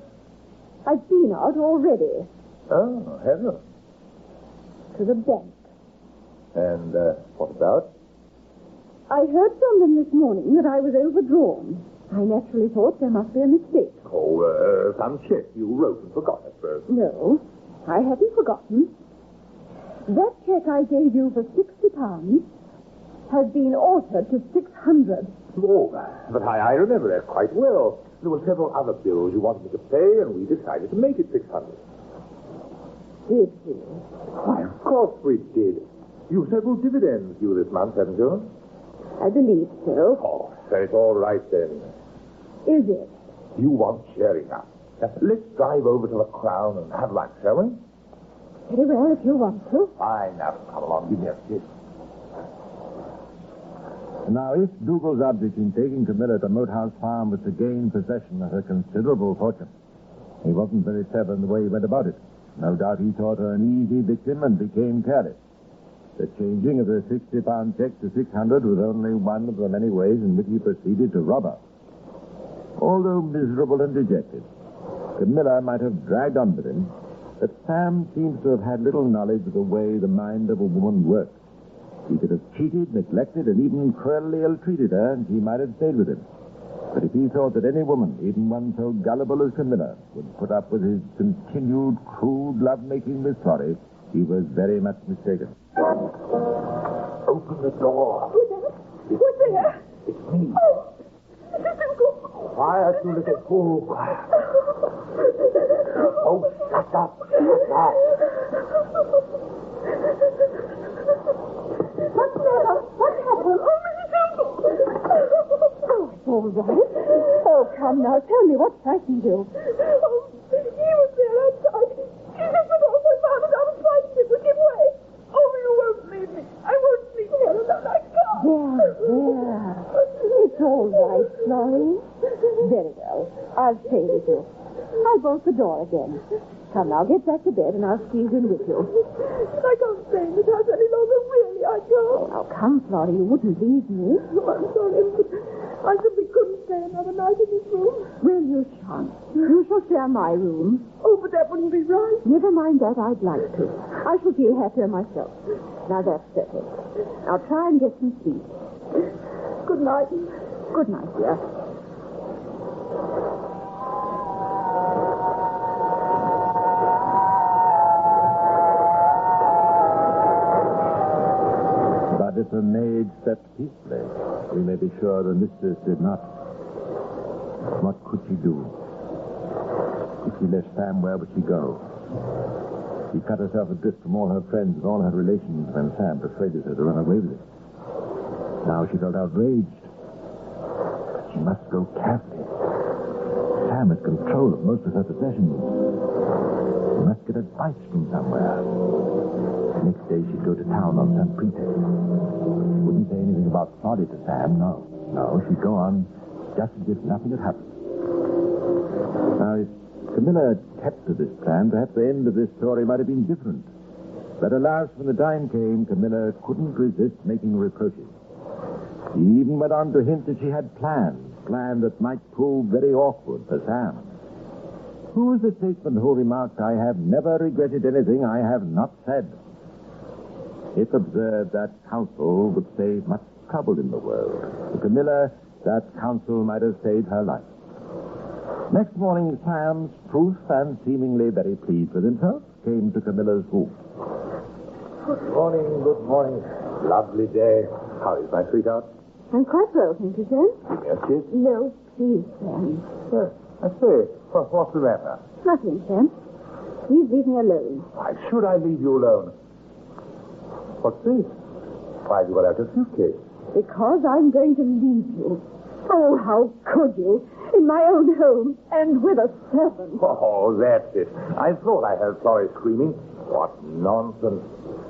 I've been out already. Oh, have you? To the bank. And what about? I heard from them this morning that I was overdrawn. I naturally thought there must be a mistake. Oh, some check you wrote and forgot, I suppose. No, I haven't forgotten. That check I gave you for £60 has been altered to 600. Oh, but I remember that quite well. There were several other bills you wanted me to pay, and we decided to make it 600. Did you? Why, of course we did. You've several dividends due this month, haven't you? I believe so. Oh, so it's all right then. Is it? You want cheering up. Now, let's drive over to the Crown and have lunch, shall we? Very well, if you want to. Fine, now, come along, give me a kiss. Now, if Dougal's object in taking Camilla to Moat House Farm was to gain possession of her considerable fortune, he wasn't very clever in the way he went about it. No doubt he thought her an easy victim and became careless. The changing of the £60 check to 600 was only one of the many ways in which he proceeded to rob her. Although miserable and dejected, Camilla might have dragged on with him, but Sam seems to have had little knowledge of the way the mind of a woman works. He could have cheated, neglected, and even cruelly ill-treated her, and she might have stayed with him. But if he thought that any woman, even one so gullible as Camilla, would put up with his continued crude love-making with Florrie, he was very much mistaken. Open the door. Who's there? It's me. Oh, Mrs. Dougal. Quiet, you little fool. Quiet. Oh, shut up. Shut up. What's the matter? What happened? Oh, Mrs. Dougal. Oh, it's all right. Oh, come now. Tell me what frightened you. Oh, he was there outside. He just went off. I found it. I was frightened. It would give way. Oh, you won't leave me. I'll stay with you. I'll bolt the door again. Come now, get back to bed and I'll squeeze in with you. I can't stay in this house any longer, really, I can't. Now, come, Florrie, you wouldn't leave me. Oh, I'm sorry, but I simply couldn't stay another night in this room. Well, you shan't. You shall share my room. Oh, but that wouldn't be right. Never mind that, I'd like to. I shall feel happier myself. Now, that's settled. Now, try and get some sleep. Good night. Good night, dear. But if the maid stepped peacefully, we may be sure the mistress did not. What could she do? If she left Sam, where would she go? She cut herself adrift from all her friends and all her relations when Sam persuaded her to run away with it. Now she felt outraged. But she must go carefully. Sam had control of most of her possessions. She must get advice from somewhere. The next day she'd go to town on some pretext. She wouldn't say anything about Florrie to Sam, no. No, she'd go on just as if nothing had happened. Now, if Camilla had kept to this plan, perhaps the end of this story might have been different. But alas, when the time came, Camilla couldn't resist making reproaches. She even went on to hint that she had plans that might prove very awkward for Sam. Who is the statesman who remarked, "I have never regretted anything I have not said"? If observed, that counsel would save much trouble in the world. To Camilla, that counsel might have saved her life. Next morning, Sam, spruce and seemingly very pleased with himself, came to Camilla's room. Good morning, good morning. Lovely day. How is my sweetheart? I'm quite well, thank you, Sam. Give me a kiss. No, please, Sam. Yes, I say, what's the matter? Nothing, Sam. Please leave me alone. Why should I leave you alone? What's this? Why have you got out a suitcase? Because I'm going to leave you. Oh, how could you? In my own home, and with a servant. Oh, that's it. I thought I heard Florrie screaming. What nonsense.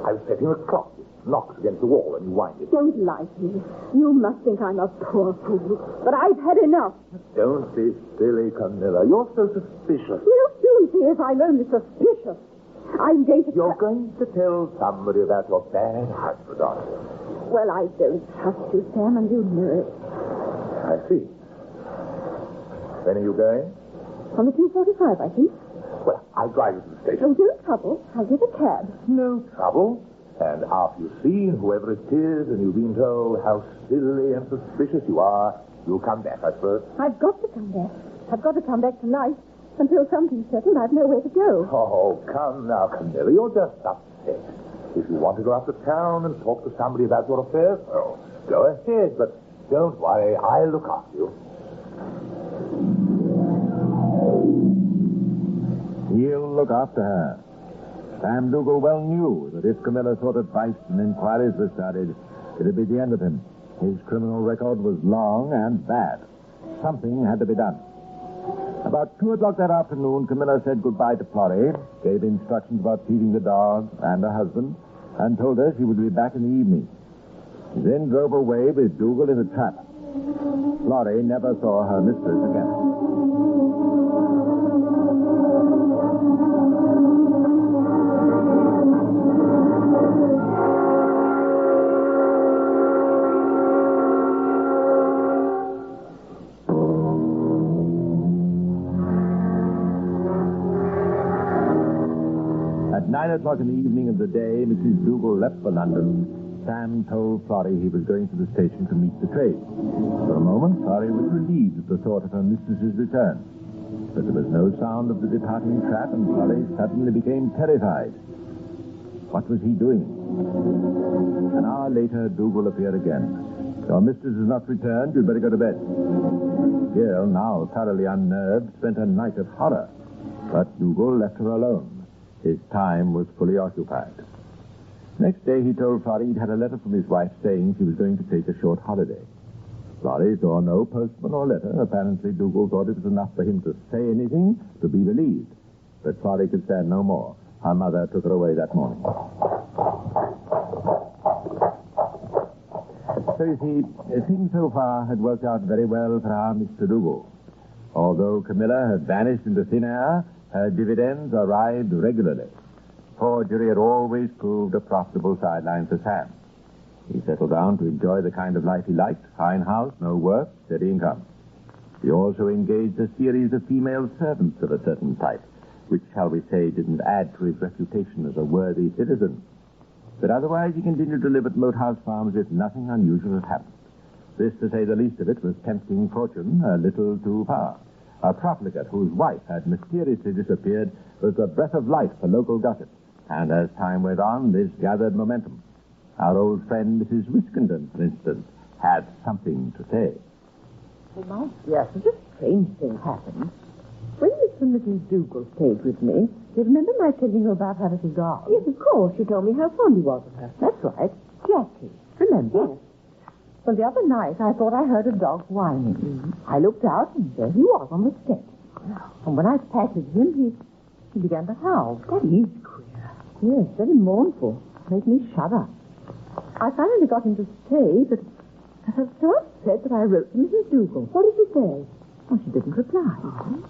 I was setting a clock. It knocks against the wall and you wind it. Don't lie to me. You must think I'm a poor fool. But I've had enough. Don't be silly, Camilla. You're so suspicious. You'll soon see if I'm only suspicious. I'm going to... You're going to tell somebody about your bad husband, aren't you? Well, I don't trust you, Sam, and you know it. I see. When are you going? On the 2:45, I think. Well, I'll drive you to the station. Oh, don't trouble. I'll get a cab. No trouble. And after you've seen whoever it is and you've been told how silly and suspicious you are, you'll come back, I suppose. I've got to come back. I've got to come back tonight. Until something's settled, I've nowhere to go. Oh, come now, Camilla. You're just upset. If you want to go up to town and talk to somebody about your affairs, well, go ahead. But don't worry. I'll look after you. He'll look after her. Sam Dougal well knew that if Camilla sought advice and inquiries were started, it would be the end of him. His criminal record was long and bad. Something had to be done. About 2 o'clock that afternoon, Camilla said goodbye to Florrie, gave instructions about feeding the dog and her husband, and told her she would be back in the evening. She then drove away with Dougal in a trap. Florrie never saw her mistress again. At 9 o'clock in the evening of the day Mrs. Dougal left for London, Sam told Florrie he was going to the station to meet the train. For a moment, Florrie was relieved at the thought of her mistress's return. But there was no sound of the departing trap, and Florrie suddenly became terrified. What was he doing? An hour later, Dougal appeared again. Your mistress has not returned. You'd better go to bed. The girl, now thoroughly unnerved, spent a night of horror. But Dougal left her alone. His time was fully occupied. Next day, he told Florrie he'd had a letter from his wife saying she was going to take a short holiday. Florrie saw no postman or letter. Apparently, Dougal thought it was enough for him to say anything to be believed. But Florrie could stand no more. Her mother took her away that morning. So you see, things so far had worked out very well for our Mr. Dougal. Although Camilla had vanished into thin air, her dividends arrived regularly. Forgery had always proved a profitable sideline for Sam. He settled down to enjoy the kind of life he liked: fine house, no work, steady income. He also engaged a series of female servants of a certain type, which, shall we say, didn't add to his reputation as a worthy citizen. But otherwise he continued to live at Moat House Farm as if nothing unusual had happened. This, to say the least of it, was tempting fortune a little too far. A profligate whose wife had mysteriously disappeared was a breath of life for local gossip, and as time went on, this gathered momentum. Our old friend Mrs. Wiskenden, for instance, had something to say. Oh, my dear, such a strange thing happened. When Mr. and Mrs. Dougal stayed with me, do you remember my telling you about her little dog? Yes, of course. You told me how fond he was of her. That's right. Jackie. Remember? Yes. Well, the other night, I thought I heard a dog whining. Mm-hmm. I looked out, and there he was on the steps. And when I patted him, he began to howl. That is queer. Yes, very mournful. Made me shudder. I finally got him to stay, but I was so upset that I wrote to Mrs. Dougal. What did you say? Well, she didn't reply. Mm-hmm.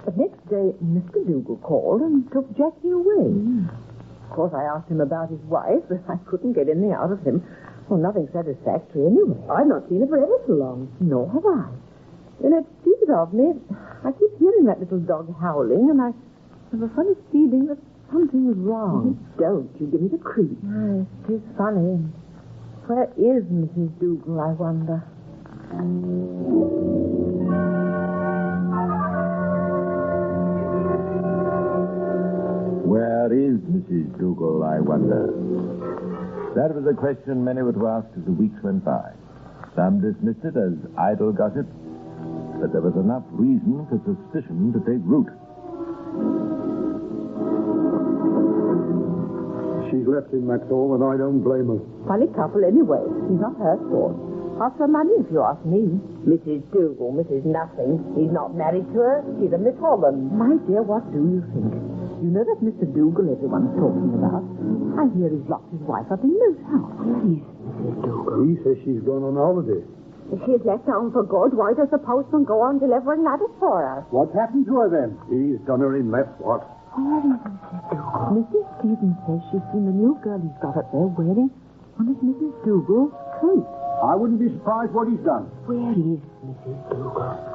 But next day, Mr. Dougal called and took Jackie away. Mm. Of course, I asked him about his wife, but I couldn't get anything out of him. Well, nothing satisfactory anyway. I've not seen her for ever so long. Nor have I. Then it's stupid of me. I keep hearing that little dog howling, and I have a funny feeling that something is wrong. Don't you give me the creep. Yes, it is funny. Where is Mrs. Dougal, I wonder? Where is Mrs. Dougal, I wonder? That was a question many were to ask as the weeks went by. Some dismissed it as idle gossip, but there was enough reason for suspicion to take root. She's left him, that's all, and I don't blame her. Funny couple anyway. He's not her sort. Ask for money if you ask me. Mrs. Dougal, Mrs. Nothing. He's not married to her. She's a Miss Holland. My dear, what do you think? You know that Mr. Dougal everyone's talking about? I hear he's locked his wife up in Moat House. Where is Mrs. Dougal? He says she's gone on holiday. If she's left town for good, why does the postman go on delivering letters for her? What's happened to her then? He's done her in, that's what. Where is Mrs. Dougal? Mrs. Stevens says she's seen the new girl he's got up there wearing one of Mrs. Dougal's coats. I wouldn't be surprised what he's done. Where is Mrs. Dougal?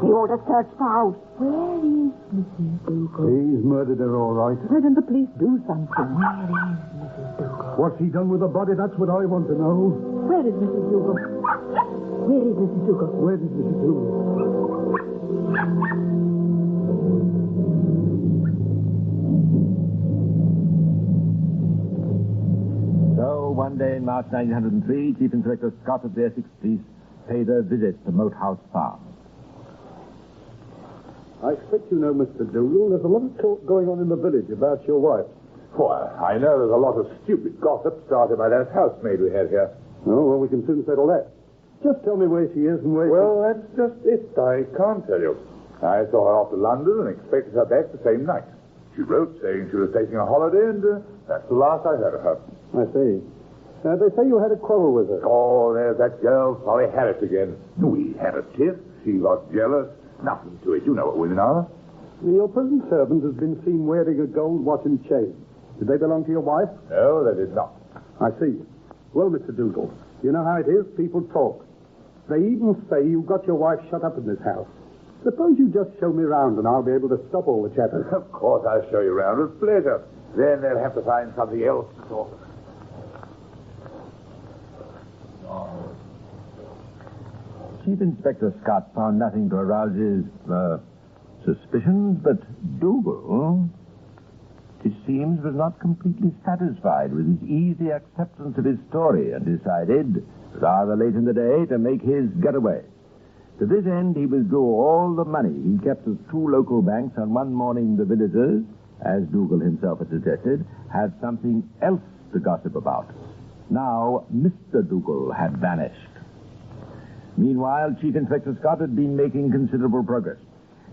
The order search for house. Where is Mrs. Dougal? He's murdered her, all right. Why don't the police do something? Where is Mrs. Dougal? What's he done with the body? That's what I want to know. Where is Mrs. Dougal? Where is Mrs. Dougal? Where is Mrs. Dougal? So, one day in March 1903, Chief Inspector Scott of the Essex Police paid a visit to Moat House Farm. I expect you know, Mr. Dougal, there's a lot of talk going on in the village about your wife. Why, I know there's a lot of stupid gossip started by that housemaid we had here. Oh, well, we can soon settle that. Just tell me where she is and where Well, that's just it. I can't tell you. I saw her off to London and expected her back the same night. She wrote saying she was taking a holiday, and that's the last I heard of her. I see. They say you had a quarrel with her. Oh, there's that girl, Polly Harris again. We had a tiff. She got jealous. Nothing to it. You know what women are. Your present servant has been seen wearing a gold watch and chain. Did they belong to your wife? No, they did not. I see. Well, Mr. Dougal, you know how it is. People talk. They even say you got your wife shut up in this house. Suppose you just show me round and I'll be able to stop all the chatter. Of course, I'll show you around with pleasure. Then they'll have to find something else to talk about. Chief Inspector Scott found nothing to arouse his, suspicions, but Dougal, it seems, was not completely satisfied with his easy acceptance of his story and decided, rather late in the day, to make his getaway. To this end, he withdrew all the money he kept at two local banks, and one morning the villagers, as Dougal himself had suggested, had something else to gossip about. Now, Mr. Dougal had vanished. Meanwhile, Chief Inspector Scott had been making considerable progress.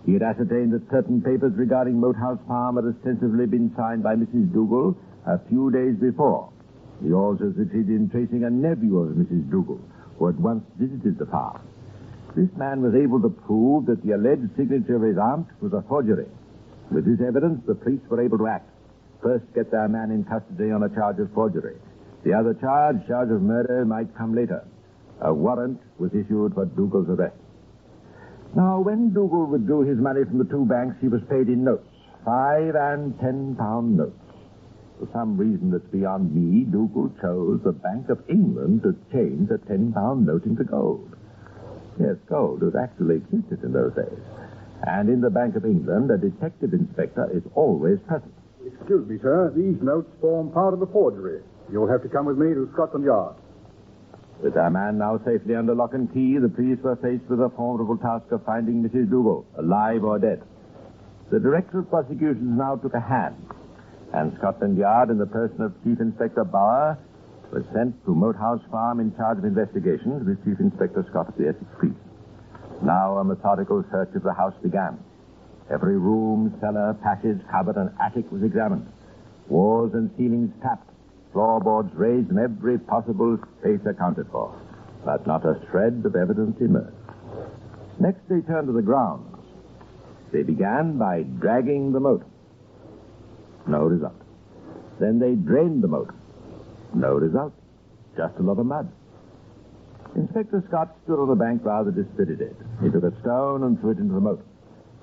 He had ascertained that certain papers regarding Moat House Farm had ostensibly been signed by Mrs. Dougal a few days before. He also succeeded in tracing a nephew of Mrs. Dougal, who had once visited the farm. This man was able to prove that the alleged signature of his aunt was a forgery. With this evidence, the police were able to act. First, get their man in custody on a charge of forgery. The other charge of murder, might come later. A warrant was issued for Dougal's arrest. Now, when Dougal withdrew his money from the two banks, he was paid in notes, 5 and 10 pound notes. For some reason that's beyond me, Dougal chose the Bank of England to change a 10 pound note into gold. Yes, gold was actually existed in those days. And in the Bank of England, a detective inspector is always present. Excuse me, sir. These notes form part of the forgery. You'll have to come with me to Scotland Yard. With our man now safely under lock and key, the police were faced with the formidable task of finding Mrs. Dougal, alive or dead. The Director of Prosecutions now took a hand, and Scotland Yard, in the person of Chief Inspector Bauer, was sent to Moat House Farm in charge of investigations with Chief Inspector Scott of the Essex Police. Now a methodical search of the house began. Every room, cellar, passage, cupboard, and attic was examined. Walls and ceilings tapped. Floorboards raised, and every possible space accounted for. But not a shred of evidence emerged. Next, they turned to the grounds. They began by dragging the moat. No result. Then they drained the moat. No result. Just a lot of mud. Inspector Scott stood on the bank rather dispirited. He took a stone and threw it into the moat.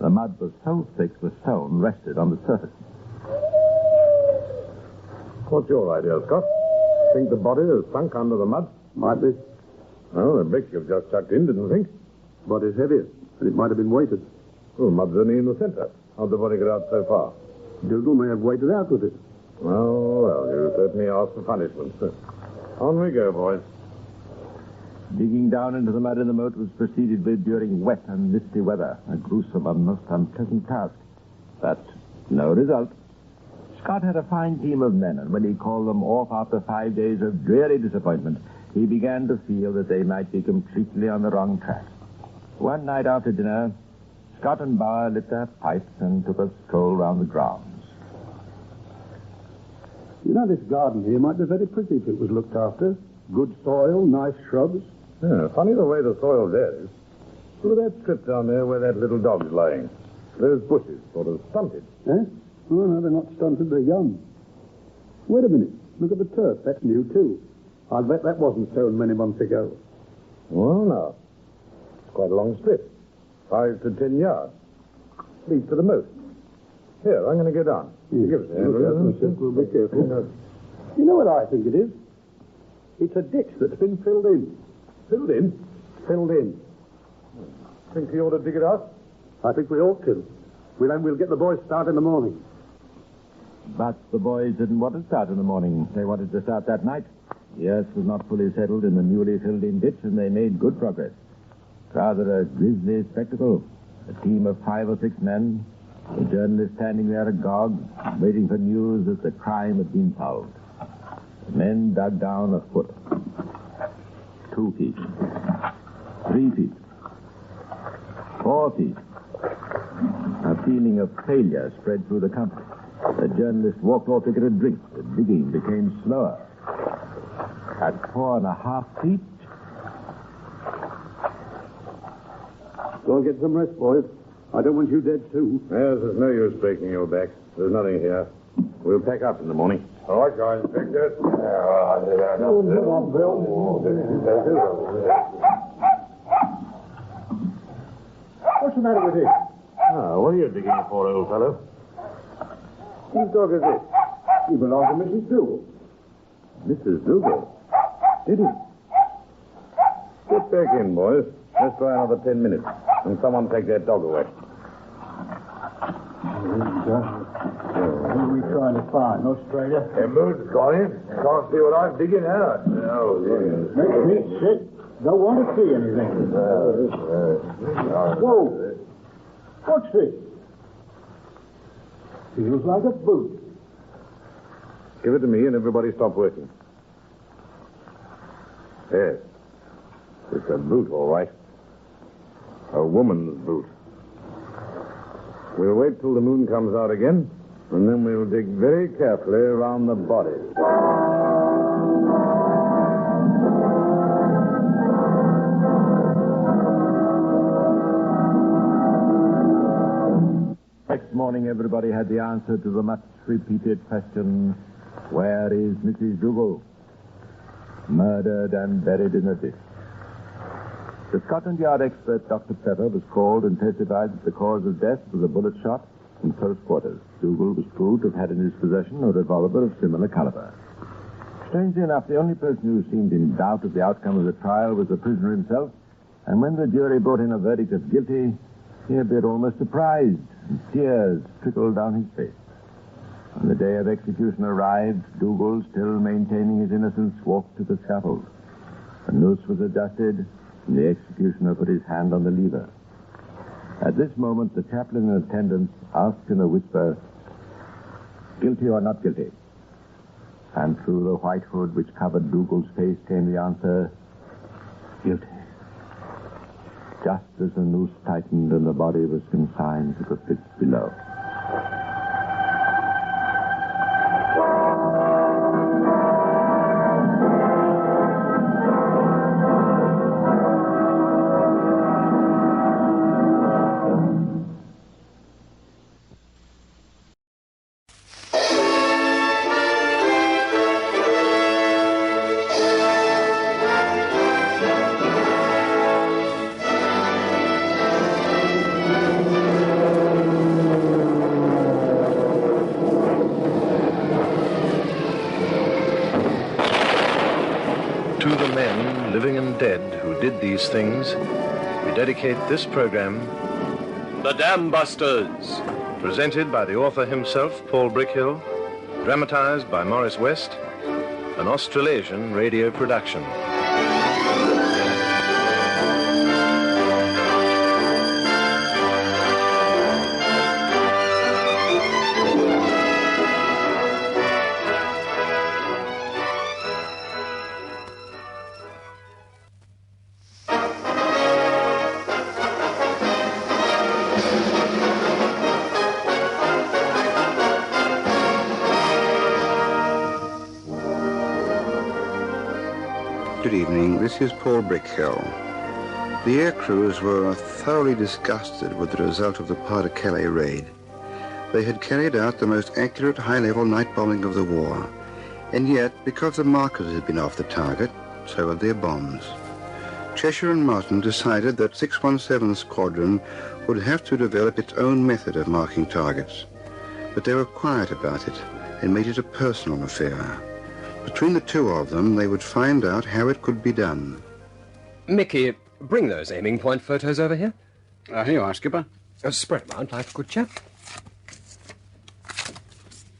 The mud was so thick the stone rested on the surface. What's your idea, Scott? Think the body is sunk under the mud? Might be. Well, the bricks you've just chucked in, didn't think? Body's heavier, and it might have been weighted. Well, mud's only in the center. How'd the body get out so far? Dougal may have weighted out with it. Well, you certainly asked for punishment. On we go, boys. Digging down into the mud in the moat was proceeded with during wet and misty weather, a gruesome and most unpleasant task. But no result. Scott had a fine team of men, and when he called them off after 5 days of dreary disappointment, he began to feel that they might be completely on the wrong track. One night after dinner, Scott and Bauer lit their pipes and took a stroll round the grounds. You know, this garden here might be very pretty if it was looked after. Good soil, nice shrubs. Yeah, funny the way the soil there is. Look at that strip down there where that little dog's lying. Those bushes, sort of stunted. Eh? Oh, no, they're not stunted, they're young. Wait a minute. Look at the turf. That's new, too. I'll bet that wasn't sown many months ago. Well, now. It's quite a long strip. 5 to 10 yards. Leads to the most. Here, I'm going to go down. Yes. Give us a hand. We'll be careful. You know what I think it is? It's a ditch that's been filled in. Filled in? Filled in. Think you ought to dig it out? I think we ought to. We'll get the boys started in the morning. But the boys didn't want to start in the morning. They wanted to start that night. The earth was not fully settled in the newly filled-in ditch, and they made good progress. Rather a grisly spectacle. A team of 5 or 6 men, a journalist standing there agog, waiting for news that the crime had been solved. The men dug down a foot. 2 feet. 3 feet. 4 feet. A feeling of failure spread through the company. The journalist walked off to get a drink. The digging became slower. At 4.5 feet... Go and get some rest, boys. I don't want you dead, too. Yes, there's no use breaking your back. There's nothing here. We'll pack up in the morning. All right, guys. Inspector. What's the matter with him? What are you digging for, old fellow? Whose dog is this? He belongs to Mrs. Dougal. Mrs. Dougal? Did he? Get back in, boys. Let's try another 10 minutes. And someone take that dog away. What are we trying to find? Australia? Moon's gone in. Can't see what I'm digging at. Makes me sick. Don't want to see anything. Whoa. What's this? Feels like a boot. Give it to me and everybody stop working. Yes. It's a boot, all right. A woman's boot. We'll wait till the moon comes out again, and then we'll dig very carefully around the body. morning everybody had the answer to the much-repeated question, where is Mrs. Dougal? Murdered and buried in a ditch. The Scotland Yard expert, Dr. Pfeffer, was called and testified that the cause of death was a bullet shot in close quarters. Dougal was proved to have had in his possession a revolver of similar caliber. Strangely enough, the only person who seemed in doubt of the outcome of the trial was the prisoner himself, and when the jury brought in a verdict of guilty, he appeared almost surprised, and tears trickled down his face. When the day of execution arrived, Dougal, still maintaining his innocence, walked to the scaffold. The noose was adjusted, and the executioner put his hand on the lever. At this moment, the chaplain in attendance asked in a whisper, "Guilty or not guilty?" And through the white hood which covered Dougal's face came the answer, "Guilty." Just as the noose tightened and the body was consigned to the pit below. To the men, living and dead, who did these things, we dedicate this program, The Dam Busters, presented by the author himself, Paul Brickhill, dramatized by Morris West, an Australasian radio production. Good evening, this is Paul Brickhill. The air crews were thoroughly disgusted with the result of the Pas-de-Calais raid. They had carried out the most accurate high-level night bombing of the war, and yet, because the markers had been off the target, so had their bombs. Cheshire and Martin decided that 617 Squadron would have to develop its own method of marking targets, but they were quiet about it and made it a personal affair. Between the two of them, they would find out how it could be done. Mickey, bring those aiming point photos over here. Here you are, Skipper. Spread them out like a good chap.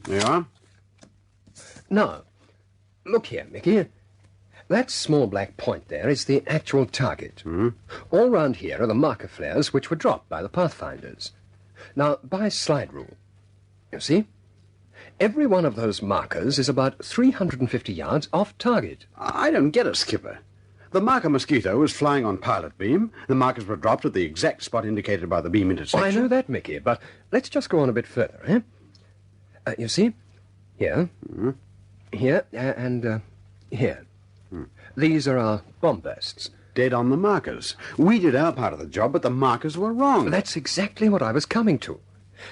There you are. Now, look here, Mickey. That small black point there is the actual target. Mm-hmm. All round here are the marker flares which were dropped by the Pathfinders. Now, by slide rule, you see, every one of those markers is about 350 yards off target. I don't get it, Skipper. The marker Mosquito was flying on pilot beam. The markers were dropped at the exact spot indicated by the beam intersection. Oh, I know that, Mickey, but let's just go on a bit further, eh? You see, here, here, and here. These are our bomb bursts. Dead on the markers. We did our part of the job, but the markers were wrong. That's exactly what I was coming to.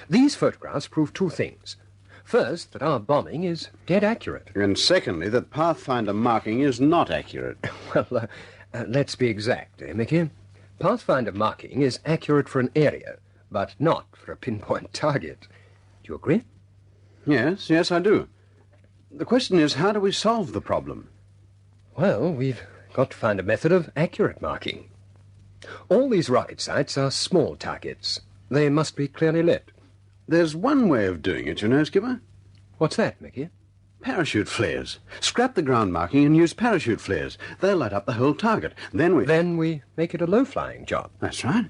These photographs prove two things. First, that our bombing is dead accurate. And secondly, that Pathfinder marking is not accurate. Well, let's be exact, eh, Mickey? Pathfinder marking is accurate for an area, but not for a pinpoint target. Do you agree? Yes, I do. The question is, how do we solve the problem? Well, we've got to find a method of accurate marking. All these rocket sites are small targets. They must be clearly lit. There's one way of doing it, you know, Skipper. What's that, Mickey? Parachute flares. Scrap the ground marking and use parachute flares. They'll light up the whole target. Then we make it a low-flying job. That's right.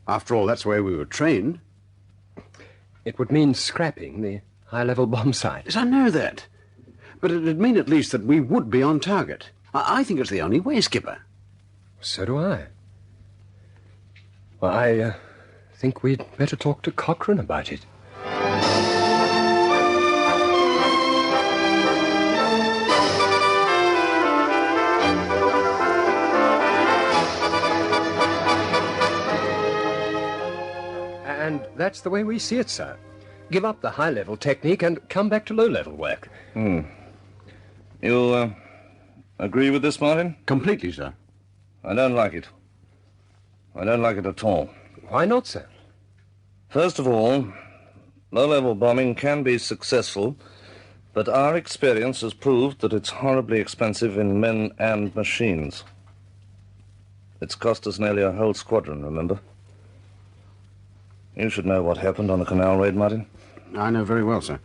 After all, that's the way we were trained. It would mean scrapping the high-level bomb site. Yes, I know that. But it'd mean at least that we would be on target. I think it's the only way, Skipper. So do I. Well, I think we'd better talk to Cochrane about it. And that's the way we see it, sir. Give up the high-level technique and come back to low-level work. You agree with this, Martin? Completely, sir. I don't like it. I don't like it at all. Why not, sir? First of all, low-level bombing can be successful, but our experience has proved that it's horribly expensive in men and machines. It's cost us nearly a whole squadron, remember? You should know what happened on the canal raid, Martin. I know very well, sir.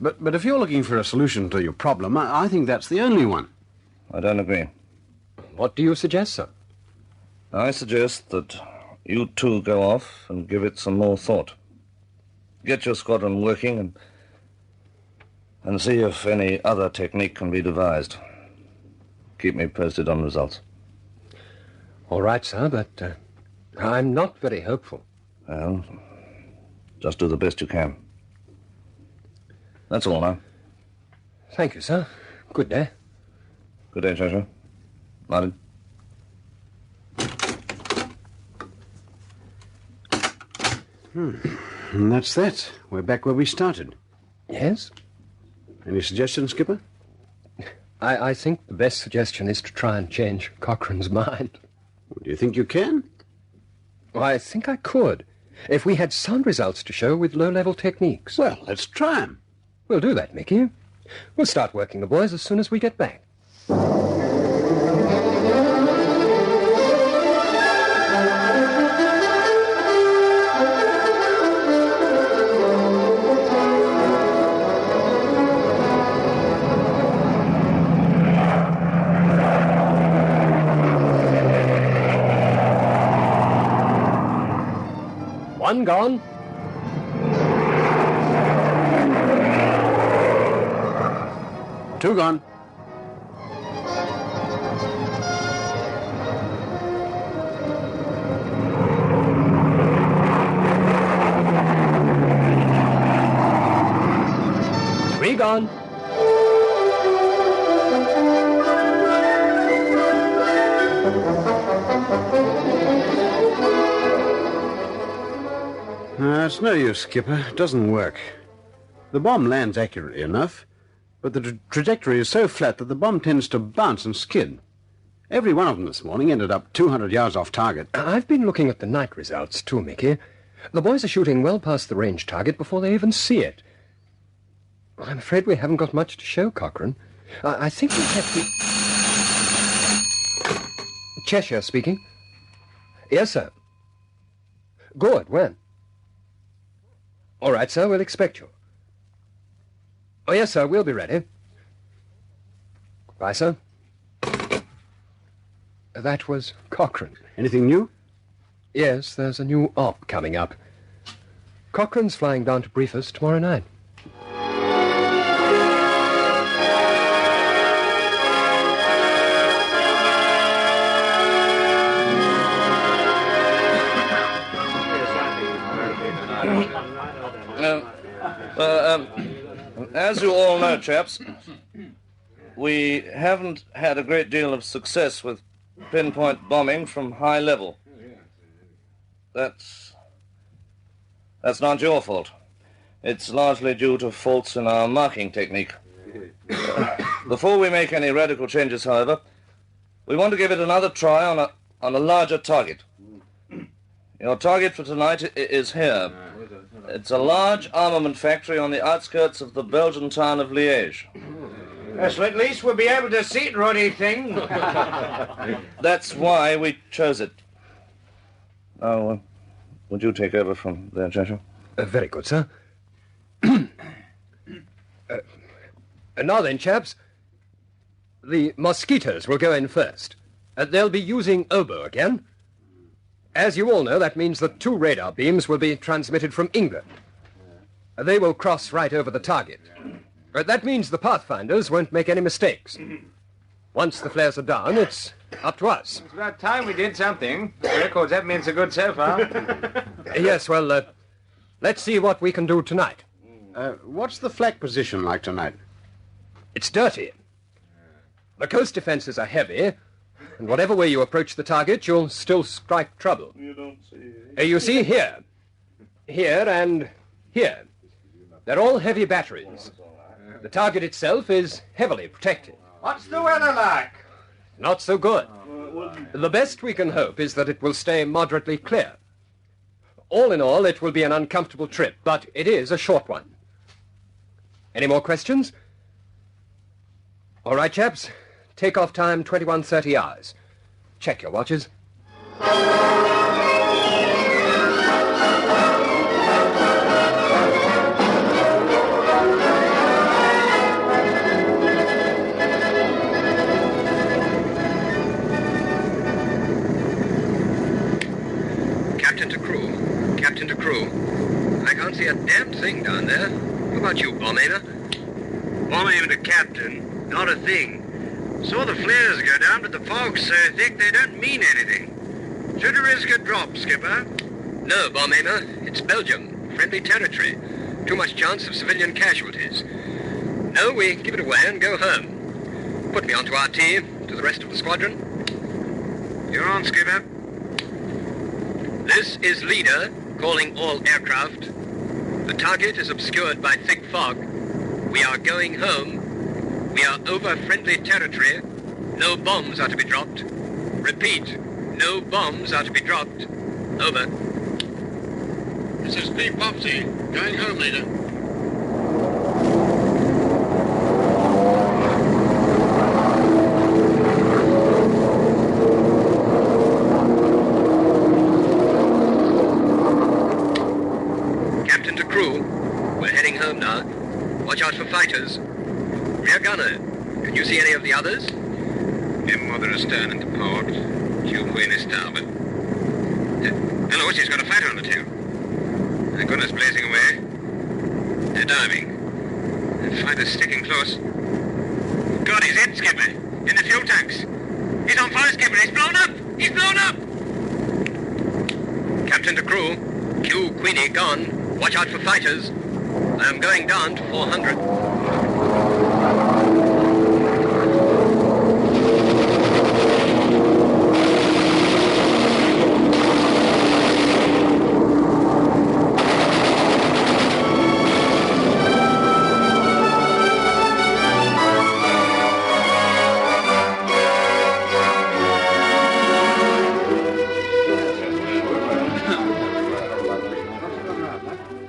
But if you're looking for a solution to your problem, I think that's the only one. I don't agree. What do you suggest, sir? I suggest that you two go off and give it some more thought. Get your squadron working and see if any other technique can be devised. Keep me posted on results. All right, sir, but I'm not very hopeful. Well, just do the best you can. That's all now. Thank you, sir. Good day. Good day, Treasurer. Martin. And that's that. We're back where we started. Yes? Any suggestions, Skipper? I think the best suggestion is to try and change Cochrane's mind. Do you think you can? Well, I think I could, if we had sound results to show with low-level techniques. Well, let's try 'em. We'll do that, Mickey. We'll start working the boys as soon as we get back. One gone. Two gone. Three gone. It's no use, Skipper. It doesn't work. The bomb lands accurately enough, but the trajectory is so flat that the bomb tends to bounce and skid. Every one of them this morning ended up 200 yards off target. I've been looking at the night results, too, Mickey. The boys are shooting well past the range target before they even see it. I'm afraid we haven't got much to show, Cochrane. I think we'll have to... Cheshire speaking. Yes, sir. Good. When? All right, sir. We'll expect you. Oh, yes, sir. We'll be ready. Goodbye, sir. That was Cochrane. Anything new? Yes, there's a new op coming up. Cochrane's flying down to brief us tomorrow night. As you all know, chaps, we haven't had a great deal of success with pinpoint bombing from high level. That's not your fault. It's largely due to faults in our marking technique. Before we make any radical changes, however, we want to give it another try on a larger target. Your target for tonight is here. It's a large armament factory on the outskirts of the Belgian town of Liège. Yes, well, at least we'll be able to see it, ruddy thing. That's why we chose it. Now, would you take over from there, Cheshire? Very good, sir. Now then, chaps, the mosquitoes will go in first. They'll be using oboe again. As you all know, that means that 2 radar beams will be transmitted from England. They will cross right over the target. That means the Pathfinders won't make any mistakes. Once the flares are down, it's up to us. It's about time we did something. The records haven't been so good so far. Yes, well, let's see what we can do tonight. What's the flak position like tonight? It's dirty. The coast defenses are heavy, and whatever way you approach the target, you'll still strike trouble. You don't see. You see here, and here. They're all heavy batteries. The target itself is heavily protected. What's the weather like? Not so good. The best we can hope is that it will stay moderately clear. All in all, it will be an uncomfortable trip, but it is a short one. Any more questions? All right, chaps. Take-off time 21:30 hours. Check your watches. Captain to crew. I can't see a damn thing down there. How about you, bomb aimer? Bomb aimer to captain. Not a thing. Saw the flares go down, but the fog's so thick they don't mean anything. Should risk a drop, Skipper? No, bomb aimer. It's Belgium. Friendly territory. Too much chance of civilian casualties. No, we give it away and go home. Put me onto RT to the rest of the squadron. You're on, Skipper. This is Leader, calling all aircraft. The target is obscured by thick fog. We are going home. We are over friendly territory. No bombs are to be dropped. Repeat, no bombs are to be dropped. Over. This is Pete Popsy. Going home, Leader. Watch out for fighters. Rear gunner, can you see any of the others? M Mother astern into port. Q Queen is starboard. Hello, she's got a fighter on the tail. Thank goodness, blazing away. They're diving. The fighter's sticking close. God, he's hit, Skipper. In the fuel tanks. He's on fire, Skipper. He's blown up. He's blown up. Captain to crew, Q Queenie gone. Watch out for fighters. I am going down to 400.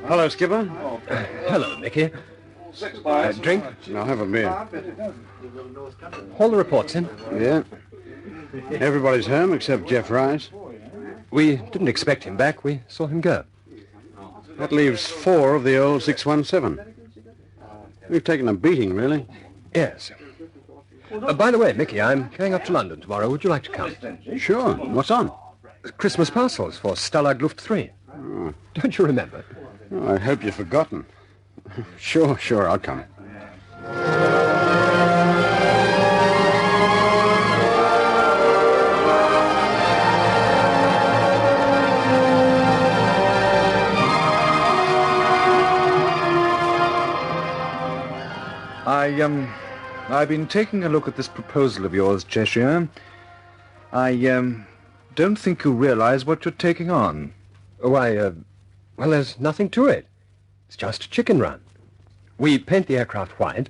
Hello, Skipper. Hello, Mickey. Drink? I'll have a beer. All the reports in? Yeah. Everybody's home except Jeff Rice. We didn't expect him back. We saw him go. That leaves 4 of the old 617. We've taken a beating, really. Yes. By the way, Mickey, I'm going up to London tomorrow. Would you like to come? Sure. What's on? Christmas parcels for Stalag Luft 3. Oh. Don't you remember? Oh, I hope you've forgotten. Sure, I'll come. I've been taking a look at this proposal of yours, Cheshire. I don't think you realize what you're taking on. Why, well, there's nothing to it. It's just a chicken run. We paint the aircraft white,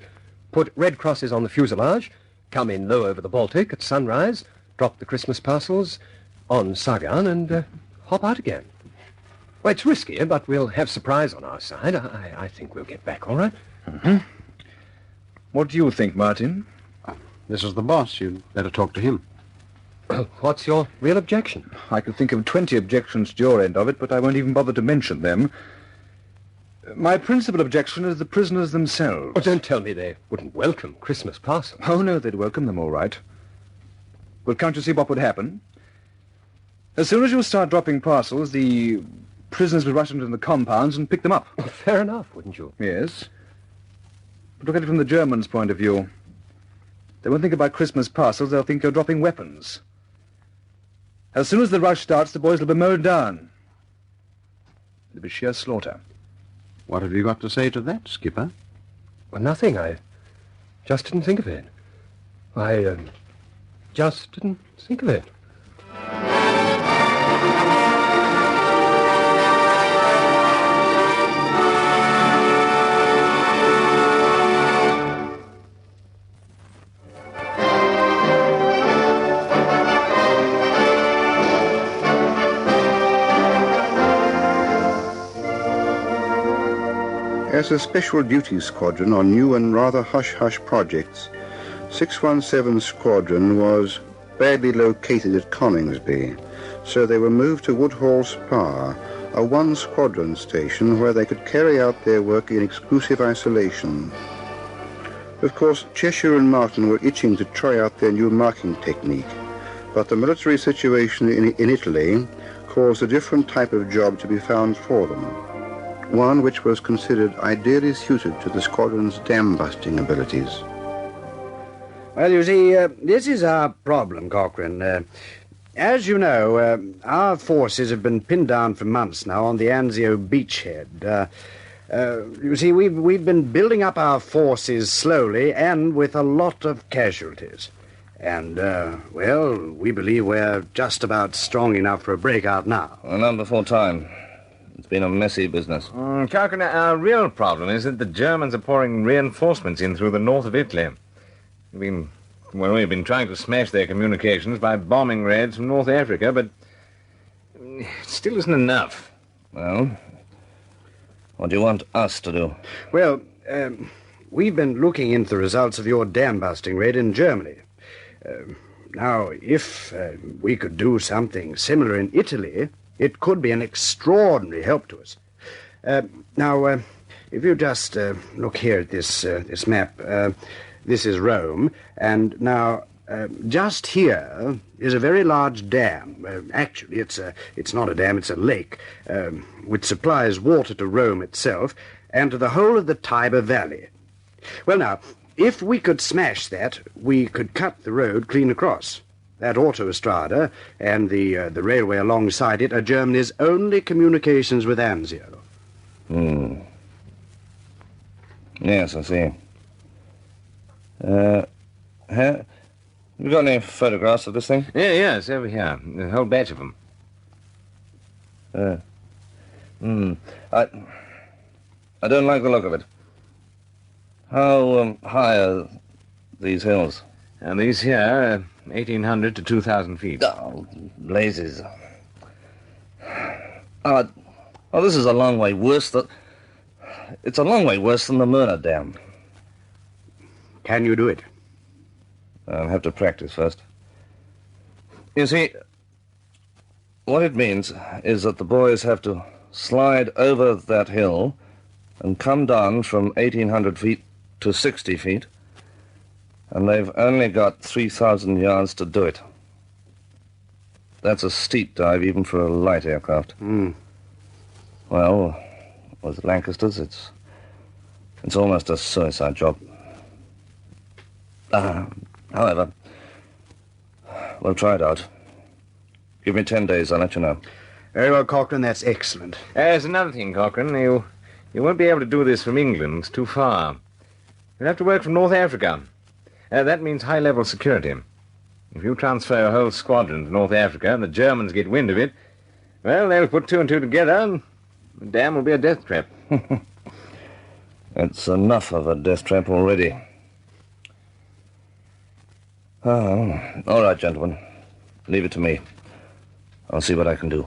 put red crosses on the fuselage, come in low over the Baltic at sunrise, drop the Christmas parcels on Sagan, and hop out again. Well, it's risky, but we'll have surprise on our side. I think we'll get back all right. Mm-hmm. What do you think, Martin? This is the boss. You'd better talk to him. What's your real objection? I could think of 20 objections to your end of it, but I won't even bother to mention them. My principal objection is the prisoners themselves. Oh, don't tell me they wouldn't welcome Christmas parcels. Oh, no, they'd welcome them all right. Well, can't you see what would happen? As soon as you start dropping parcels, the prisoners would rush into the compounds and pick them up. Well, fair enough, wouldn't you? Yes. But look at it from the Germans' point of view. They won't think about Christmas parcels, they'll think you're dropping weapons. As soon as the rush starts, the boys will be mowed down. It'll be sheer slaughter. What have you got to say to that, Skipper? Well, nothing. I just didn't think of it. I just didn't think of it. As a special duty squadron on new and rather hush-hush projects, 617 Squadron was badly located at Coningsby, so they were moved to Woodhall Spa, a one-squadron station where they could carry out their work in exclusive isolation. Of course, Cheshire and Martin were itching to try out their new marking technique, but the military situation in Italy caused a different type of job to be found for them, one which was considered ideally suited to the squadron's dam-busting abilities. Well, you see, this is our problem, Cochrane. As you know, our forces have been pinned down for months now on the Anzio beachhead. You see, we've been building up our forces slowly and with a lot of casualties. And, well, we believe we're just about strong enough for a breakout now. Well, none before time. It's been a messy business. Cochrane, our real problem is that the Germans are pouring reinforcements in through the north of Italy. We've been trying to smash their communications by bombing raids from North Africa, but it still isn't enough. Well, what do you want us to do? Well, we've been looking into the results of your dam-busting raid in Germany. Now, if we could do something similar in Italy, it could be an extraordinary help to us. Now, if you just look here at this map, this is Rome, and now just here is a very large dam. Actually, it's not a dam, it's a lake, which supplies water to Rome itself and to the whole of the Tiber Valley. Well, now, if we could smash that, we could cut the road clean across. That autostrada and the railway alongside it are Germany's only communications with Anzio. Yes, I see. Have you got any photographs of this thing? Yes, over here. A whole batch of them. I don't like the look of it. How high are these hills? And these here, 1,800 to 2,000 feet. Oh, blazes. Oh, this is a long way worse than... It's a long way worse than the Murner Dam. Can you do it? I'll have to practice first. You see, what it means is that the boys have to slide over that hill and come down from 1,800 feet to 60 feet, and they've only got 3,000 yards to do it. That's a steep dive even for a light aircraft. Well, with Lancasters, it's almost a suicide job. However, we'll try it out. Give me 10 days, I'll let you know. Very well, Cochrane, that's excellent. There's another thing, Cochrane. You won't be able to do this from England. It's too far. You'll have to work from North Africa. That means high-level security. If you transfer a whole squadron to North Africa and the Germans get wind of it, well, they'll put two and two together and the dam will be a death trap. It's enough of a death trap already. Oh, all right, gentlemen. Leave it to me. I'll see what I can do.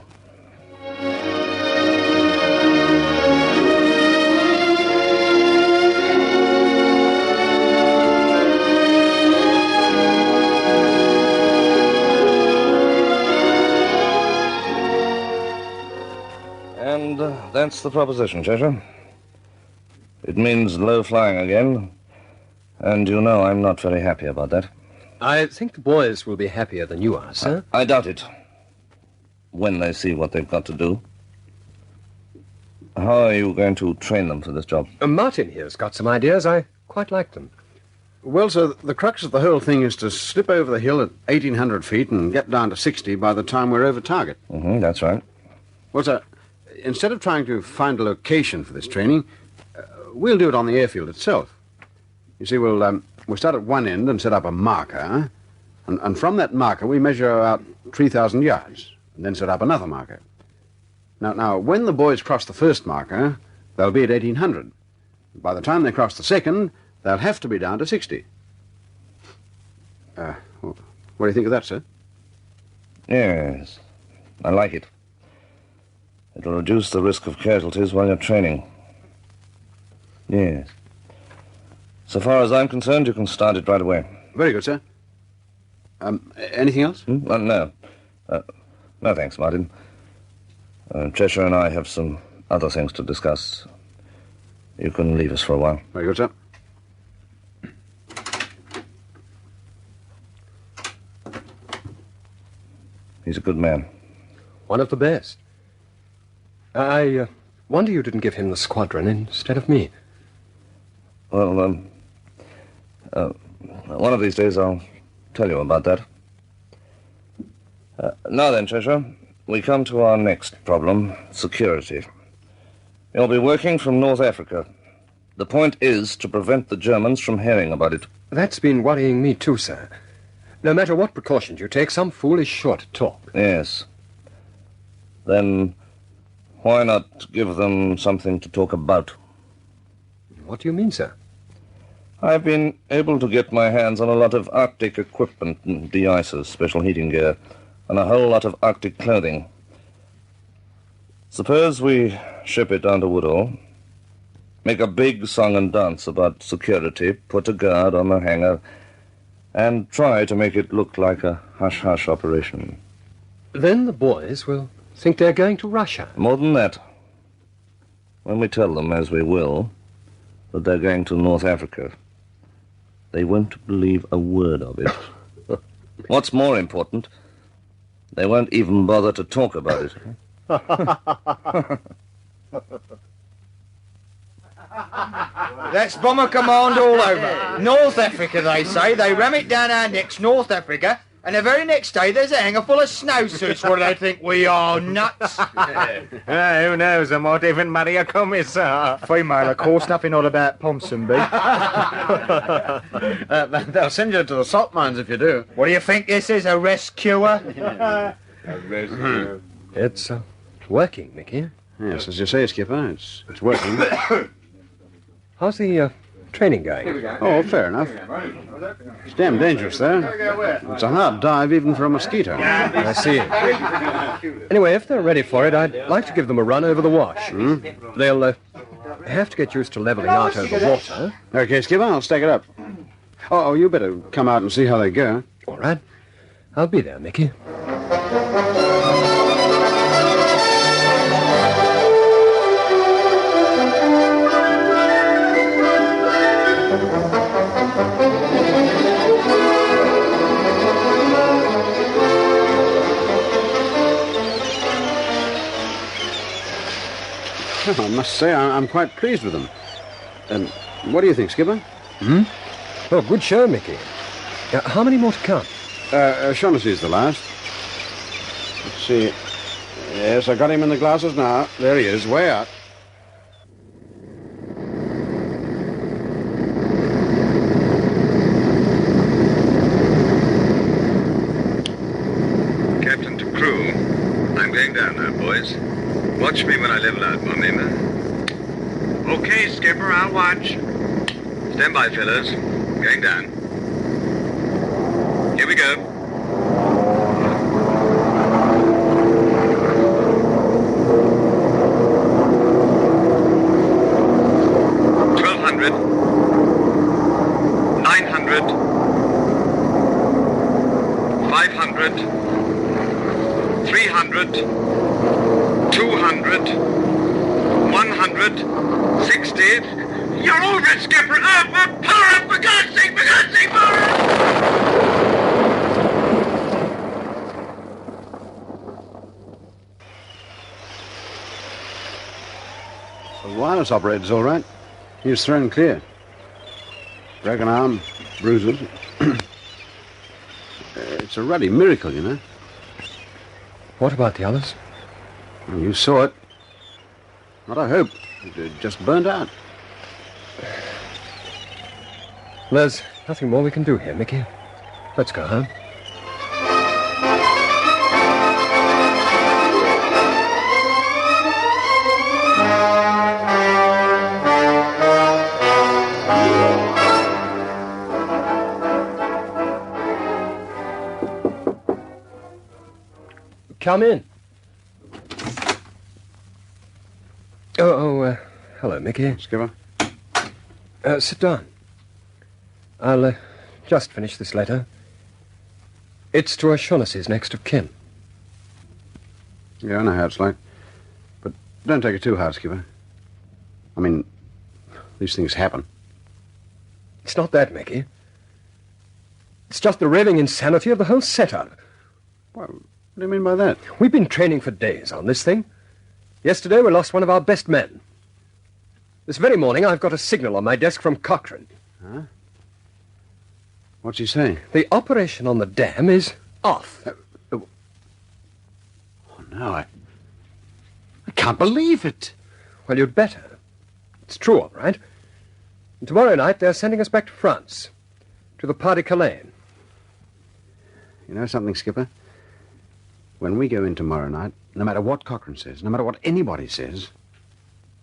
And that's the proposition, Cheshire. It means low flying again, and you know I'm not very happy about that. I think the boys will be happier than you are, sir. I doubt it. When they see what they've got to do. How are you going to train them for this job? Martin here's got some ideas. I quite like them. Well, sir, the crux of the whole thing is to slip over the hill at 1,800 feet and get down to 60 by the time we're over target. That's right. Well, sir, instead of trying to find a location for this training, we'll do it on the airfield itself. You see, we'll start at one end and set up a marker, and from that marker we measure out 3,000 yards, and then set up another marker. Now, when the boys cross the first marker, they'll be at 1,800. By the time they cross the second, they'll have to be down to 60. What do you think of that, sir? Yes, I like it. It'll reduce the risk of casualties while you're training. Yes. So far as I'm concerned, you can start it right away. Very good, sir. Anything else? No. No, thanks, Martin. Cheshire and I have some other things to discuss. You can leave us for a while. Very good, sir. He's a good man. One of the best. I wonder you didn't give him the squadron instead of me. Well, one of these days I'll tell you about that. Now then, Cheshire, we come to our next problem, security. You'll be working from North Africa. The point is to prevent the Germans from hearing about it. That's been worrying me too, sir. No matter what precautions you take, some fool is sure to talk. Yes. Then why not give them something to talk about? What do you mean, sir? I've been able to get my hands on a lot of Arctic equipment and de-icers, special heating gear, and a whole lot of Arctic clothing. Suppose we ship it down to Woodall, make a big song and dance about security, put a guard on the hangar, and try to make it look like a hush-hush operation. Then the boys will think they're going to Russia. More than that. When we tell them, as we will, that they're going to North Africa, they won't believe a word of it. What's more important, they won't even bother to talk about it. That's bomber command all over. North Africa, they say. They ram it down our necks, North Africa, and the very next day there's a hangar full of snowsuits. What do they think we are, nuts? Who knows? I might even marry a commissar. Female, of course, nothing all about Ponsonby. They'll send you to the salt mines if you do. What do you think this is, a rescuer? It's working, Mickey. Yes, as you say, Skipper, it's working. How's the training going? Oh, fair enough. It's damn dangerous, though. It's a hard dive even for a mosquito. I see. Anyway, if they're ready for it, I'd like to give them a run over the wash. They'll have to get used to leveling out over water. Okay, Skipper, I'll stack it up. Oh, you better come out and see how they go. All right. I'll be there, Mickey. I must say, I'm quite pleased with them. What do you think, Skipper? Oh, good show, Mickey. How many more to come? Shaughnessy's the last. Let's see. Yes, I got him in the glasses now. There he is, way out. Captain to crew. I'm going down now, boys. Watch me when I level out, Monima. Okay, Skipper, I'll watch. Stand by, fellas. Going down. Here we go. $1,200. $900. $500. $300. 200, 100, 60. You're over it, Skipper! Up! Pull her up! For God's sake! For God's sake! Pull her up! The wireless operator's all right. He was thrown clear. Broken arm, bruises. It's a ruddy miracle, you know. What about the others? Well, you saw it. Not a hope. It just burnt out. There's nothing more we can do here, Mickey. Let's go home. Come in. Oh, hello, Mickey. Skipper. Sit down. I'll just finish this letter. It's to O'Shaughnessy's next of kin. Yeah, I know how it's like. But don't take it too hard, Skipper. I mean, these things happen. It's not that, Mickey. It's just the raving insanity of the whole setup. Well, what do you mean by that? We've been training for days on this thing. Yesterday we lost one of our best men. This very morning I've got a signal on my desk from Cochrane. Huh? What's he saying? The operation on the dam is off. Oh, no, I can't believe it. Well, you'd better. It's true, all right. And tomorrow night they're sending us back to France, to the Pas de Calais. You know something, Skipper? When we go in tomorrow night, no matter what Cochrane says, no matter what anybody says,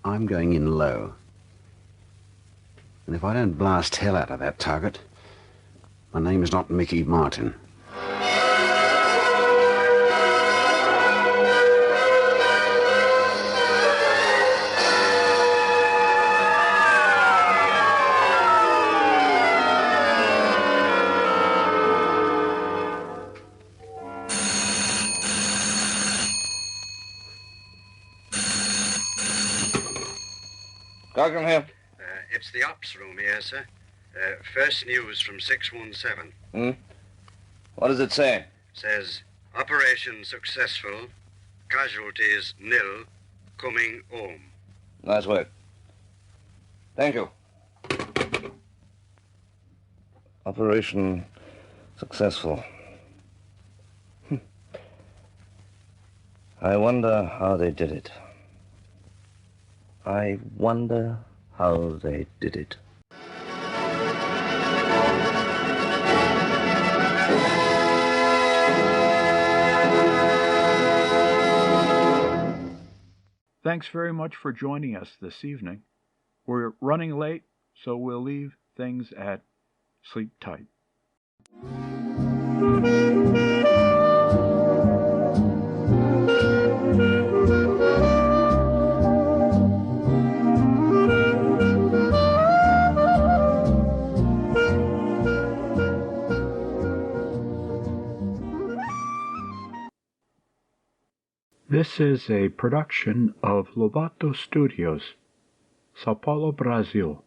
I'm going in low. And if I don't blast hell out of that target, my name is not Mickey Martin. Cochrane here. It's the ops room here, sir. First news from 617. What does it say? Says, operation successful, casualties nil, coming home. Nice work. Thank you. Operation successful. I wonder how they did it. I wonder how they did it. Thanks very much for joining us this evening. We're running late, so we'll leave things at sleep tight. This is a production of Lobato Studios, Sao Paulo, Brazil.